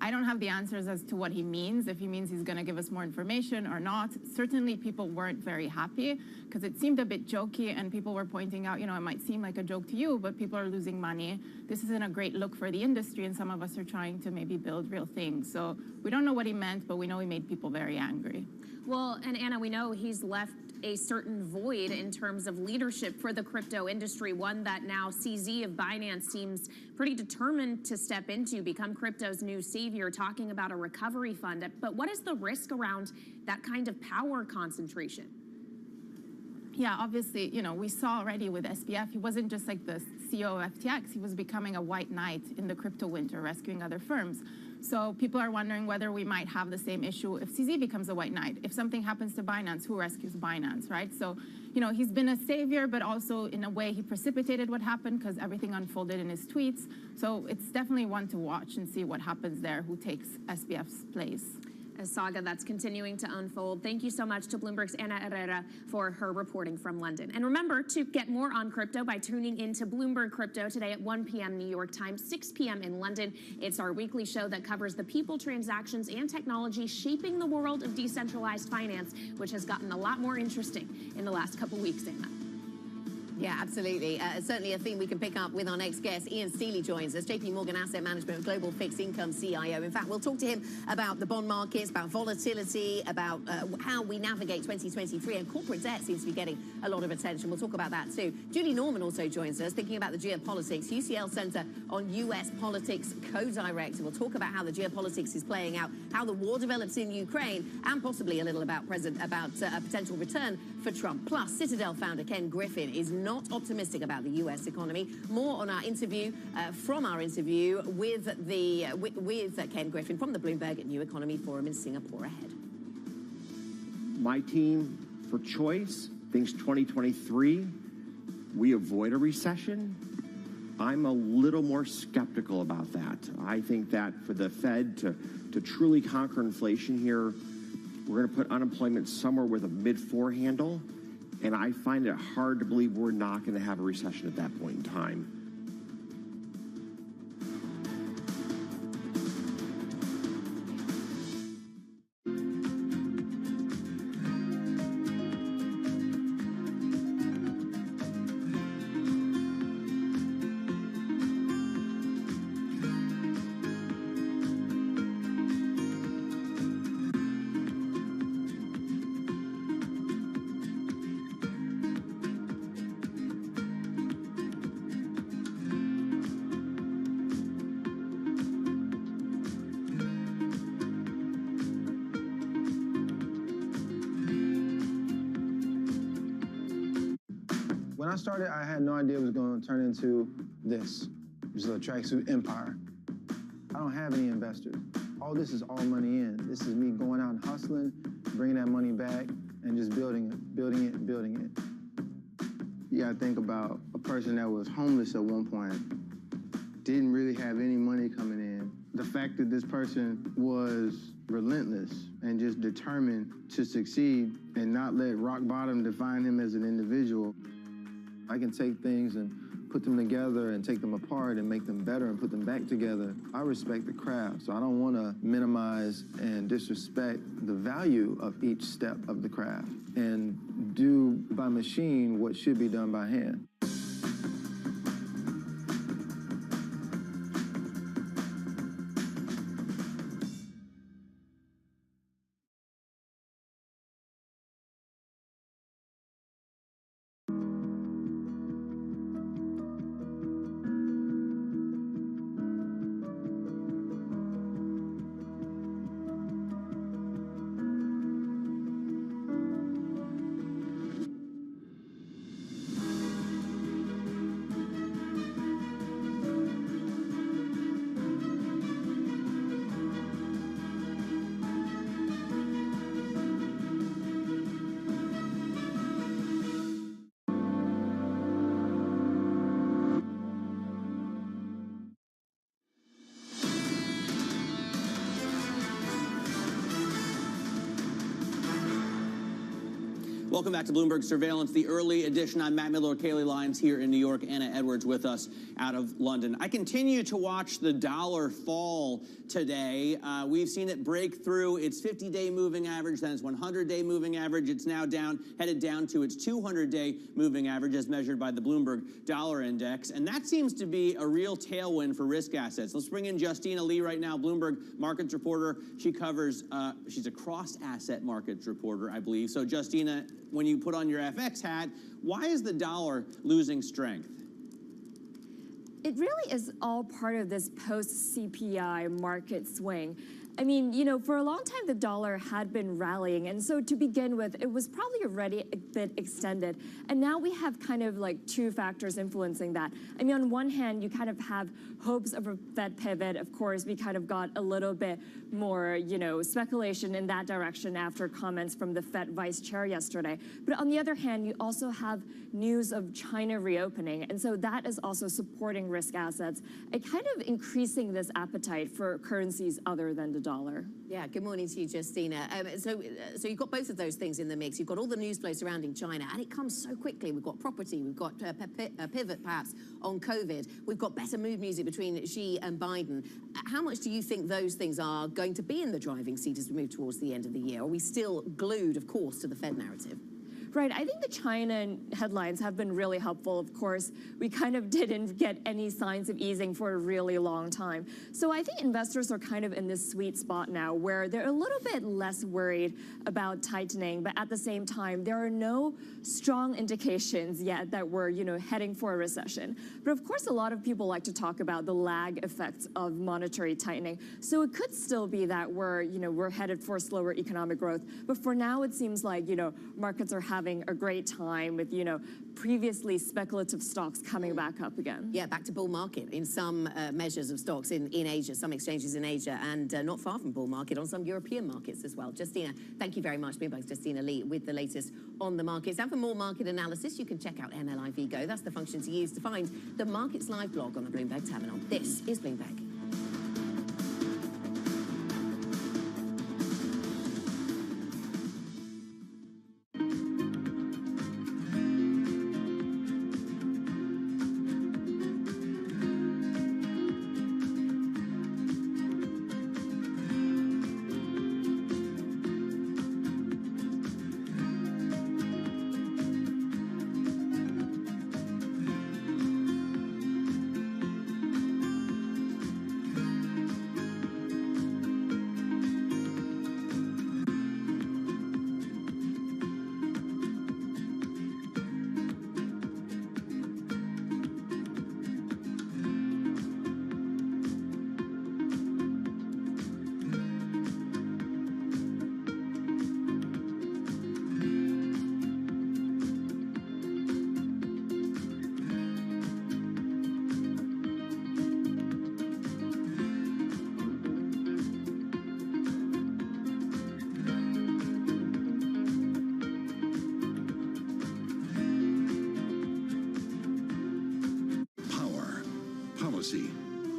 I don't have the answers as to what he means, if he means he's going to give us more information or not. Certainly, people weren't very happy because it seemed a bit jokey, and people were pointing out, you know, it might seem like a joke to you, but people are losing money. This isn't a great look for the industry, and some of us are trying to maybe build real things. So we don't know what he meant, but we know he made people very angry. Well, and Anna, we know he's left a certain void in terms of leadership for the crypto industry, one that now CZ of Binance seems pretty determined to step into, become crypto's new savior, talking about a recovery fund. But what is the risk around that kind of power concentration? Yeah, obviously, you know, we saw already with SBF, he wasn't just like the CEO of FTX, he was becoming a white knight in the crypto winter, rescuing other firms. So people are wondering whether we might have the same issue if CZ becomes a white knight. If something happens to Binance, who rescues Binance, right? So, you know, he's been a savior, but also in a way he precipitated what happened because everything unfolded in his tweets. So it's definitely one to watch and see what happens there, who takes SBF's place. A saga that's continuing to unfold. Thank you so much to Bloomberg's Ana Herrera for her reporting from London. And remember to get more on crypto by tuning into Bloomberg Crypto today at 1 p.m. New York time, 6 p.m. in London. It's our weekly show that covers the people, transactions, and technology shaping the world of decentralized finance, which has gotten a lot more interesting in the last couple weeks, Anna. Yeah, absolutely. Certainly a theme we can pick up with our next guest. Ian Steely joins us, JP Morgan Asset Management Global Fixed Income CIO. In fact, we'll talk to him about the bond markets, about volatility, about how we navigate 2023, and corporate debt seems to be getting a lot of attention. We'll talk about that too. Julie Norman also joins us, thinking about the geopolitics. UCL Center on U.S. Politics co-director. We'll talk about how the geopolitics is playing out, how the war develops in Ukraine, and possibly a little about a potential return for Trump. Plus, Citadel founder Ken Griffin is not optimistic about the U.S. economy. More on our interview, with Ken Griffin from the Bloomberg New Economy Forum in Singapore ahead. My team for choice thinks 2023 we avoid a recession. I'm a little more skeptical about that. I think that for the Fed to truly conquer inflation here, we're going to put unemployment somewhere with a mid-4 handle, and I find it hard to believe we're not going to have a recession at that point in time. When I started, I had no idea it was going to turn into this, which is a tracksuit empire. I don't have any investors. All this is all money in. This is me going out and hustling, bringing that money back, and just building it, building it, building it. You got to think about a person that was homeless at one point, didn't really have any money coming in. The fact that this person was relentless and just determined to succeed and not let rock bottom define him as an individual. I can take things and put them together and take them apart and make them better and put them back together. I respect the craft, so I don't want to minimize and disrespect the value of each step of the craft and do by machine what should be done by hand. Welcome back to Bloomberg Surveillance, the early edition. I'm Matt Miller, Kaylee Lyons here in New York, Anna Edwards with us out of London. I continue to watch the dollar fall today. We've seen it break through its 50-day moving average, then its 100-day moving average. It's now headed down to its 200-day moving average as measured by the Bloomberg Dollar Index. And that seems to be a real tailwind for risk assets. Let's bring in Justina Lee right now, Bloomberg markets reporter. She covers, she's a cross-asset markets reporter, I believe. So Justina, when you put on your FX hat, why is the dollar losing strength? It really is all part of this post-CPI market swing. I mean, you know, for a long time, the dollar had been rallying. And so to begin with, it was probably already a bit extended. And now we have kind of like two factors influencing that. I mean, on one hand, you kind of have hopes of a Fed pivot. Of course, we kind of got a little bit more, you know, speculation in that direction after comments from the Fed vice chair yesterday. But on the other hand, you also have news of China reopening. And so that is also supporting risk assets and kind of increasing this appetite for currencies other than the dollar. Yeah, good morning to you, Justina. So you've got both of those things in the mix. You've got all the news flow surrounding China, and it comes so quickly. We've got property, we've got a pivot perhaps on COVID. We've got better mood music between Xi and Biden. How much do you think those things are going to be in the driving seat as we move towards the end of the year? Are we still glued, of course, to the Fed narrative? Right, I think the China headlines have been really helpful. Of course, we kind of didn't get any signs of easing for a really long time. So I think investors are kind of in this sweet spot now where they're a little bit less worried about tightening, but at the same time, there are no strong indications yet that we're, you know, heading for a recession. But of course, a lot of people like to talk about the lag effects of monetary tightening. So it could still be that we're, you know, we're headed for slower economic growth. But for now, it seems like, you know, markets are having having a great time with, previously speculative stocks coming back up again. Yeah, back to bull market in some measures of stocks in Asia, some exchanges in Asia, and not far from bull market on some European markets as well. Justina, thank you very much. Bloomberg's Justina Lee with the latest on the markets. And for more market analysis, you can check out MLIV Go. That's the function to use to find the Markets Live blog on the Bloomberg terminal. This is Bloomberg.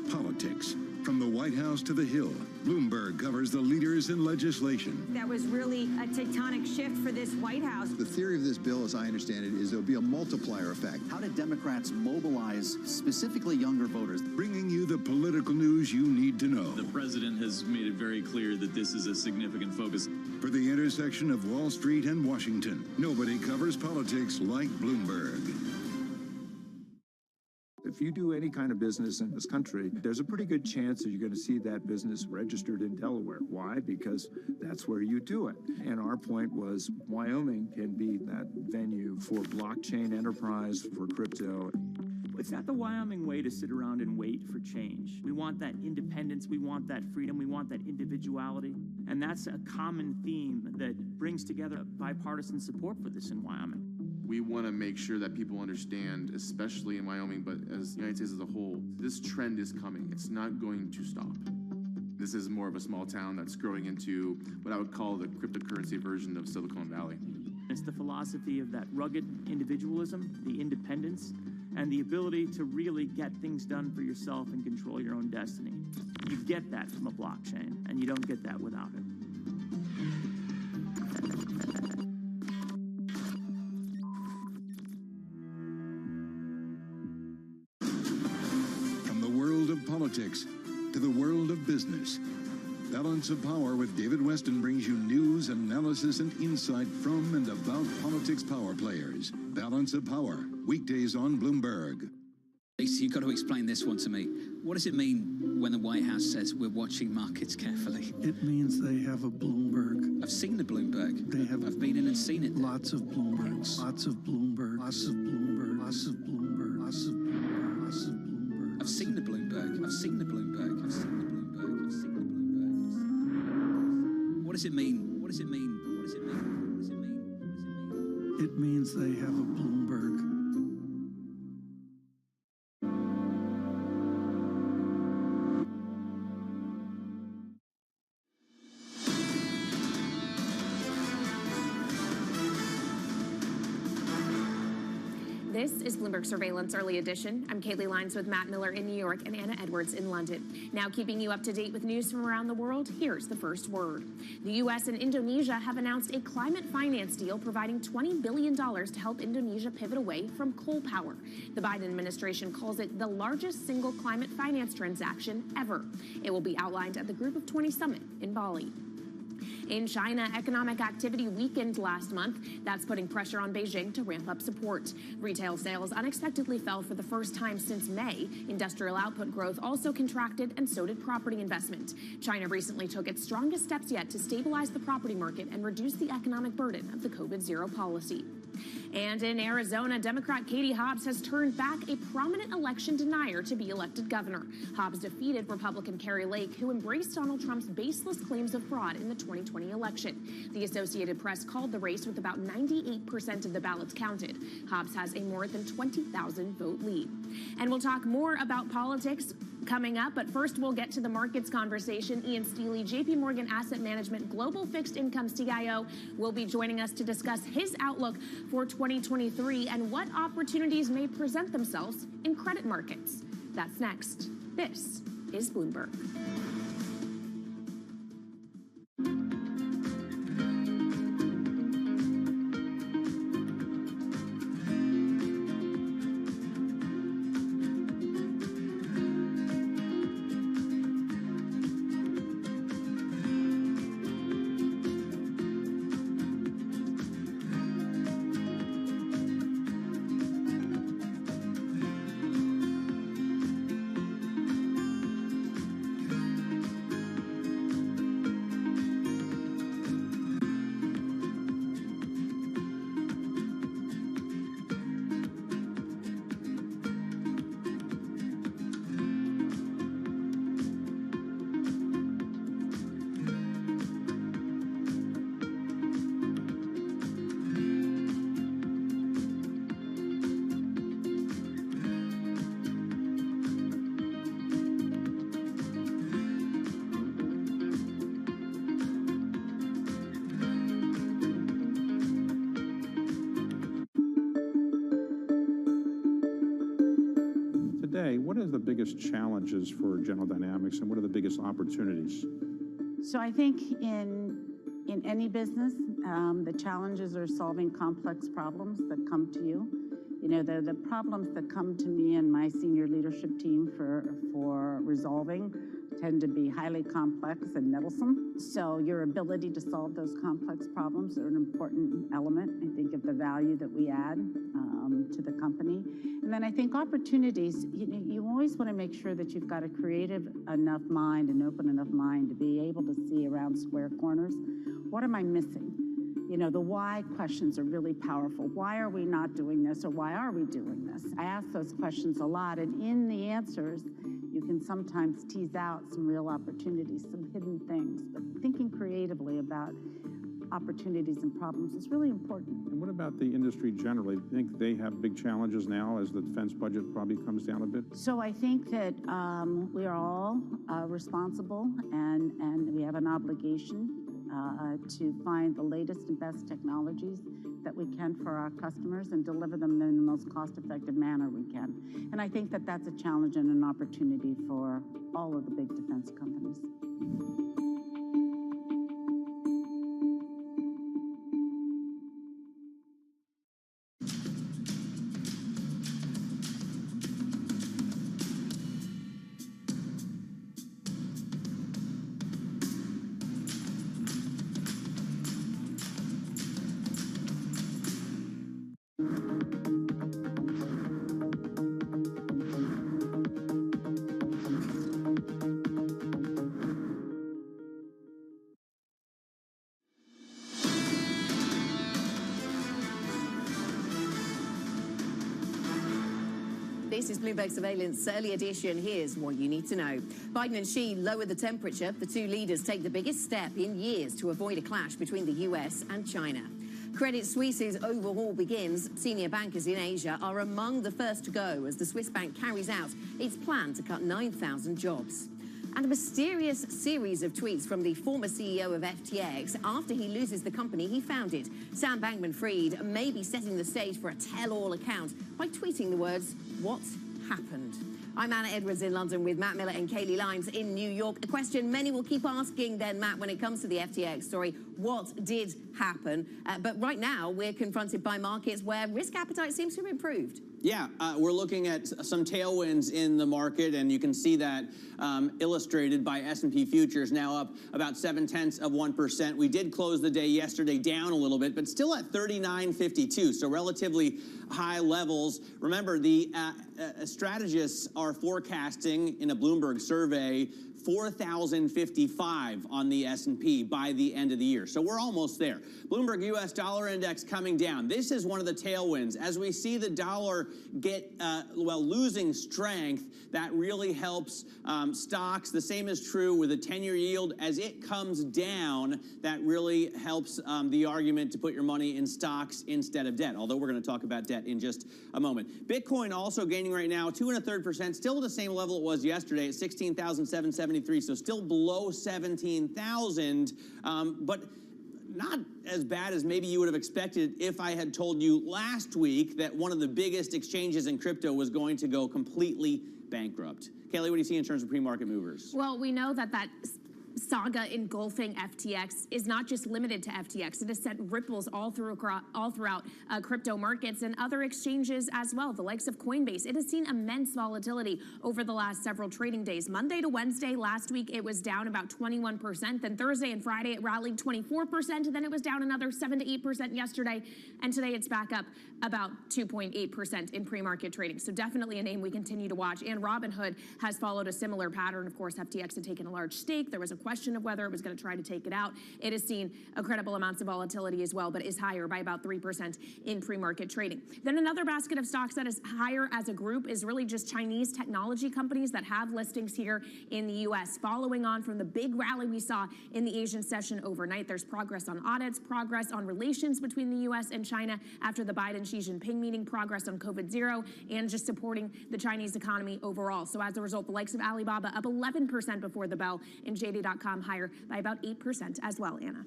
Politics. From the White House to the Hill, Bloomberg covers the leaders in legislation. That was really a tectonic shift for this White House. The theory of this bill, as I understand it, is there'll be a multiplier effect. How did Democrats mobilize specifically younger voters? Bringing you the political news you need to know. The president has made it very clear that this is a significant focus. For the intersection of Wall Street and Washington, nobody covers politics like Bloomberg. If you do any kind of business in this country, there's a pretty good chance that you're going to see that business registered in Delaware. Why? Because that's where you do it. And our point was Wyoming can be that venue for blockchain enterprise, for crypto. It's not the Wyoming way to sit around and wait for change. We want that independence, we want that freedom, we want that individuality. And that's a common theme that brings together bipartisan support for this in Wyoming. We want to make sure that people understand, especially in Wyoming, but as the United States as a whole, this trend is coming. It's not going to stop. This is more of a small town that's growing into what I would call the cryptocurrency version of Silicon Valley. It's the philosophy of that rugged individualism, the independence, and the ability to really get things done for yourself and control your own destiny. You get that from a blockchain, and you don't get that without it. Politics to the world of business. Balance of Power with David Weston brings you news, analysis, and insight from and about politics power players. Balance of Power, weekdays on Bloomberg. Lisa, you've got to explain this one to me. What does it mean when the White House says we're watching markets carefully? It means they have a Bloomberg. I've seen the Bloomberg. They have. I've been in and seen it. Lots of Bloombergs. Lots of Bloomberg. Lots of Bloomberg. Lots of Bloomberg. Lots of Bloomberg. Lots of Bloomberg. I've seen the Bloomberg. I've seen the Bloomberg. I've seen the Bloomberg. I've seen the Bloomberg. What does it mean? What does it mean? What does it mean? What does it mean? What does it mean? It means they have a Bloomberg. This is Bloomberg Surveillance Early Edition. I'm Kaylee Lines with Matt Miller in New York and Anna Edwards in London. Now keeping you up to date with news from around the world, here's the first word. The U.S. and Indonesia have announced a climate finance deal providing $20 billion to help Indonesia pivot away from coal power. The Biden administration calls it the largest single climate finance transaction ever. It will be outlined at the Group of 20 summit in Bali. In China, economic activity weakened last month. That's putting pressure on Beijing to ramp up support. Retail sales unexpectedly fell for the first time since May. Industrial output growth also contracted, and so did property investment. China recently took its strongest steps yet to stabilize the property market and reduce the economic burden of the COVID-0 policy. And in Arizona, Democrat Katie Hobbs has turned back a prominent election denier to be elected governor. Hobbs defeated Republican Kari Lake, who embraced Donald Trump's baseless claims of fraud in the 2020 election. The Associated Press called the race with about 98% of the ballots counted. Hobbs has a more than 20,000 vote lead. And we'll talk more about politics coming up, but first we'll get to the markets conversation. Ian Steely, JP Morgan Asset Management Global Fixed Income CIO, will be joining us to discuss his outlook for 2023 and what opportunities may present themselves in credit markets. That's next. This is Bloomberg. What are the biggest challenges for General Dynamics and what are the biggest opportunities? So I think in any business, the challenges are solving complex problems that come to you. You know, the problems that come to me and my senior leadership team for resolving tend to be highly complex and nettlesome. So your ability to solve those complex problems are an important element, I think, of the value that we add to the company. And then I think opportunities, you always want to make sure that you've got a creative enough mind, an open enough mind to be able to see around square corners. What am I missing? You know, the why questions are really powerful. Why are we not doing this, or why are we doing this? I ask those questions a lot, and in the answers, you can sometimes tease out some real opportunities, some hidden things. But thinking creatively about opportunities and problems is really important. And what about the industry generally? Do you think they have big challenges now as the defense budget probably comes down a bit? So I think that we are all responsible and we have an obligation to find the latest and best technologies that we can for our customers and deliver them in the most cost-effective manner we can. And I think that that's a challenge and an opportunity for all of the big defense companies. This is Bloomberg Surveillance Early Edition. Here's what you need to know. Biden and Xi lower the temperature. The two leaders take the biggest step in years to avoid a clash between the US and China. Credit Suisse's overhaul begins. Senior bankers in Asia are among the first to go as the Swiss bank carries out its plan to cut 9,000 jobs. And a mysterious series of tweets from the former CEO of FTX after he loses the company he founded. Sam Bankman-Fried may be setting the stage for a tell-all account by tweeting the words, "What happened?" I'm Anna Edwards in London with Matt Miller and Kaylee Limes in New York. A question many will keep asking then, Matt, when it comes to the FTX story, what did happen? But right now, we're confronted by markets where risk appetite seems to have improved. Yeah, we're looking at some tailwinds in the market, and you can see that illustrated by S&P futures, now up about 0.7%. We did close the day yesterday down a little bit, but still at 39.52, so relatively high levels. Remember, the strategists are forecasting in a Bloomberg survey 4,055 on the S&P by the end of the year. So we're almost there. Bloomberg U.S. Dollar Index coming down. This is one of the tailwinds. As we see the dollar get, losing strength, that really helps stocks. The same is true with the 10-year yield. As it comes down, that really helps the argument to put your money in stocks instead of debt, although we're going to talk about debt in just a moment. Bitcoin also gaining right now 2.33%, still the same level it was yesterday at 16,773. So still below 17,000, but not as bad as maybe you would have expected if I had told you last week that one of the biggest exchanges in crypto was going to go completely bankrupt. Kelly, what do you see in terms of pre-market movers? Well, we know that saga engulfing FTX is not just limited to FTX. It has sent ripples all throughout crypto markets and other exchanges as well, the likes of Coinbase. It has seen immense volatility over the last several trading days. Monday to Wednesday last week, it was down about 21%. Then Thursday and Friday, it rallied 24%. And then it was down another 7 to 8% yesterday. And today it's back up about 2.8% in pre-market trading. So definitely a name we continue to watch. And Robinhood has followed a similar pattern. Of course, FTX had taken a large stake. There was a question of whether it was going to try to take it out. It has seen incredible amounts of volatility as well, but is higher by about 3% in pre-market trading. Then another basket of stocks that is higher as a group is really just Chinese technology companies that have listings here in the U.S. Following on from the big rally we saw in the Asian session overnight, there's progress on audits, progress on relations between the U.S. and China after the Biden-Xi Jinping meeting, progress on COVID-0, and just supporting the Chinese economy overall. So as a result, the likes of Alibaba up 11% before the bell, and JD.com higher by about 8% as well, Anna.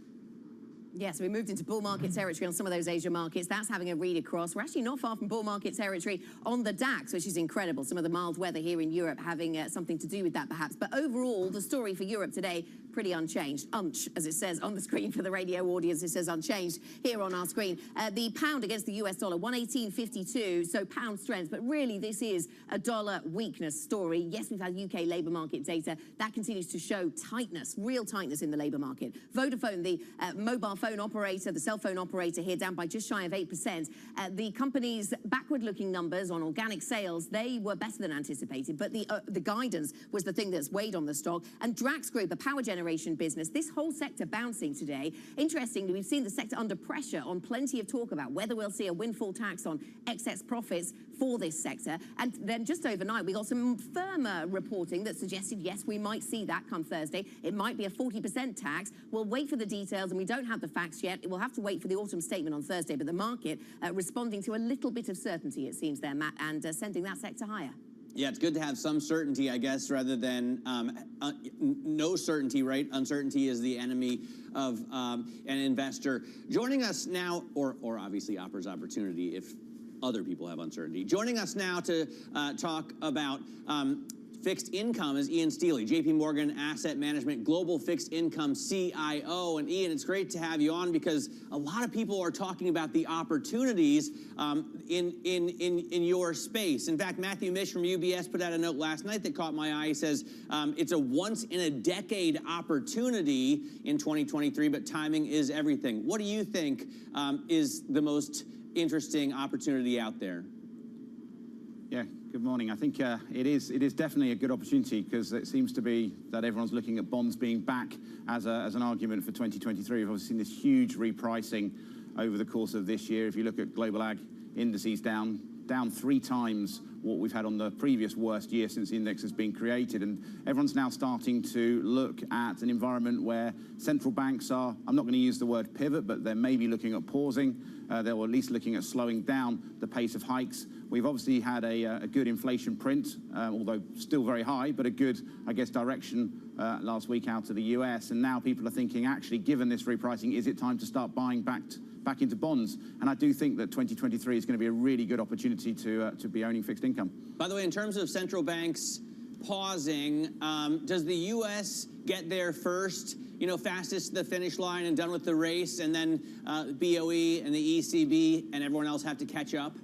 Yes, we moved into bull market territory on some of those Asia markets. That's having a read across. We're actually not far from bull market territory on the DAX, which is incredible. Some of the mild weather here in Europe having something to do with that, perhaps. But overall, the story for Europe today, pretty unchanged. As it says on the screen for the radio audience, it says unchanged here on our screen. The pound against the US dollar, 118.52, so pound strength. But really, this is a dollar weakness story. Yes, we've had UK labour market data. That continues to show tightness, real tightness in the labour market. Vodafone, the mobile phone operator, the cell phone operator here, down by just shy of 8%. The company's backward-looking numbers on organic sales, they were better than anticipated, but the guidance was the thing that's weighed on the stock. And Drax Group, a power generation business, this whole sector bouncing today. Interestingly, we've seen the sector under pressure on plenty of talk about whether we'll see a windfall tax on excess profits for this sector. And then just overnight, we got some firmer reporting that suggested, yes, we might see that come Thursday. It might be a 40% tax. We'll wait for the details, and we don't have the facts yet. We'll have to wait for the autumn statement on Thursday, but the market responding to a little bit of certainty, it seems there, Matt, and sending that sector higher. Yeah, it's good to have some certainty, I guess, rather than no certainty, right? Uncertainty is the enemy of an investor. Joining us now, or obviously offers opportunity if other people have uncertainty. Joining us now to talk about fixed income is Ian Steely, JP Morgan Asset Management Global Fixed Income CIO. And Ian, it's great to have you on because a lot of people are talking about the opportunities in your space. In fact, Matthew Mish from UBS put out a note last night that caught my eye. He says it's a once-in-a-decade opportunity in 2023, but timing is everything. What do you think is the most interesting opportunity out there? Yeah, good morning. I think it is definitely a good opportunity because it seems to be that everyone's looking at bonds being back as an argument for 2023. We've obviously seen this huge repricing over the course of this year. If you look at global ag indices down 3 times what we've had on the previous worst year since the index has been created. And everyone's now starting to look at an environment where central banks are, I'm not going to use the word pivot, but they're maybe looking at pausing. They're at least looking at slowing down the pace of hikes. We've obviously had a good inflation print, although still very high, but a good, I guess, direction last week out of the US. And now people are thinking, actually, given this repricing, is it time to start buying back into bonds? And I do think that 2023 is going to be a really good opportunity to be owning fixed income. By the way, in terms of central banks pausing, does the U.S. get there first, fastest to the finish line and done with the race, and then BOE and the ECB and everyone else have to catch up?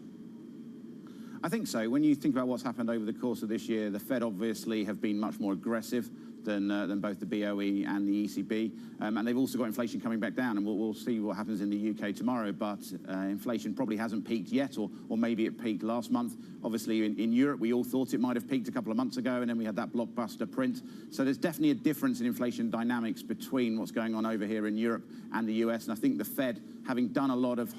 I think so. When you think about what's happened over the course of this year, the Fed obviously have been much more aggressive than both the BOE and the ECB. And they've also got inflation coming back down, and we'll see what happens in the UK tomorrow. But inflation probably hasn't peaked yet, or maybe it peaked last month. Obviously, in Europe, we all thought it might have peaked a couple of months ago, and then we had that blockbuster print. So there's definitely a difference in inflation dynamics between what's going on over here in Europe and the US. And I think the Fed, having done a lot of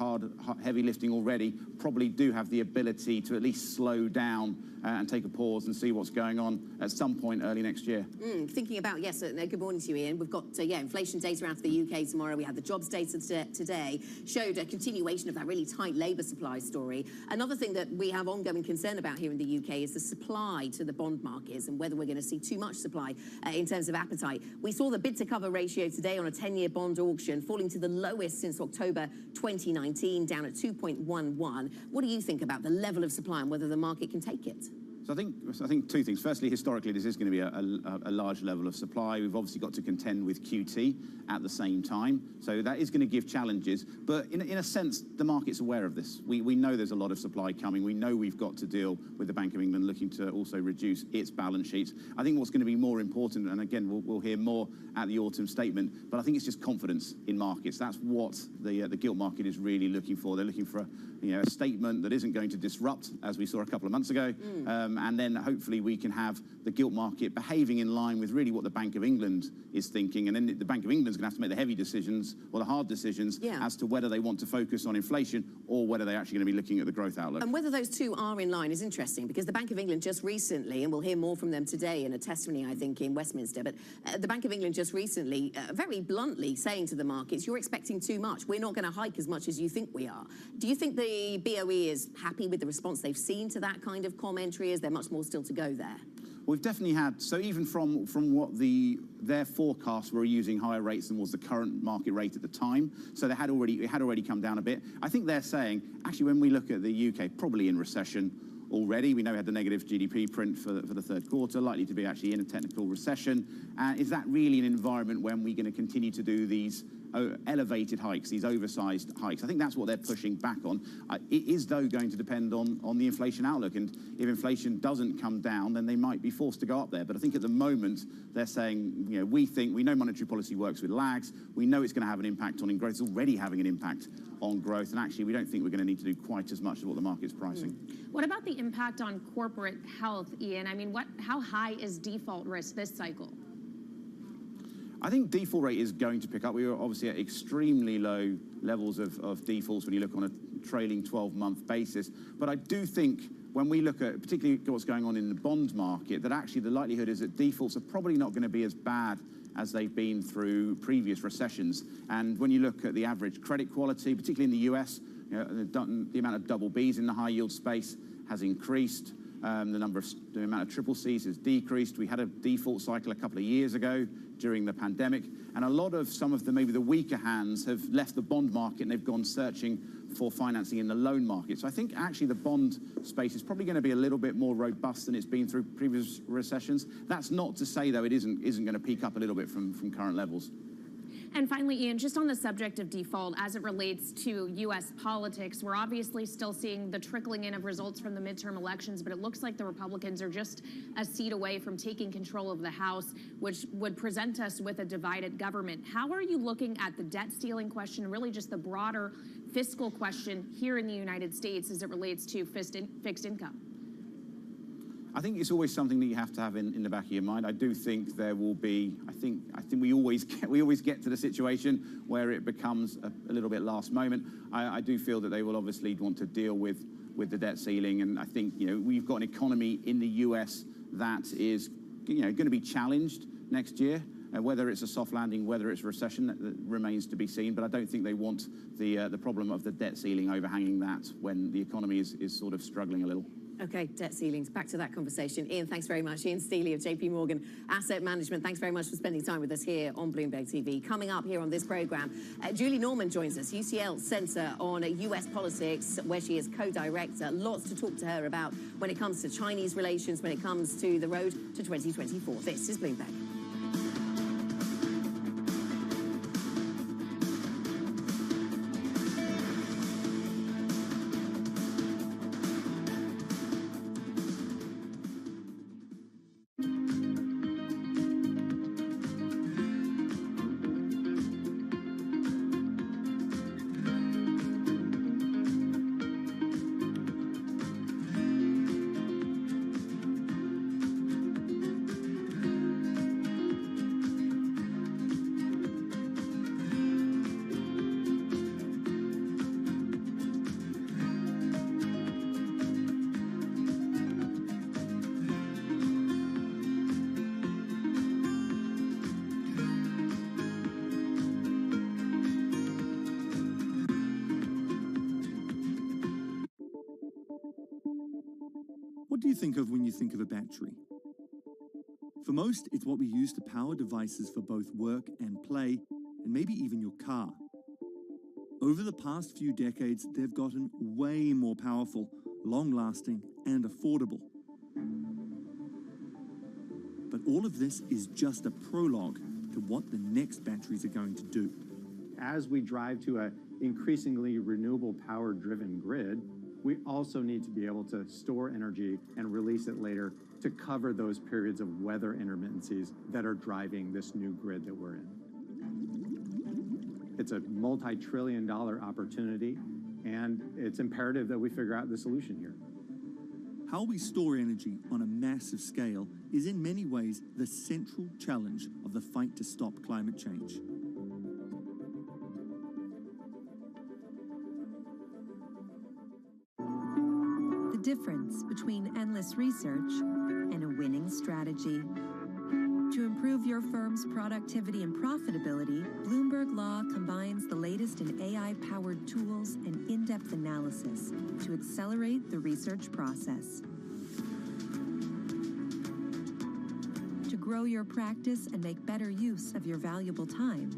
heavy lifting already, probably do have the ability to at least slow down and take a pause and see what's going on at some point early next year. Thinking about, yes, good morning to you, Ian. We've got, inflation data out of the UK tomorrow. We had the jobs data today, showed a continuation of that really tight labour supply story. Another thing that we have ongoing concern about here in the UK is the supply to the bond markets and whether we're going to see too much supply in terms of appetite. We saw the bid to cover ratio today on a 10-year bond auction falling to the lowest since October 2019, down at 2.11. What do you think about the level of supply and whether the market can take it? So I think two things. Firstly, historically, this is going to be a large level of supply. We've obviously got to contend with QT at the same time. So that is going to give challenges. But in a sense, the market's aware of this. We know there's a lot of supply coming. We know we've got to deal with the Bank of England looking to also reduce its balance sheets. I think what's going to be more important, and again, we'll hear more at the autumn statement, but I think it's just confidence in markets. That's what the gilt market is really looking for. They're looking for a statement that isn't going to disrupt, as we saw a couple of months ago. And then hopefully we can have the gilt market behaving in line with really what the Bank of England is thinking. And then the Bank of England is going to have to make the heavy decisions or the hard decisions as to whether they want to focus on inflation or whether they're actually going to be looking at the growth outlook. And whether those two are in line is interesting because the Bank of England just recently, and we'll hear more from them today in a testimony, I think, in Westminster, but the Bank of England just recently, very bluntly saying to the markets, you're expecting too much. We're not going to hike as much as you think we are. Do you think the BOE is happy with the response they've seen to that kind of commentary? Is there much more still to go there? We've definitely had, so even from what their forecasts were using higher rates than was the current market rate at the time, so it had already come down a bit. I think they're saying, actually, when we look at the UK, probably in recession already. We know we had the negative GDP print for the third quarter, likely to be actually in a technical recession. Is that really an environment when we're going to continue to do these elevated hikes, these oversized hikes? I think that's what they're pushing back on. It is, though, going to depend on the inflation outlook. And if inflation doesn't come down, then they might be forced to go up there. But I think at the moment, they're saying, we know monetary policy works with lags. We know it's going to have an impact on growth. It's already having an impact on growth. And actually, we don't think we're going to need to do quite as much as what the market's pricing. What about the impact on corporate health, Ian? I mean, how high is default risk this cycle? I think default rate is going to pick up. We were obviously at extremely low levels of defaults when you look on a trailing 12-month basis. But I do think when we look at particularly what's going on in the bond market, that actually the likelihood is that defaults are probably not going to be as bad as they've been through previous recessions. And when you look at the average credit quality, particularly in the US, the amount of double Bs in the high yield space has increased. The amount of triple Cs has decreased. We had a default cycle a couple of years ago during the pandemic, and a lot of maybe the weaker hands have left the bond market and they've gone searching for financing in the loan market. So I think actually the bond space is probably going to be a little bit more robust than it's been through previous recessions. That's not to say, though, it isn't going to peak up a little bit from current levels. And finally, Ian, just on the subject of default, as it relates to U.S. politics, we're obviously still seeing the trickling in of results from the midterm elections, but it looks like the Republicans are just a seat away from taking control of the House, which would present us with a divided government. How are you looking at the debt ceiling question, and really just the broader fiscal question here in the United States as it relates to fixed income? I think it's always something that you have to have in the back of your mind. I do think there will be. I think we always get to the situation where it becomes a little bit last moment. I do feel that they will obviously want to deal with the debt ceiling, and I think we've got an economy in the US that is going to be challenged next year. Whether it's a soft landing, whether it's a recession, that remains to be seen. But I don't think they want the problem of the debt ceiling overhanging that when the economy is sort of struggling a little. Okay, debt ceilings. Back to that conversation. Ian, thanks very much. Ian Steely of JP Morgan Asset Management. Thanks very much for spending time with us here on Bloomberg TV. Coming up here on this program, Julie Norman joins us, UCL Center on US Politics, where she is co-director. Lots to talk to her about when it comes to Chinese relations, when it comes to the road to 2024. This is Bloomberg. think of when you think of a battery? For most, it's what we use to power devices for both work and play, and maybe even your car. Over the past few decades, they've gotten way more powerful, long-lasting, and affordable. But all of this is just a prologue to what the next batteries are going to do. As we drive to an increasingly renewable power-driven grid, we also need to be able to store energy and release it later to cover those periods of weather intermittencies that are driving this new grid that we're in. It's a multi-trillion-dollar opportunity, and it's imperative that we figure out the solution here. How we store energy on a massive scale is in many ways the central challenge of the fight to stop climate change. The difference between endless research and a winning strategy. To improve your firm's productivity and profitability, Bloomberg Law combines the latest in AI-powered tools and in-depth analysis to accelerate the research process. To grow your practice and make better use of your valuable time.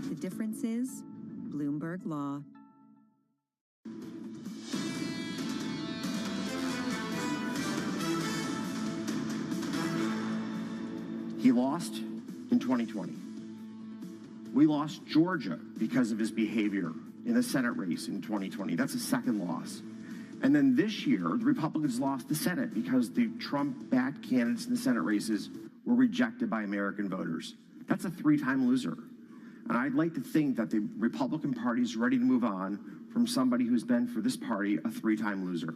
The difference is Bloomberg Law. He lost in 2020. We lost Georgia because of his behavior in the Senate race in 2020. That's a second loss. And then this year, the Republicans lost the Senate because the Trump-backed candidates in the Senate races were rejected by American voters. That's a three-time loser. And I'd like to think that the Republican Party is ready to move on from somebody who's been, for this party, a three-time loser.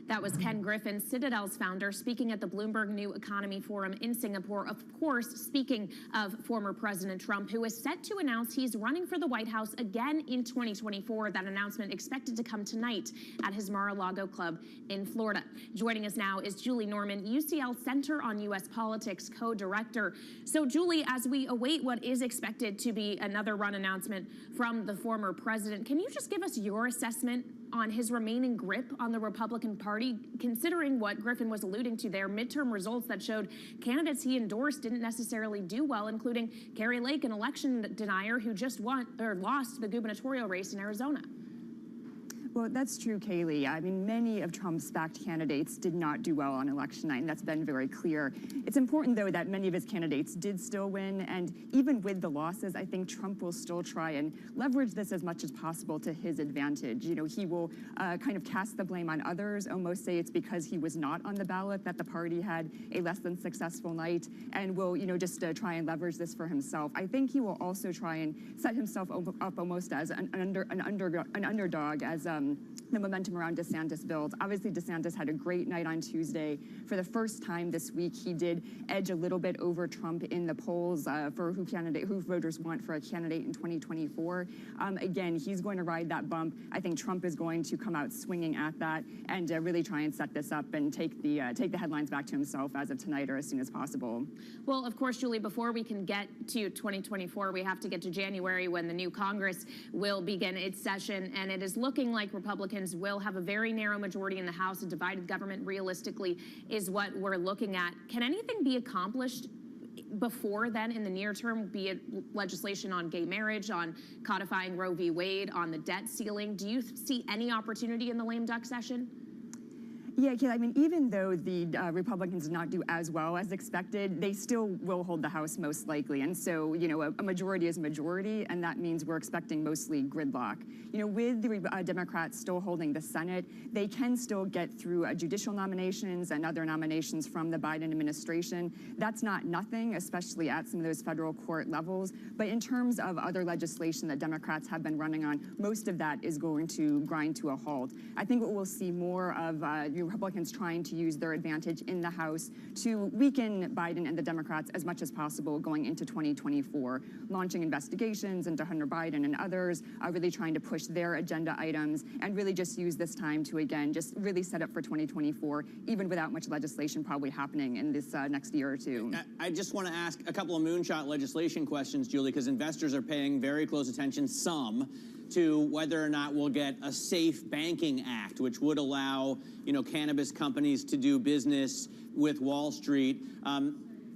That was Ken Griffin, Citadel's founder, speaking at the Bloomberg New Economy Forum in Singapore. Of course, speaking of former President Trump, who is set to announce he's running for the White House again in 2024. That announcement expected to come tonight at his Mar-a-Lago club in Florida. Joining us now is Julie Norman, UCL Center on U.S. Politics co-director. So, Julie, as we await what is expected to be another run announcement from the former president, can you just give us your assessment on his remaining grip on the Republican Party, considering what Griffin was alluding to there, midterm results that showed candidates he endorsed didn't necessarily do well, including Kari Lake, an election denier who just lost the gubernatorial race in Arizona? Well, that's true, Kaylee. I mean, many of Trump's backed candidates did not do well on election night, and that's been very clear. It's important, though, that many of his candidates did still win, and even with the losses, I think Trump will still try and leverage this as much as possible to his advantage. You know, he will kind of cast the blame on others, almost say it's because he was not on the ballot that the party had a less than successful night, and will, you know, just try and leverage this for himself. I think he will also try and set himself up almost as an underdog as the momentum around DeSantis builds. Obviously, DeSantis had a great night on Tuesday. For the first time this week, he did edge a little bit over Trump in the polls for who voters want for a candidate in 2024. Again, he's going to ride that bump. I think Trump is going to come out swinging at that and really try and set this up and take the headlines back to himself as of tonight or as soon as possible. Well, of course, Julie, before we can get to 2024, we have to get to January when the new Congress will begin its session, and it is looking like Republicans will have a very narrow majority in the House. A divided government, realistically, is what we're looking at. Can anything be accomplished before then in the near term, be it legislation on gay marriage, on codifying Roe v. Wade, on the debt ceiling? Do you see any opportunity in the lame duck session? Yeah, Kayla, I mean, even though the Republicans did not do as well as expected, they still will hold the House most likely. And so, you know, a majority is a majority, and that means we're expecting mostly gridlock. You know, with the Democrats still holding the Senate, they can still get through judicial nominations and other nominations from the Biden administration. That's not nothing, especially at some of those federal court levels. But in terms of other legislation that Democrats have been running on, most of that is going to grind to a halt. I think what we'll see more of Republicans trying to use their advantage in the House to weaken Biden and the Democrats as much as possible going into 2024, launching investigations into Hunter Biden and others, really trying to push their agenda items, and really just use this time to, again, just really set up for 2024, even without much legislation probably happening in this next year or two. I just want to ask a couple of moonshot legislation questions, Julie, because investors are paying very close attention, some, to whether or not we'll get a Safe Banking Act, which would allow, cannabis companies to do business with Wall Street.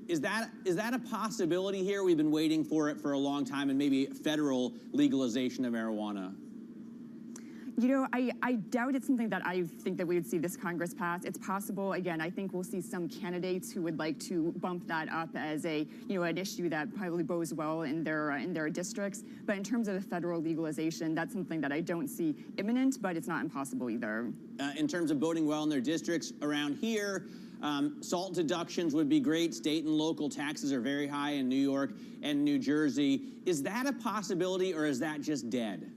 Is that a possibility here? We've been waiting for it for a long time, and maybe federal legalization of marijuana. I doubt it's something that I think that we would see this Congress pass. It's possible. Again, I think we'll see some candidates who would like to bump that up as an issue that probably bodes well in their districts. But in terms of the federal legalization, that's something that I don't see imminent, but it's not impossible either. In terms of voting well in their districts around here, SALT deductions would be great. State and local taxes are very high in New York and New Jersey. Is that a possibility, or is that just dead?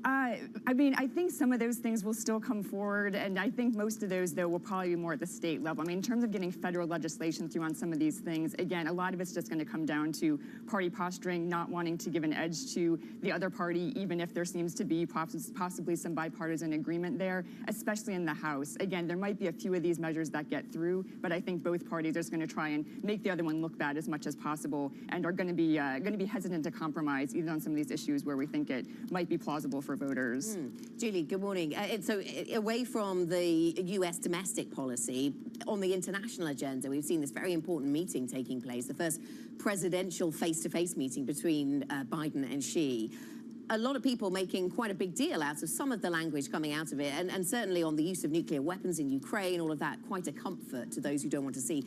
I think some of those things will still come forward, and I think most of those, though, will probably be more at the state level. In terms of getting federal legislation through on some of these things, again, a lot of it's just going to come down to party posturing, not wanting to give an edge to the other party, even if there seems to be possibly some bipartisan agreement there, especially in the House. Again, there might be a few of these measures that get through, but I think both parties are just going to try and make the other one look bad as much as possible, and are going to be hesitant to compromise, even on some of these issues where we think it might be plausible for voters. Julie, good morning. So away from the U.S. domestic policy, on the international agenda, we've seen this very important meeting taking place, the first presidential face-to-face meeting between Biden and Xi. A lot of people making quite a big deal out of some of the language coming out of it, and certainly on the use of nuclear weapons in Ukraine, all of that, quite a comfort to those who don't want to see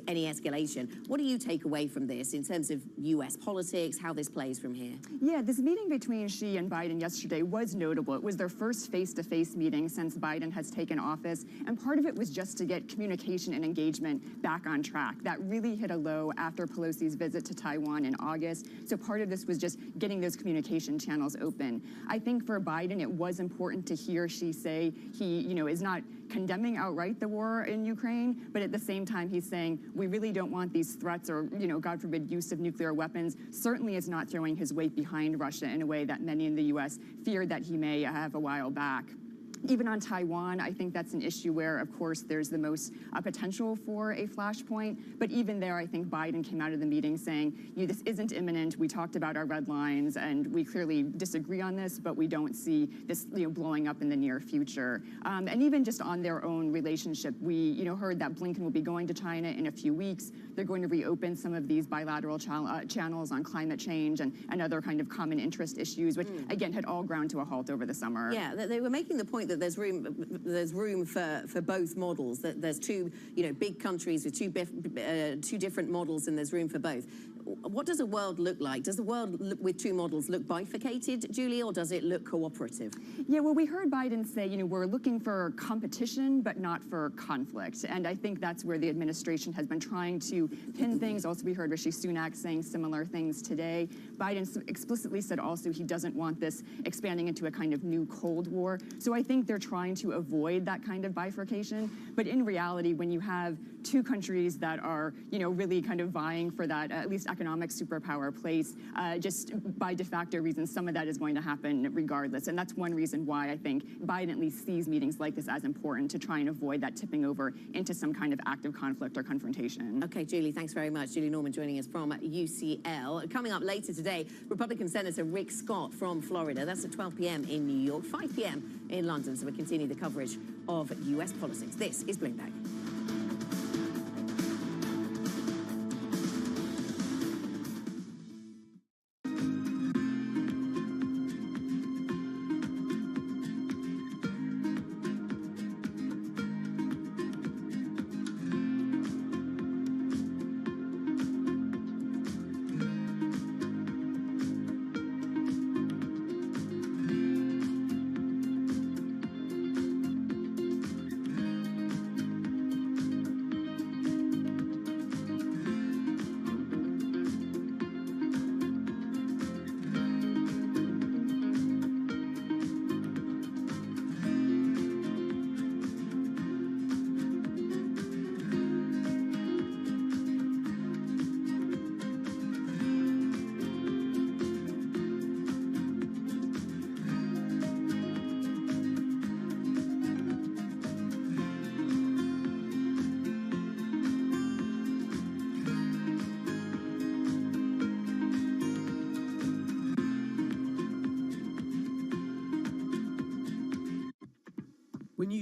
any escalation. What do you take away from this in terms of U.S. politics, how this plays from here? Yeah, this meeting between Xi and Biden yesterday was notable. It was their first face-to-face meeting since Biden has taken office, and part of it was just to get communication and engagement back on track. That really hit a low after Pelosi's visit to Taiwan in August, so part of this was just getting those communication channels open. I think for Biden, it was important to hear Xi say he, is not condemning outright the war in Ukraine, but at the same time, he's saying we really don't want these threats or, God forbid, use of nuclear weapons. Certainly is not throwing his weight behind Russia in a way that many in the U.S. feared that he may have a while back. Even on Taiwan, I think that's an issue where, of course, there's the most potential for a flashpoint. But even there, I think Biden came out of the meeting saying, this isn't imminent. We talked about our red lines, and we clearly disagree on this, but we don't see this blowing up in the near future. And even just on their own relationship, we heard that Blinken will be going to China in a few weeks. They're going to reopen some of these bilateral channels on climate change and other kind of common interest issues, which, again, had all ground to a halt over the summer. Yeah, they were making the point that there's room for both models, that there's two big countries with two different models, and there's room for both. What does a world look like? Does the world with two models look bifurcated, Julie, or does it look cooperative? Yeah, well, we heard Biden say, we're looking for competition, but not for conflict. And I think that's where the administration has been trying to pin things. Also, we heard Rishi Sunak saying similar things today. Biden explicitly said also he doesn't want this expanding into a kind of new Cold War. So I think they're trying to avoid that kind of bifurcation. But in reality, when you have two countries that are, really kind of vying for that, at least economic superpower place, just by de facto reasons, some of that is going to happen regardless. And that's one reason why I think Biden at least sees meetings like this as important, to try and avoid that tipping over into some kind of active conflict or confrontation. Okay, Julie, thanks very much. Julie Norman joining us from UCL. Coming up later today, Republican Senator Rick Scott from Florida. That's at 12 p.m. in New York, 5 p.m. in London. So we continue the coverage of U.S. politics. This is Bloomberg.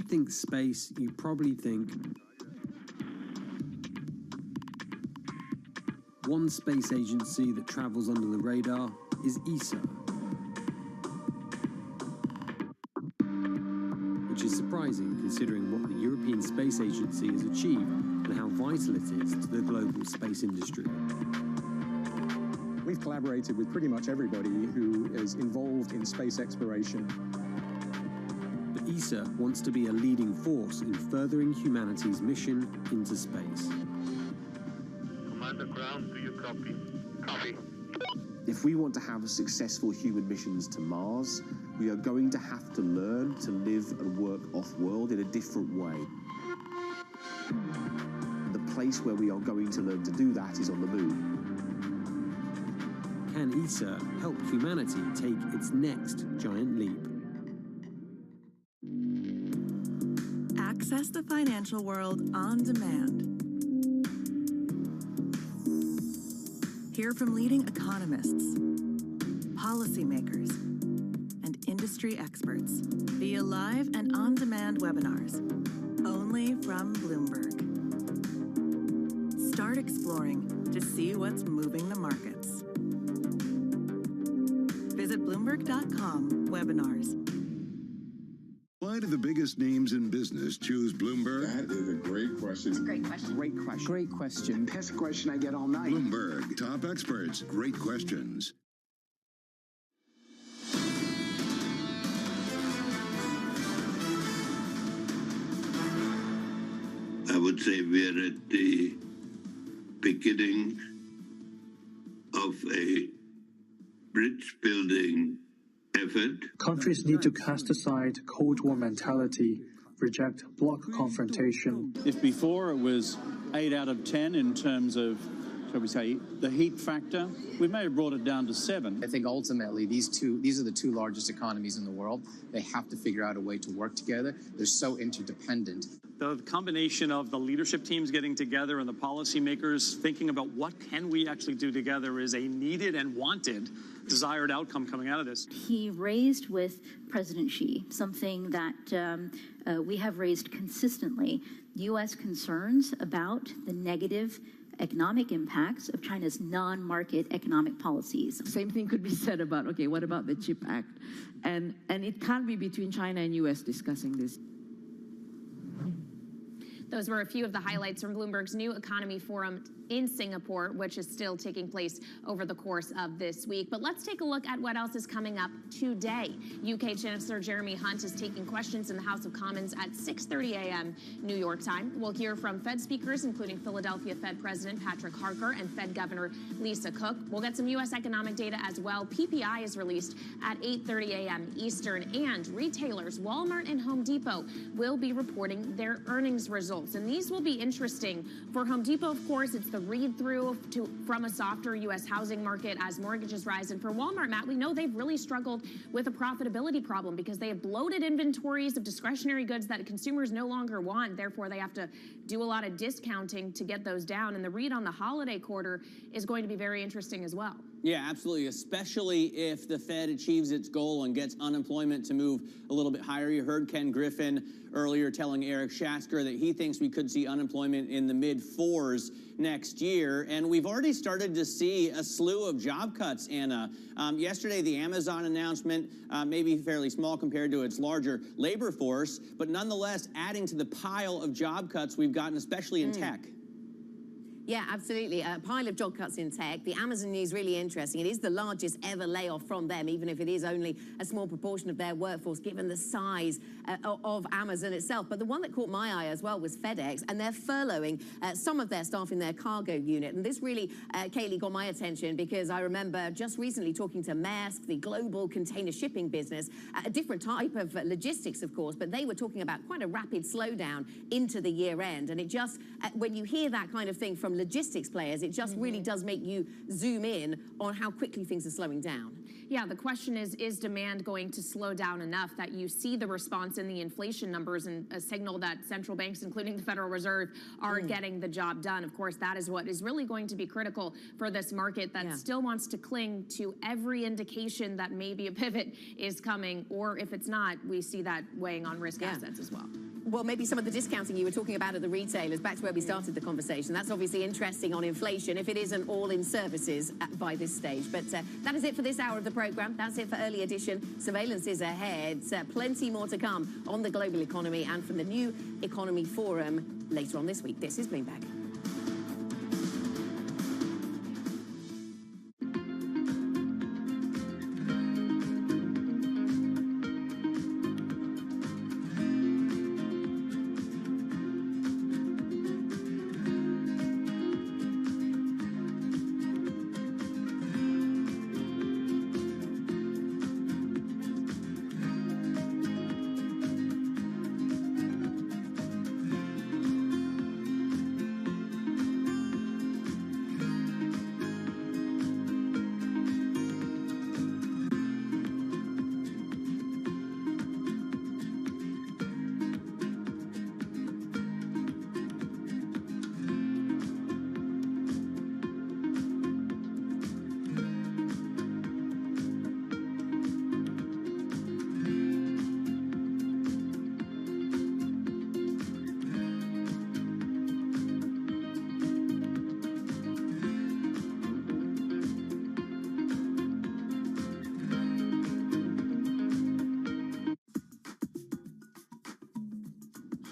think space, you probably think one space agency that travels under the radar is ESA, which is surprising considering what the European Space Agency has achieved and how vital it is to the global space industry. We've collaborated with pretty much everybody who is involved in space exploration. But ESA wants to be a leading force in furthering humanity's mission into space. Commander Ground, do you copy? Copy. If we want to have successful human missions to Mars, we are going to have to learn to live and work off-world in a different way. The place where we are going to learn to do that is on the moon. Can ESA help humanity take its next giant leap? Access the financial world on demand. Hear from leading economists, policymakers, and industry experts via live and on-demand webinars, only from Bloomberg. Start exploring to see what's moving the markets. Visit Bloomberg.com/webinars. Why do the biggest names in business choose Bloomberg? That is a great question. It's a great question. Great question. Great question. Best question I get all night. Bloomberg, top experts, great questions. I would say we're at the beginning of a bridge-building effort. Countries need to cast aside Cold War mentality, reject bloc confrontation. If before it was 8 out of 10 in terms of, shall we say, the heat factor, we may have brought it down to 7. I think ultimately these are the two largest economies in the world. They have to figure out a way to work together. They're so interdependent. The combination of the leadership teams getting together and the policymakers thinking about what can we actually do together is a needed and wanted desired outcome coming out of this. He raised with President Xi something that we have raised consistently, U.S. concerns about the negative economic impacts of China's non-market economic policies. Same thing could be said about, okay, what about the CHIP Act? And it can't be between China and U.S. discussing this. Those were a few of the highlights from Bloomberg's New Economy Forum in Singapore, which is still taking place over the course of this week. But let's take a look at what else is coming up today. UK Chancellor Jeremy Hunt is taking questions in the House of Commons at 6:30 a.m. New York time. We'll hear from Fed speakers, including Philadelphia Fed President Patrick Harker and Fed Governor Lisa Cook. We'll get some U.S. economic data as well. PPI is released at 8:30 a.m. Eastern, and retailers Walmart and Home Depot will be reporting their earnings results. And these will be interesting. For Home Depot, of course, it's the read-through from a softer U.S. housing market as mortgages rise. And for Walmart, Matt, we know they've really struggled with a profitability problem because they have bloated inventories of discretionary goods that consumers no longer want. Therefore, they have to do a lot of discounting to get those down. And the read on the holiday quarter is going to be very interesting as well. Yeah, absolutely, especially if the Fed achieves its goal and gets unemployment to move a little bit higher. You heard Ken Griffin earlier telling Eric Schatzker that he thinks we could see unemployment in the mid-4s next year. And we've already started to see a slew of job cuts, Anna. Yesterday, the Amazon announcement may be fairly small compared to its larger labor force, but nonetheless adding to the pile of job cuts we've gotten, especially in tech. Yeah, absolutely. A pile of job cuts in tech. The Amazon news really interesting. It is the largest ever layoff from them, even if it is only a small proportion of their workforce, given the size of Amazon itself. But the one that caught my eye as well was FedEx, and they're furloughing some of their staff in their cargo unit. And this really, Kaylee, got my attention because I remember just recently talking to Maersk, the global container shipping business, a different type of logistics, of course, but they were talking about quite a rapid slowdown into the year end. And it just, when you hear that kind of thing from logistics players, it just really does make you zoom in on how quickly things are slowing down. Yeah, the question is demand going to slow down enough that you see the response in the inflation numbers and a signal that central banks, including the Federal Reserve, are getting the job done? Of course, that is what is really going to be critical for this market that still wants to cling to every indication that maybe a pivot is coming, or if it's not, we see that weighing on risk assets as well. Well, maybe some of the discounting you were talking about at the retailers, back to where we started the conversation. That's obviously interesting on inflation, if it isn't all in services by this stage. But that is it for this hour of the programme. That's it for Early Edition. Surveillance is ahead. Plenty more to come on the global economy and from the New Economy Forum later on this week. This is Bloomberg.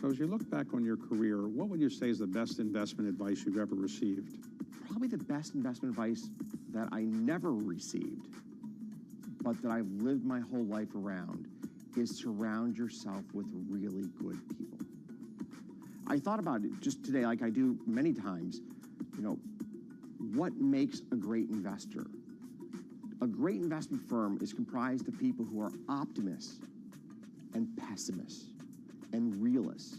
So as you look back on your career, what would you say is the best investment advice you've ever received? Probably the best investment advice that I never received, but that I've lived my whole life around, is surround yourself with really good people. I thought about it just today, like I do many times, what makes a great investor? A great investment firm is comprised of people who are optimists and pessimists and realists.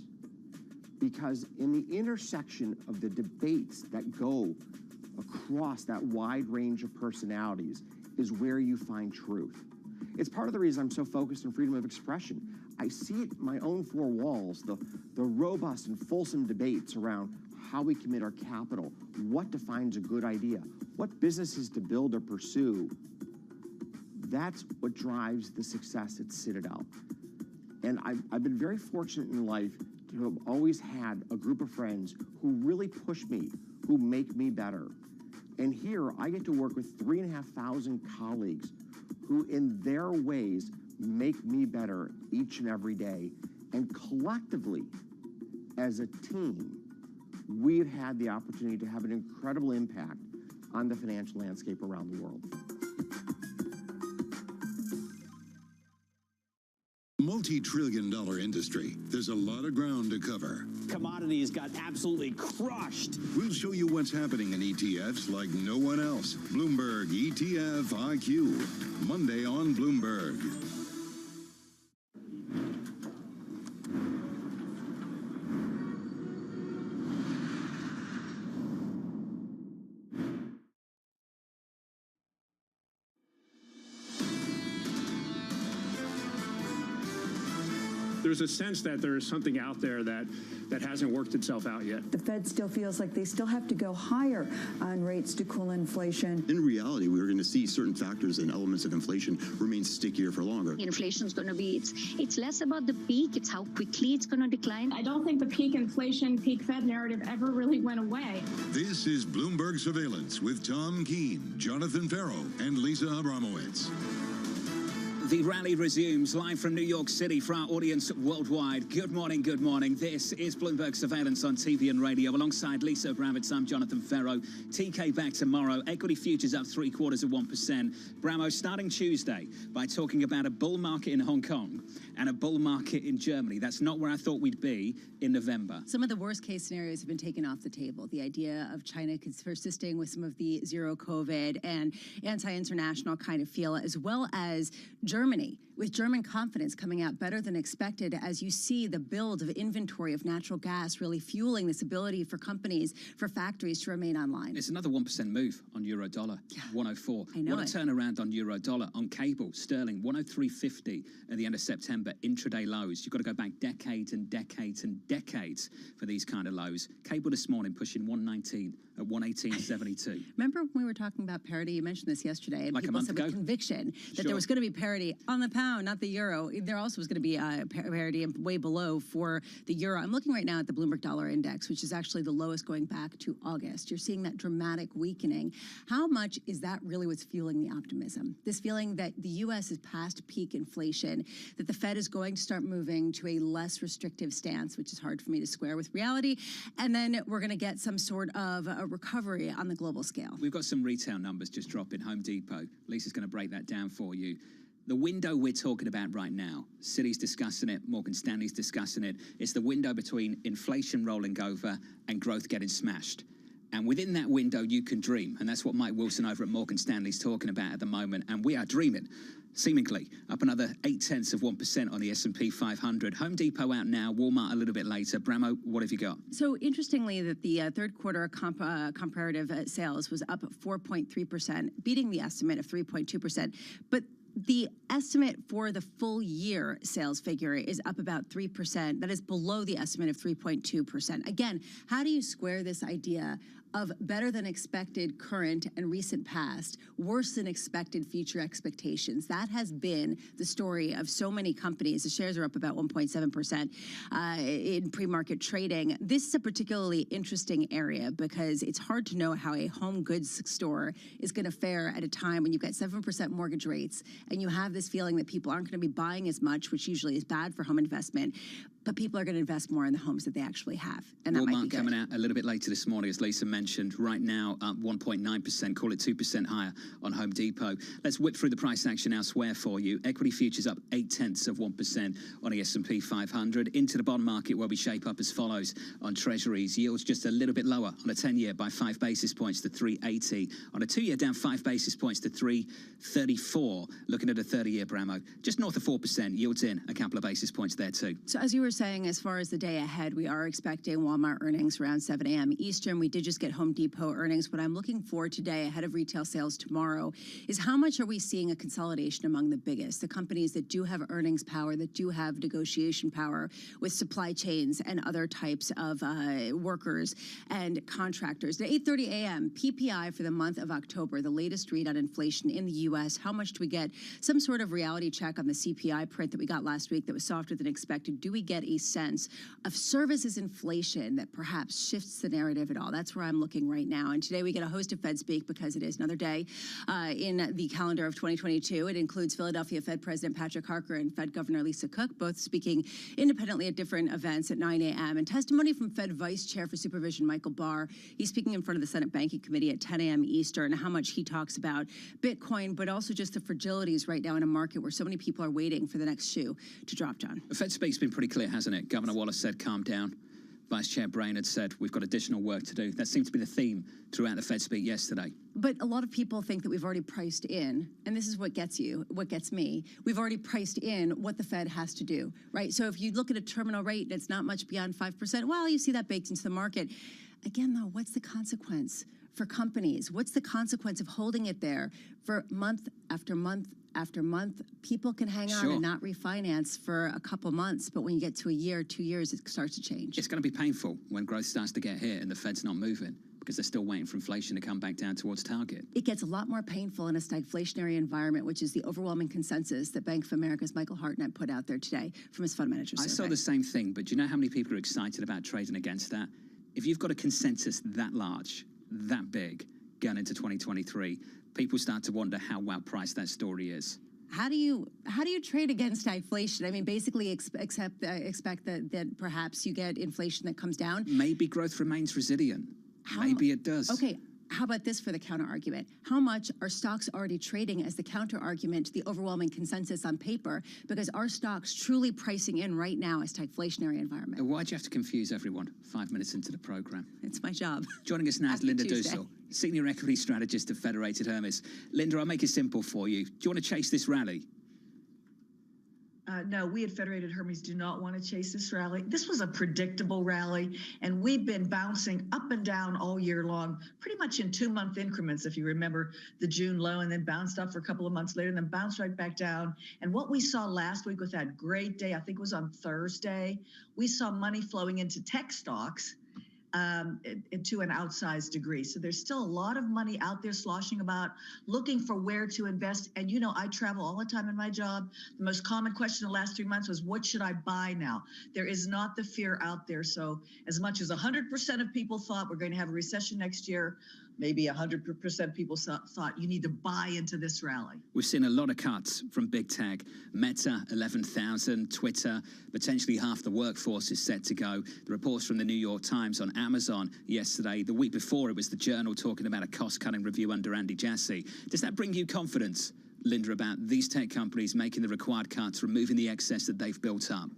Because in the intersection of the debates that go across that wide range of personalities is where you find truth. It's part of the reason I'm so focused on freedom of expression. I see it in my own four walls, the robust and fulsome debates around how we commit our capital, what defines a good idea, what businesses to build or pursue. That's what drives the success at Citadel. And I've been very fortunate in life to have always had a group of friends who really push me, who make me better. And here I get to work with 3,500 colleagues who in their ways make me better each and every day. And collectively, as a team, we've had the opportunity to have an incredible impact on the financial landscape around the world. Multi-trillion-dollar industry. There's a lot of ground to cover. Commodities got absolutely crushed. We'll show you what's happening in ETFs like no one else. Bloomberg ETF IQ. Monday on Bloomberg. There's a sense that there is something out there that hasn't worked itself out yet. The Fed still feels like they still have to go higher on rates to cool inflation. In reality, we're going to see certain factors and elements of inflation remain stickier for longer. Inflation is going to be, it's less about the peak, it's how quickly it's going to decline. I don't think the peak inflation, peak Fed narrative ever really went away. This is Bloomberg Surveillance with Tom Keene, Jonathan Farrow, and Lisa Abramowitz. The rally resumes live from New York City for our audience worldwide. Good morning, good morning. This is Bloomberg Surveillance on TV and radio. Alongside Lisa Abramowitz, I'm Jonathan Farrow. TK back tomorrow. Equity futures up 0.75%. Bramo starting Tuesday by talking about a bull market in Hong Kong and a bull market in Germany. That's not where I thought we'd be in November. Some of the worst case scenarios have been taken off the table. The idea of China persisting with some of the zero COVID and anti-international kind of feel, as well as Germany, with German confidence coming out better than expected as you see the build of inventory of natural gas really fueling this ability for companies, for factories to remain online. It's another 1% move on euro dollar, 104. I know what a turnaround on euro dollar. On cable, sterling, 103.50 at the end of September, intraday lows. You've got to go back decades and decades and decades for these kind of lows. Cable this morning pushing 119. at 118.72. Remember when we were talking about parity? You mentioned this yesterday, and Like a people month said ago? with conviction that Sure. there was going to be parity on the pound, not the euro. There also was going to be parity and way below for the euro. I'm looking right now at the Bloomberg Dollar Index, which is actually the lowest going back to August. You're seeing that dramatic weakening. How much is that really what's fueling the optimism? This feeling that the U.S. is past peak inflation, that the Fed is going to start moving to a less restrictive stance, which is hard for me to square with reality, and then we're going to get some sort of a recovery on the global scale. We've got some retail numbers just dropping. Home Depot. Lisa's going to break that down for you. The window we're talking about right now, Citi's discussing it, Morgan Stanley's discussing it. It's the window between inflation rolling over and growth getting smashed. And within that window, you can dream. And that's what Mike Wilson over at Morgan Stanley's talking about at the moment. And we are dreaming, seemingly, up another 0.8% on the S&P 500. Home Depot out now, Walmart a little bit later. Bramo, what have you got? So interestingly, that the third quarter comparative sales was up 4.3%, beating the estimate of 3.2%. But the estimate for the full year sales figure is up about 3%. That is below the estimate of 3.2%. Again, how do you square this idea of better than expected current and recent past, worse than expected future expectations? That has been the story of so many companies. The shares are up about 1.7% in pre-market trading. This is a particularly interesting area because it's hard to know how a home goods store is going to fare at a time when you've got 7% mortgage rates and you have this feeling that people aren't going to be buying as much, which usually is bad for home investment. But people are going to invest more in the homes that they actually have, and that might be Walmart good. coming out a little bit later this morning, as Lisa mentioned. Right now, up 1.9%, call it 2% higher on Home Depot. Let's whip through the price action elsewhere for you. Equity futures up 0.8% on the S&P 500. Into the bond market, where we shape up as follows on Treasuries. Yields just a little bit lower on a 10-year by 5 basis points to 3.80. On a 2-year, down 5 basis points to 3.34. Looking at a 30-year Bramo, just north of 4%. Yields in a couple of basis points there too. So as you were saying, as far as the day ahead, we are expecting Walmart earnings around 7 a.m. Eastern. We did just get Home Depot earnings. What I'm looking for today ahead of retail sales tomorrow is how much are we seeing a consolidation among the biggest, the companies that do have earnings power, that do have negotiation power with supply chains and other types of workers and contractors. At 8:30 a.m., PPI for the month of October, the latest read on inflation in the U.S. How much do we get? Some sort of reality check on the CPI print that we got last week that was softer than expected. Do we get a sense of services inflation that perhaps shifts the narrative at all? That's where I'm looking right now. And today we get a host of Fed Speak because it is another day in the calendar of 2022. It includes Philadelphia Fed President Patrick Harker and Fed Governor Lisa Cook, both speaking independently at different events at 9 a.m. And testimony from Fed Vice Chair for Supervision Michael Barr. He's speaking in front of the Senate Banking Committee at 10 a.m. Eastern, how much he talks about Bitcoin, but also just the fragilities right now in a market where so many people are waiting for the next shoe to drop, John. Fed Speak's been pretty clear, hasn't it? Governor Wallace said, calm down. Vice Chair Brainerd said, we've got additional work to do. That seems to be the theme throughout the Fed Speak yesterday. But a lot of people think that we've already priced in, and this is what gets me, we've already priced in what the Fed has to do, right? So if you look at a terminal rate that's not much beyond 5%, well, you see that baked into the market. Again, though, what's the consequence for companies? What's the consequence of holding it there for month after month after month? People can hang on and not refinance for a couple months, but when you get to a year, 2 years, it starts to change. It's going to be painful when growth starts to get hit and the Fed's not moving because they're still waiting for inflation to come back down towards target. It gets a lot more painful in a stagflationary environment, which is the overwhelming consensus that Bank of America's Michael Hartnett put out there today from his fund manager survey. I saw the same thing, but do you know how many people are excited about trading against that? If you've got a consensus that large, that big, going into 2023, people start to wonder how well priced that story is. How do you trade against inflation? I mean, basically expect that perhaps you get inflation that comes down. Maybe growth remains resilient. Maybe it does. Okay. How about this for the counter argument? How much are stocks already trading as the counter argument to the overwhelming consensus on paper? Because are stocks truly pricing in right now a stagflationary environment? Why'd you have to confuse everyone 5 minutes into the program? It's my job. Joining us now is Linda Tuesday. Dussel, Senior Equity Strategist of Federated Hermes. Linda, I'll make it simple for you. Do you want to chase this rally? No, we at Federated Hermes do not want to chase this rally. This was a predictable rally, and we've been bouncing up and down all year long, pretty much in 2-month increments, if you remember the June low, and then bounced up for a couple of months later, and then bounced right back down. And what we saw last week with that great day, I think it was on Thursday, we saw money flowing into tech stocks to an outsized degree. So there's still a lot of money out there sloshing about, looking for where to invest. And you know, I travel all the time in my job. The most common question in the last 3 months was, what should I buy now? There is not the fear out there. So as much as 100% of people thought we're going to have a recession next year, maybe 100% people thought you need to buy into this rally. We've seen a lot of cuts from big tech. Meta, 11,000. Twitter, potentially half the workforce is set to go. The reports from the New York Times on Amazon yesterday. The week before, it was the Journal talking about a cost-cutting review under Andy Jassy. Does that bring you confidence, Linda, about these tech companies making the required cuts, removing the excess that they've built up?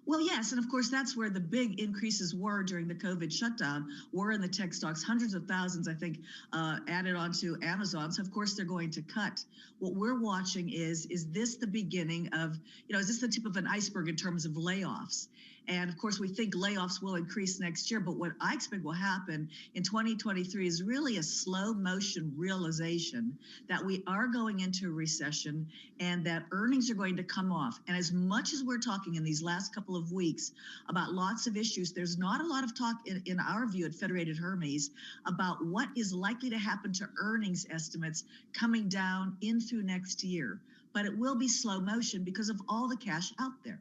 Well, yes, and of course, that's where the big increases were during the COVID shutdown, were in the tech stocks. Hundreds of thousands, I think, added onto Amazon. So, of course, they're going to cut. What we're watching is this the beginning of, is this the tip of an iceberg in terms of layoffs? And of course, we think layoffs will increase next year. But what I expect will happen in 2023 is really a slow motion realization that we are going into a recession and that earnings are going to come off. And as much as we're talking in these last couple of weeks about lots of issues, there's not a lot of talk in our view at Federated Hermes about what is likely to happen to earnings estimates coming down in through next year. But it will be slow motion because of all the cash out there.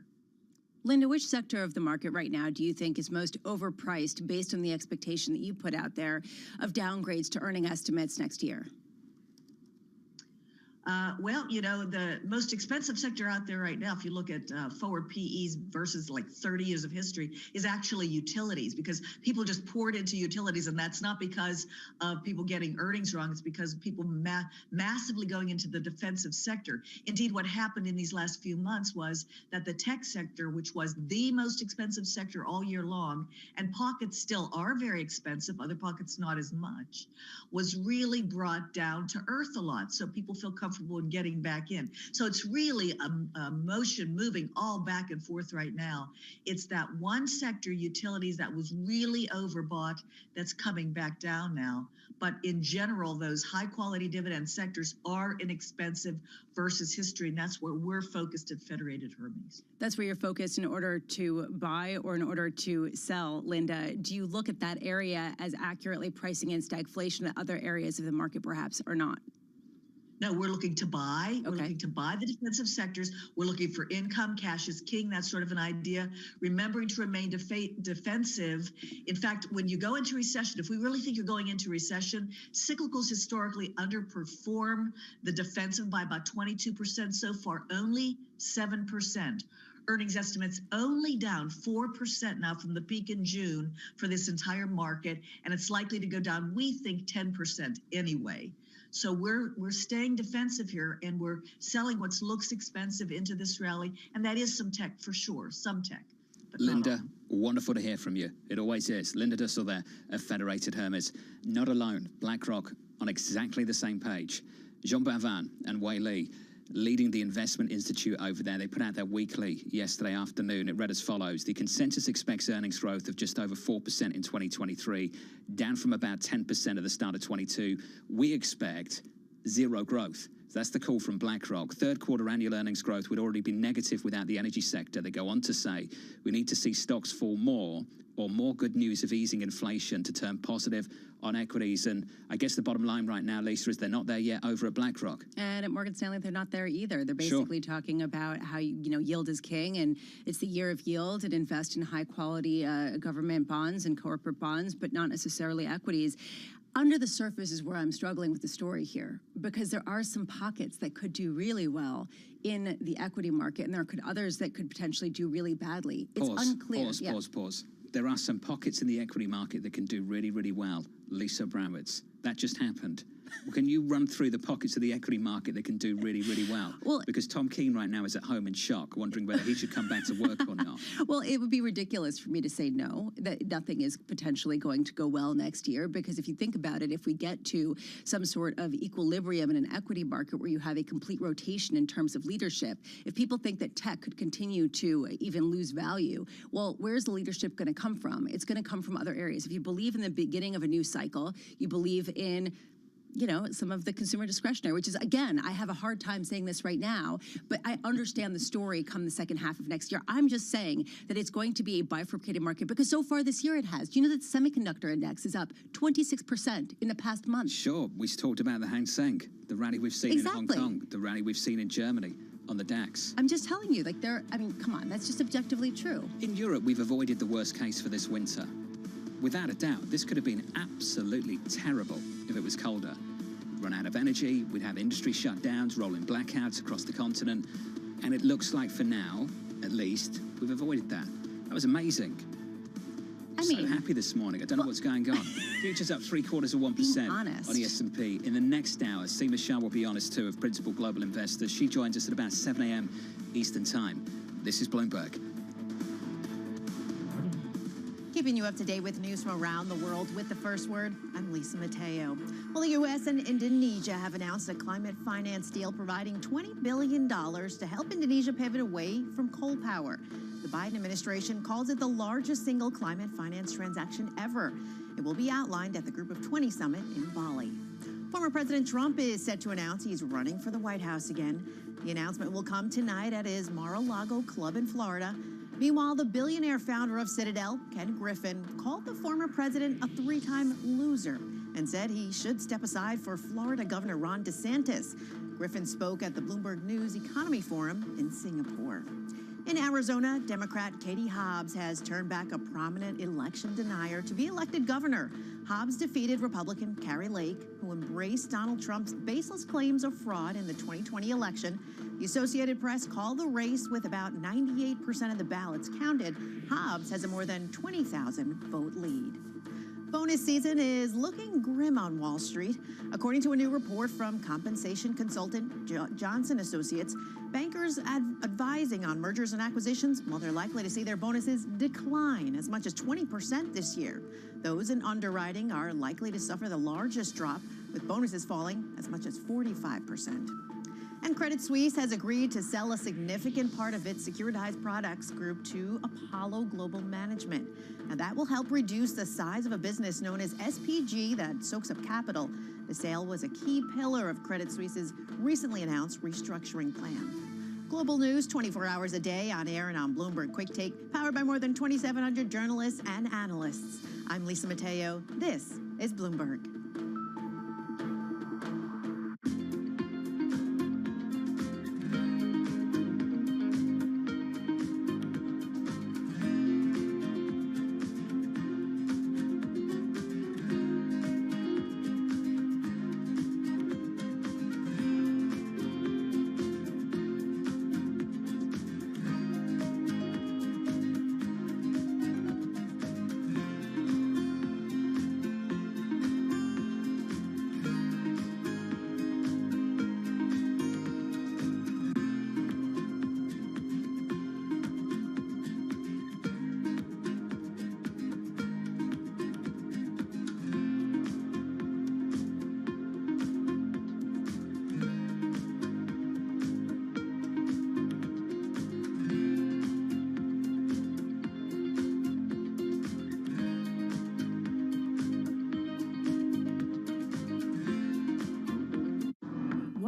Linda, which sector of the market right now do you think is most overpriced based on the expectation that you put out there of downgrades to earning estimates next year? Well, the most expensive sector out there right now, if you look at forward PEs versus like 30 years of history, is actually utilities, because people just poured into utilities. And that's not because of people getting earnings wrong. It's because of people massively going into the defensive sector. Indeed, what happened in these last few months was that the tech sector, which was the most expensive sector all year long, and pockets still are very expensive, other pockets not as much, was really brought down to earth a lot. So people feel comfortable in getting back in. So it's really a motion moving all back and forth right now. It's that one sector, utilities, that was really overbought, that's coming back down now. But in general, those high quality dividend sectors are inexpensive versus history. And that's where we're focused at Federated Hermes. That's where you're focused in order to buy or in order to sell, Linda. Do you look at that area as accurately pricing in stagflation that other areas of the market perhaps are not? No, we're looking to buy. We're Okay. looking to buy the defensive sectors. We're looking for income. Cash is king. That's sort of an idea. Remembering to remain defensive. In fact, when you go into recession, if we really think you're going into recession, cyclicals historically underperform the defensive by about 22%. So far, only 7%. Earnings estimates only down 4% now from the peak in June for this entire market, and it's likely to go down, we think, 10% anyway. So we're staying defensive here, and we're selling what looks expensive into this rally, and that is some tech for sure, some tech. Linda, wonderful to hear from you. It always is. Linda Dussel there at Federated Hermes. Not alone. BlackRock on exactly the same page. Jean Bavin and Wei Li leading the investment institute over there. They put out their weekly yesterday afternoon. It read as follows. The consensus expects earnings growth of just over 4% in 2023, down from about 10% at the start of 22. We expect zero growth. So that's the call from BlackRock. Third quarter annual earnings growth would already be negative without the energy sector. They go on to say, we need to see stocks fall more or more good news of easing inflation to turn positive on equities. And I guess the bottom line right now, Lisa, is they're not there yet over at BlackRock. And at Morgan Stanley, they're not there either. They're basically talking about how, yield is king, and it's the year of yield, and invest in high quality government bonds and corporate bonds, but not necessarily equities. Under the surface is where I'm struggling with the story here, because there are some pockets that could do really well in the equity market, and there could others that could potentially do really badly. It's unclear. Pause. There are some pockets in the equity market that can do really, really well. Lisa Browitz, that just happened. Can you run through the pockets of the equity market that can do really, really well? Because Tom Keene right now is at home in shock, wondering whether he should come back to work or not. Well, it would be ridiculous for me to say no, that nothing is potentially going to go well next year, because if you think about it, if we get to some sort of equilibrium in an equity market where you have a complete rotation in terms of leadership, if people think that tech could continue to even lose value, well, where's the leadership going to come from? It's going to come from other areas. If you believe in the beginning of a new cycle, you believe in some of the consumer discretionary, which is, again, I have a hard time saying this right now, but I understand the story come the second half of next year. I'm just saying that it's going to be a bifurcated market because so far this year it has. Do you know that the semiconductor index is up 26% in the past month? Sure. We talked about the Hang Seng, the rally we've seen in Hong Kong, the rally we've seen in Germany on the DAX. I'm just telling you, come on, that's just objectively true. In Europe, we've avoided the worst case for this winter. Without a doubt, this could have been absolutely terrible if it was colder. Run out of energy, we'd have industry shutdowns, rolling blackouts across the continent, and it looks like for now, at least, we've avoided that. That was amazing. I'm so happy this morning. I don't know what's going on. Futures up 0.75% on the S&P. In the next hour, Seema Shah will be honest too of Principal Global Investors. She joins us at about 7 a.m. Eastern Time. This is Bloomberg. Keeping you up to date with news from around the world with the first word, I'm Lisa Mateo. Well, the U.S. and Indonesia have announced a climate finance deal providing $20 billion to help Indonesia pivot away from coal power. The Biden administration calls it the largest single climate finance transaction ever. It will be outlined at the Group of 20 summit in Bali. Former President Trump is set to announce he's running for the White House again. The announcement will come tonight at his Mar-a-Lago club in Florida. Meanwhile, the billionaire founder of Citadel, Ken Griffin, called the former president a three-time loser and said he should step aside for Florida Governor Ron DeSantis. Griffin spoke at the Bloomberg News Economy Forum in Singapore. In Arizona, Democrat Katie Hobbs has turned back a prominent election denier to be elected governor. Hobbs defeated Republican Carrie Lake, who embraced Donald Trump's baseless claims of fraud in the 2020 election. The Associated Press called the race with about 98% of the ballots counted. Hobbs has a more than 20,000 vote lead. Bonus season is looking grim on Wall Street. According to a new report from compensation consultant Johnson Associates, bankers advising on mergers and acquisitions, well, they're likely to see their bonuses decline as much as 20% this year. Those in underwriting are likely to suffer the largest drop, with bonuses falling as much as 45%. And Credit Suisse has agreed to sell a significant part of its securitized products group to Apollo Global Management. Now, that will help reduce the size of a business known as SPG that soaks up capital. The sale was a key pillar of Credit Suisse's recently announced restructuring plan. Global news 24 hours a day on air and on Bloomberg Quick Take, powered by more than 2,700 journalists and analysts. I'm Lisa Mateo. This is Bloomberg.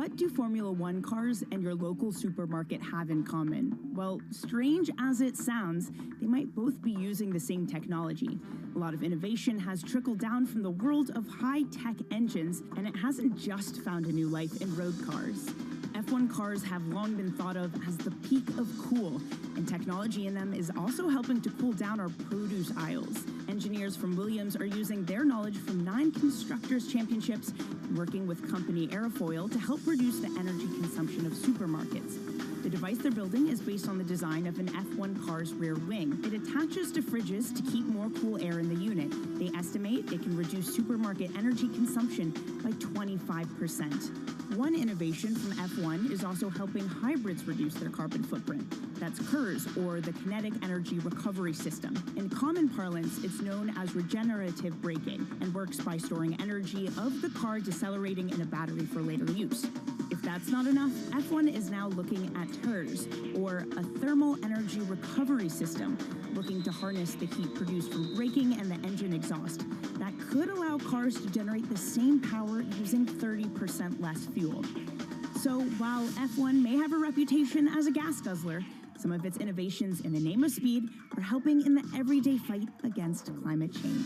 What do Formula One cars and your local supermarket have in common? Well, strange as it sounds, they might both be using the same technology. A lot of innovation has trickled down from the world of high-tech engines, and it hasn't just found a new life in road cars. F1 cars have long been thought of as the peak of cool, and technology in them is also helping to cool down our produce aisles. Engineers from Williams are using their knowledge from 9 Constructors Championships, working with company Aerofoil to help reduce the energy consumption of supermarkets. The device they're building is based on the design of an F1 car's rear wing. It attaches to fridges to keep more cool air in the unit. They estimate it can reduce supermarket energy consumption by 25%. One innovation from F1 is also helping hybrids reduce their carbon footprint. That's KERS, or the Kinetic Energy Recovery System. In common parlance, it's known as regenerative braking and works by storing energy of the car decelerating in a battery for later use. If that's not enough, F1 is now looking at TERS, or a thermal energy recovery system, looking to harness the heat produced from braking and the engine exhaust. That could allow cars to generate the same power using 30% less fuel. So while F1 may have a reputation as a gas guzzler, some of its innovations in the name of speed are helping in the everyday fight against climate change.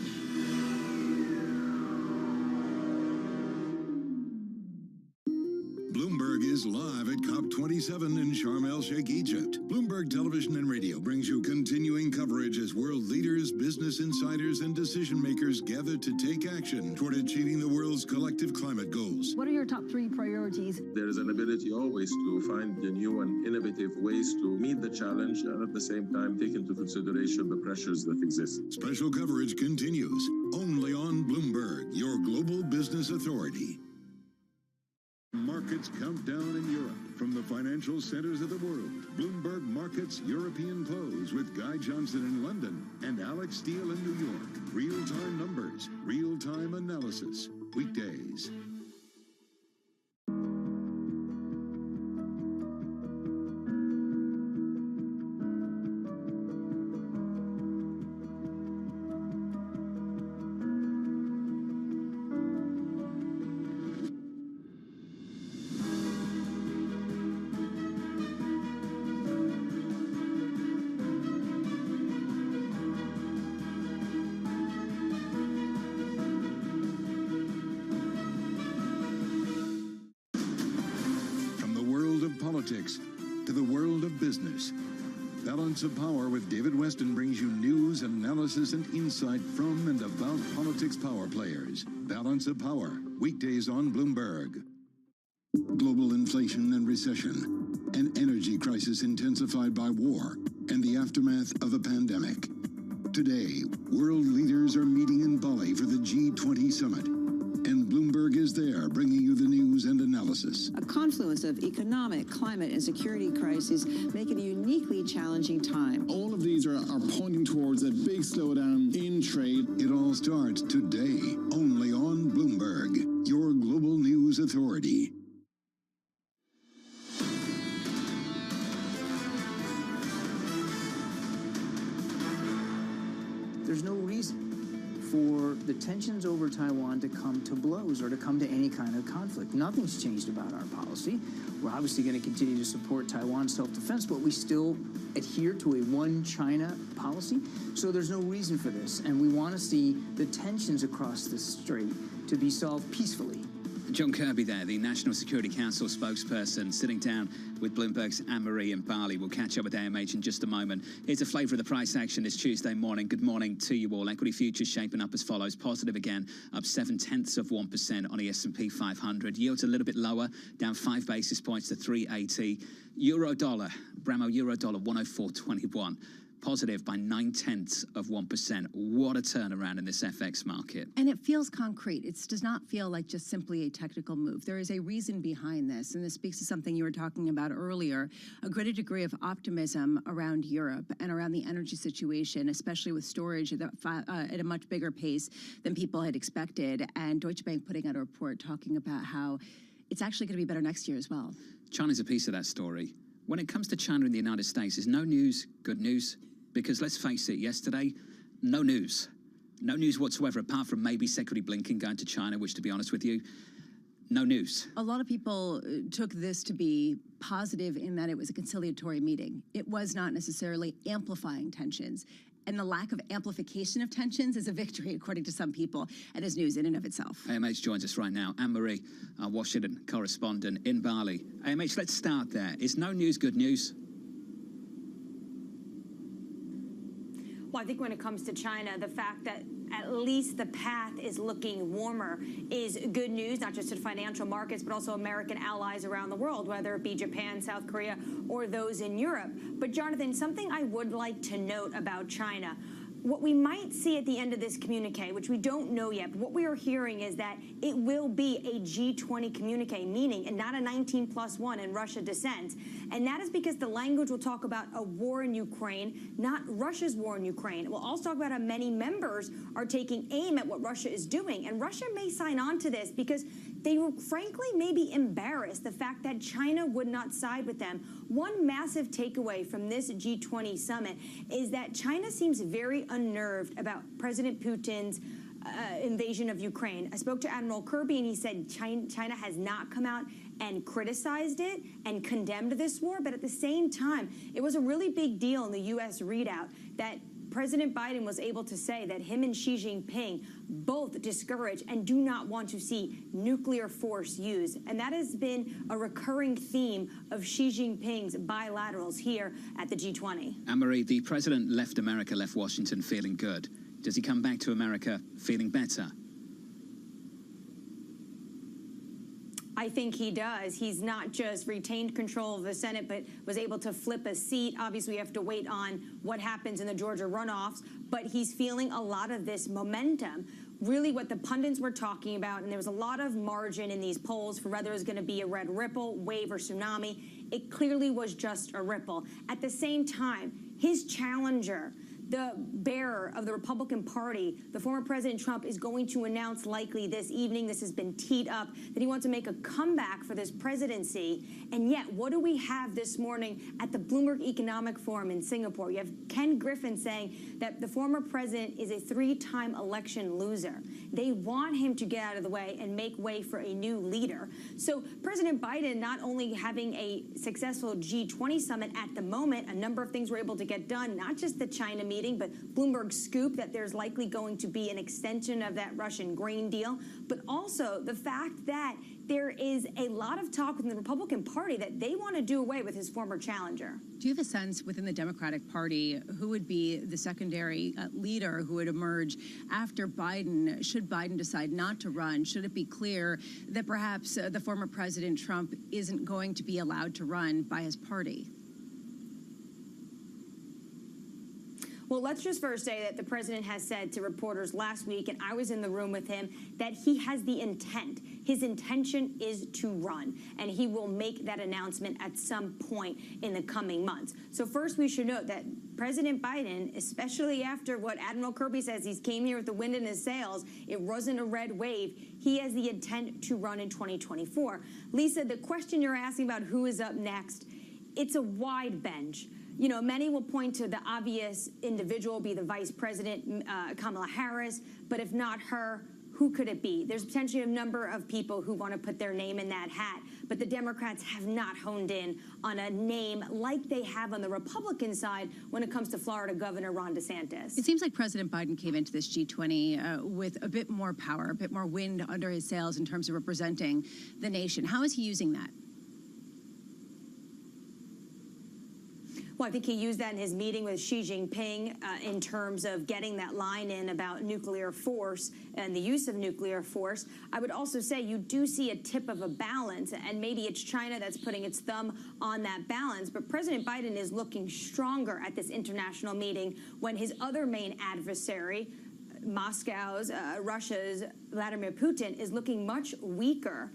Bloomberg is live at COP27 in Sharm el-Sheikh, Egypt. Bloomberg Television and Radio brings you continuing coverage as world leaders, business insiders, and decision makers gather to take action toward achieving the world's collective climate goals. What are your top 3 priorities? There is an ability always to find the new and innovative ways to meet the challenge and at the same time take into consideration the pressures that exist. Special coverage continues only on Bloomberg, your global business authority. Markets countdown in Europe. From the financial centers of the world, Bloomberg Markets European Close with Guy Johnson in London and Alex Steele in New York. Real-time numbers, real-time analysis. Weekdays. Politics to the world of business. Balance of Power with David Weston brings you news, analysis, and insight from and about politics power players. Balance of Power, weekdays on Bloomberg. Global inflation and recession, an energy crisis intensified by war, and the aftermath of a pandemic. Today, world leaders are meeting in Bali for the G20 summit. And Bloomberg is there, bringing you the news and analysis. A confluence of economic, climate, and security crises make it a uniquely challenging time. All of these are pointing towards a big slowdown in trade. It all starts today, only on Bloomberg, your global news authority. There's no reason for the tensions over Taiwan to come to blows or to come to any kind of conflict. Nothing's changed about our policy. We're obviously going to continue to support Taiwan's self-defense, but we still adhere to a one China policy. So there's no reason for this. And we want to see the tensions across the strait to be solved peacefully. John Kirby there, the National Security Council spokesperson, sitting down with Bloomberg's Anne-Marie in Bali. We'll catch up with AMH in just a moment. Here's a flavour of the price action this Tuesday morning. Good morning to you all. Equity futures shaping up as follows. Positive again, up 0.7% on the S&P 500. Yields a little bit lower, down 5 basis points to 380. Euro dollar, Bramo euro dollar 104.21. Positive by 0.9%. What a turnaround in this FX market. And it feels concrete. It does not feel like just simply a technical move. There is a reason behind this, and this speaks to something you were talking about earlier, a greater degree of optimism around Europe and around the energy situation, especially with storage at a much bigger pace than people had expected. And Deutsche Bank putting out a report talking about how it's actually going to be better next year as well. China's a piece of that story. When it comes to China and the United States, there's no news, good news. Because let's face it, yesterday, no news. No news whatsoever, apart from maybe Secretary Blinken going to China, which, to be honest with you, no news. A lot of people took this to be positive in that it was a conciliatory meeting. It was not necessarily amplifying tensions. And the lack of amplification of tensions is a victory, according to some people, and is news in and of itself. AMH joins us right now. Anne-Marie, our Washington correspondent in Bali. AMH, let's start there. Is no news good news? Well, I think when it comes to China, the fact that at least the path is looking warmer is good news, not just to financial markets, but also American allies around the world, whether it be Japan, South Korea, or those in Europe. But Jonathan, something I would like to note about China. What we might see at the end of this communique, which we don't know yet, but what we are hearing is that it will be a G20 communique, meaning and not a 19+1 and Russia dissent. And that is because the language will talk about a war in Ukraine, not Russia's war in Ukraine. It will also talk about how many members are taking aim at what Russia is doing. And Russia may sign on to this because they were frankly maybe embarrassed the fact that China would not side with them. One massive takeaway from this G20 summit is that China seems very unnerved about President Putin's invasion of Ukraine. I spoke to Admiral Kirby, and he said China has not come out and criticized it and condemned this war, but at the same time, it was a really big deal in the U.S. readout that President Biden was able to say that him and Xi Jinping both discourage and do not want to see nuclear force used. And that has been a recurring theme of Xi Jinping's bilaterals here at the G20. Anne-Marie, the president left America, left Washington feeling good. Does he come back to America feeling better? I think he does. He's not just retained control of the Senate, but was able to flip a seat. Obviously, we have to wait on what happens in the Georgia runoffs, but he's feeling a lot of this momentum. Really what the pundits were talking about, and there was a lot of margin in these polls for whether it was going to be a red ripple, wave, or tsunami. It clearly was just a ripple. At the same time, his challenger, the bearer of the Republican Party, the former President Trump, is going to announce likely this evening, this has been teed up, that he wants to make a comeback for this presidency. And yet, what do we have this morning at the Bloomberg Economic Forum in Singapore? You have Ken Griffin saying that the former president is a three-time election loser. They want him to get out of the way and make way for a new leader. So President Biden not only having a successful G20 summit at the moment, a number of things were able to get done, not just the China meeting, but Bloomberg scoop that there's likely going to be an extension of that Russian grain deal, but also the fact that there is a lot of talk within the Republican Party that they want to do away with his former challenger. Do you have a sense within the Democratic Party who would be the secondary leader who would emerge after Biden? Should Biden decide not to run, should it be clear that perhaps the former President Trump isn't going to be allowed to run by his party? Well, let's just first say that the president has said to reporters last week, and I was in the room with him, that he has the intent. His intention is to run, and he will make that announcement at some point in the coming months. So first, we should note that President Biden, especially after what Admiral Kirby says, he came here with the wind in his sails, it wasn't a red wave, he has the intent to run in 2024. Lisa, the question you're asking about who is up next, it's a wide bench. You know, many will point to the obvious individual, be the vice president, Kamala Harris, but if not her, who could it be? There's potentially a number of people who want to put their name in that hat, but the Democrats have not honed in on a name like they have on the Republican side when it comes to Florida Governor Ron DeSantis. It seems like President Biden came into this G20 with a bit more power, a bit more wind under his sails in terms of representing the nation. How is he using that? Well, I think he used that in his meeting with Xi Jinping in terms of getting that line in about nuclear force and the use of nuclear force. I would also say you do see a tip of a balance, and maybe it's China that's putting its thumb on that balance. But President Biden is looking stronger at this international meeting when his other main adversary, Moscow's, Russia's Vladimir Putin, is looking much weaker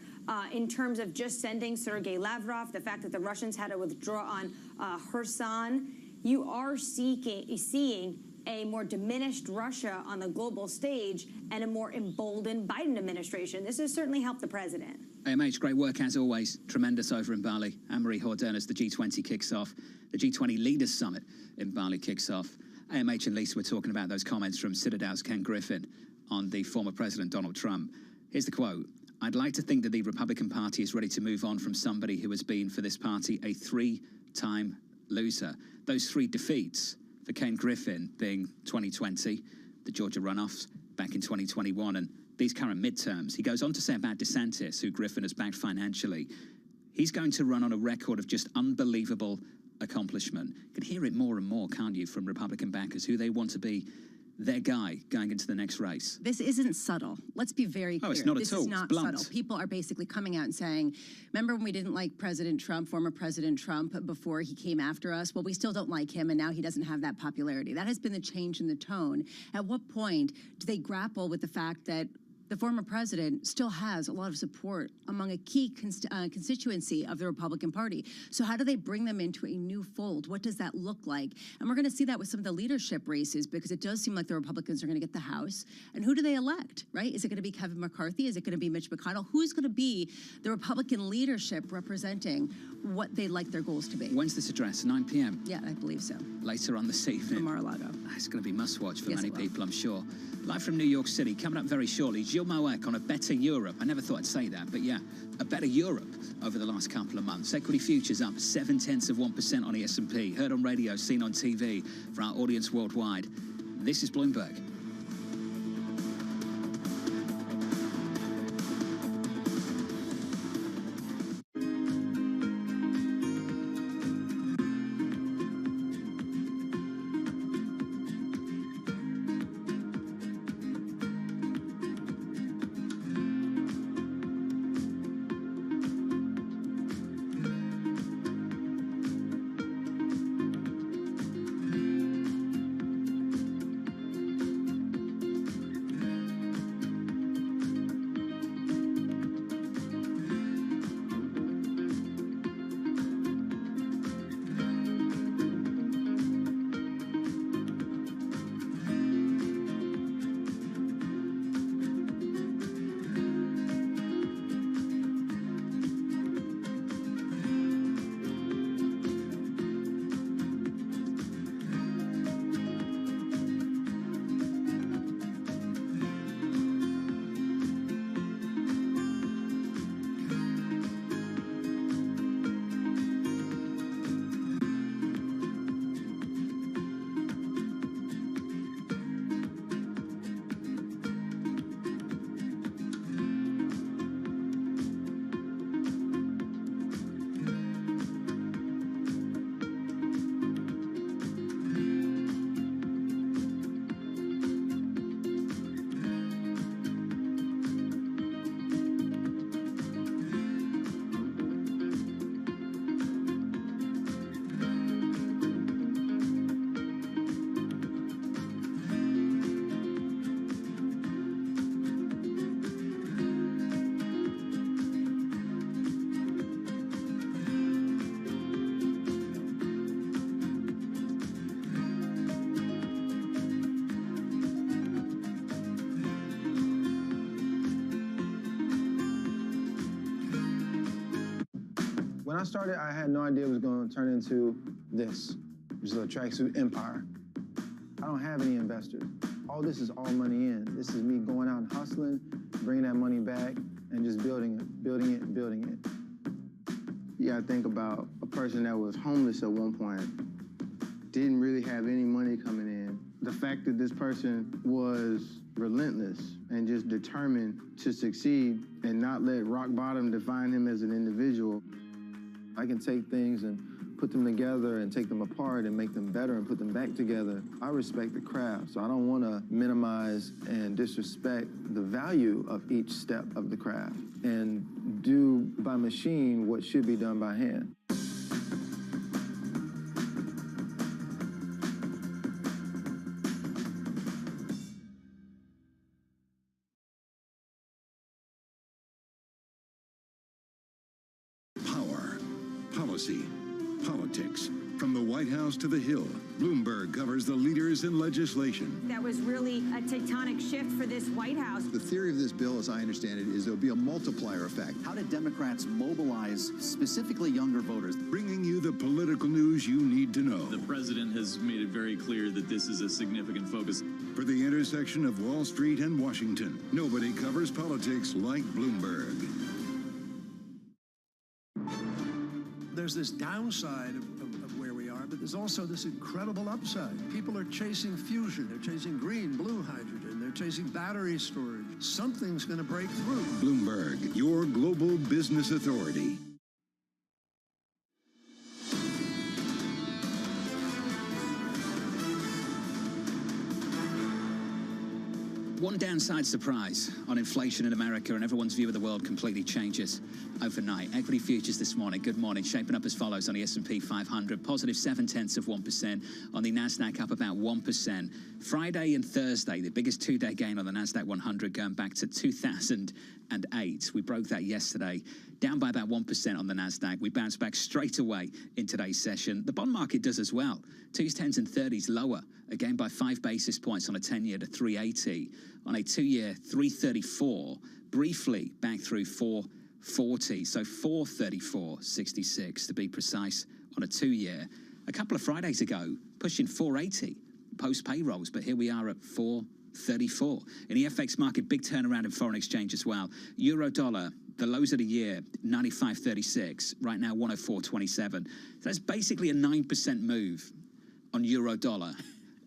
in terms of just sending Sergei Lavrov, the fact that the Russians had to withdraw on Kherson. You are seeing a more diminished Russia on the global stage and a more emboldened Biden administration. This has certainly helped the president. AMH, great work as always. Tremendous over in Bali. Anne-Marie Jordan as the G20 kicks off. The G20 Leaders Summit in Bali kicks off. AMH and Lisa were talking about those comments from Citadel's Ken Griffin on the former President Donald Trump. Here's the quote. I'd like to think that the Republican Party is ready to move on from somebody who has been, for this party, a three-time loser. Those three defeats for Ken Griffin being 2020, the Georgia runoffs back in 2021, and these current midterms. He goes on to say about DeSantis, who Griffin has backed financially, he's going to run on a record of just unbelievable accomplishment. You can hear it more and more, can't you, from Republican backers, who they want to be their guy going into the next race. This isn't subtle. Let's be very clear. Oh, it's not this at all. Is not it's blunt. subtle. People are basically coming out and saying, remember when we didn't like President Trump, former President Trump, before he came after us? Well, we still don't like him, and now he doesn't have that popularity. That has been the change in the tone. At what point do they grapple with the fact that The former president still has a lot of support among a key constituency of the Republican Party. So how do they bring them into a new fold? What does that look like? And we're going to see that with some of the leadership races, because it does seem like the Republicans are going to get the House. And who do they elect, right? Is it going to be Kevin McCarthy? Is it going to be Mitch McConnell? Who's going to be the Republican leadership representing what they'd like their goals to be? When's this address? 9 p.m.? Yeah, I believe so. Later on this evening. From Mar-a-Lago. It's going to be must-watch for Yes, many it will. people, I'm sure. Live from New York City, coming up very shortly, Gilles Moek on a better Europe. I never thought I'd say that, but yeah, a better Europe over the last couple of months. Equity futures up 0.7% on the S&P. Heard on radio, seen on TV for our audience worldwide. This is Bloomberg. When I started, I had no idea it was going to turn into this, which is a tracksuit empire. I don't have any investors. All this is all money in. This is me going out and hustling, bringing that money back, and just building it, building it, building it. You gotta think about a person that was homeless at one point, didn't really have any money coming in. The fact that this person was relentless and just determined to succeed and not let rock bottom define him as an individual. I can take things and put them together and take them apart and make them better and put them back together. I respect the craft, so I don't want to minimize and disrespect the value of each step of the craft and do by machine what should be done by hand. Power, policy, politics. From the White House to the Hill, Bloomberg covers the leaders in legislation. That was really a tectonic shift for this White House. The theory of this bill, as I understand it, is there'll be a multiplier effect. How did Democrats mobilize specifically younger voters? Bringing you the political news you need to know. The president has made it very clear that this is a significant focus. For the intersection of Wall Street and Washington, nobody covers politics like Bloomberg. There's this downside of where we are, but there's also this incredible upside. People are chasing fusion. They're chasing green, blue hydrogen. They're chasing battery storage. Something's going to break through. Bloomberg, your global business authority. One downside surprise on inflation in America, and everyone's view of the world completely changes overnight. Equity futures this morning, good morning, shaping up as follows on the S&P 500, positive 0.7%, on the Nasdaq up about 1%. Friday and Thursday, the biggest two-day gain on the Nasdaq 100 going back to 2008. We broke that yesterday, down by about 1% on the Nasdaq. We bounced back straight away in today's session. The bond market does as well. 2s, 10s and 30s lower, again by 5 basis points on a 10-year to 380. On a 2-year, 334, briefly back through 440, so 434.66 to be precise on a 2-year. A couple of Fridays ago, pushing 480 post-payrolls, but here we are at 434. In the FX market, big turnaround in foreign exchange as well. Euro dollar, the lows of the year, 95.36, right now 104.27. So that's basically a 9% move on euro dollar.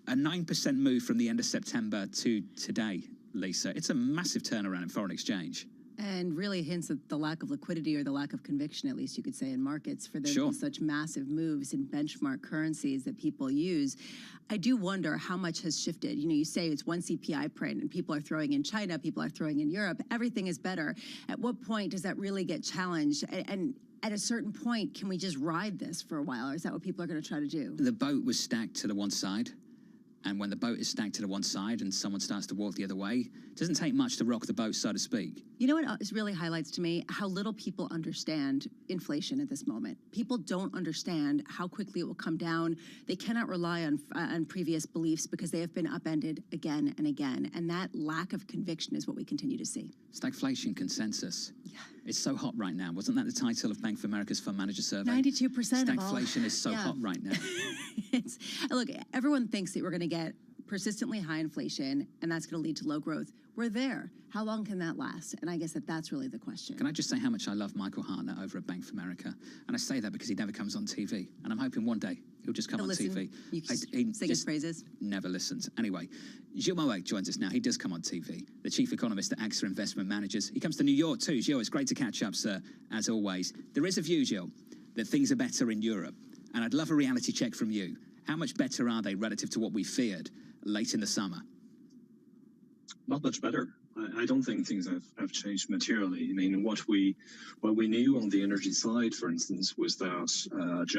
A 9% move from the end of September to today, Lisa. It's a massive turnaround in foreign exchange. And really hints at the lack of liquidity or the lack of conviction, at least you could say, in markets for there to be such massive moves in benchmark currencies that people use. I do wonder how much has shifted. You know, you say it's one CPI print and people are throwing in China, people are throwing in Europe, everything is better. At what point does that really get challenged? And at a certain point, can we just ride this for a while, or is that what people are going to try to do? The boat was stacked to the one side. And when the boat is stacked to the one side and someone starts to walk the other way, it doesn't take much to rock the boat, so to speak. You know what really highlights to me? How little people understand inflation at this moment. People don't understand how quickly it will come down. They cannot rely on previous beliefs because they have been upended again and again. And that lack of conviction is what we continue to see. Stagflation consensus. Yeah. It's so hot right now. Wasn't that the title of Bank of America's Fund Manager Survey? 92% of all. Stagflation is so hot right now. Look, everyone thinks that we're going to get persistently high inflation, and that's going to lead to low growth. We're there. How long can that last? And I guess that's really the question. Can I just say how much I love Michael Hartner over at Bank of America? And I say that because he never comes on TV. And I'm hoping one day he'll just come on TV. You can sing his praises. Never listens. Anyway, Gilles Moet joins us now. He does come on TV, the chief economist at AXA Investment Managers. He comes to New York too. Gilles, it's great to catch up, sir, as always. There is a view, Gilles, that things are better in Europe. And I'd love a reality check from you. How much better are they relative to what we feared late in the summer? Not much better. I don't think things have changed materially. I mean, what we knew on the energy side, for instance, was that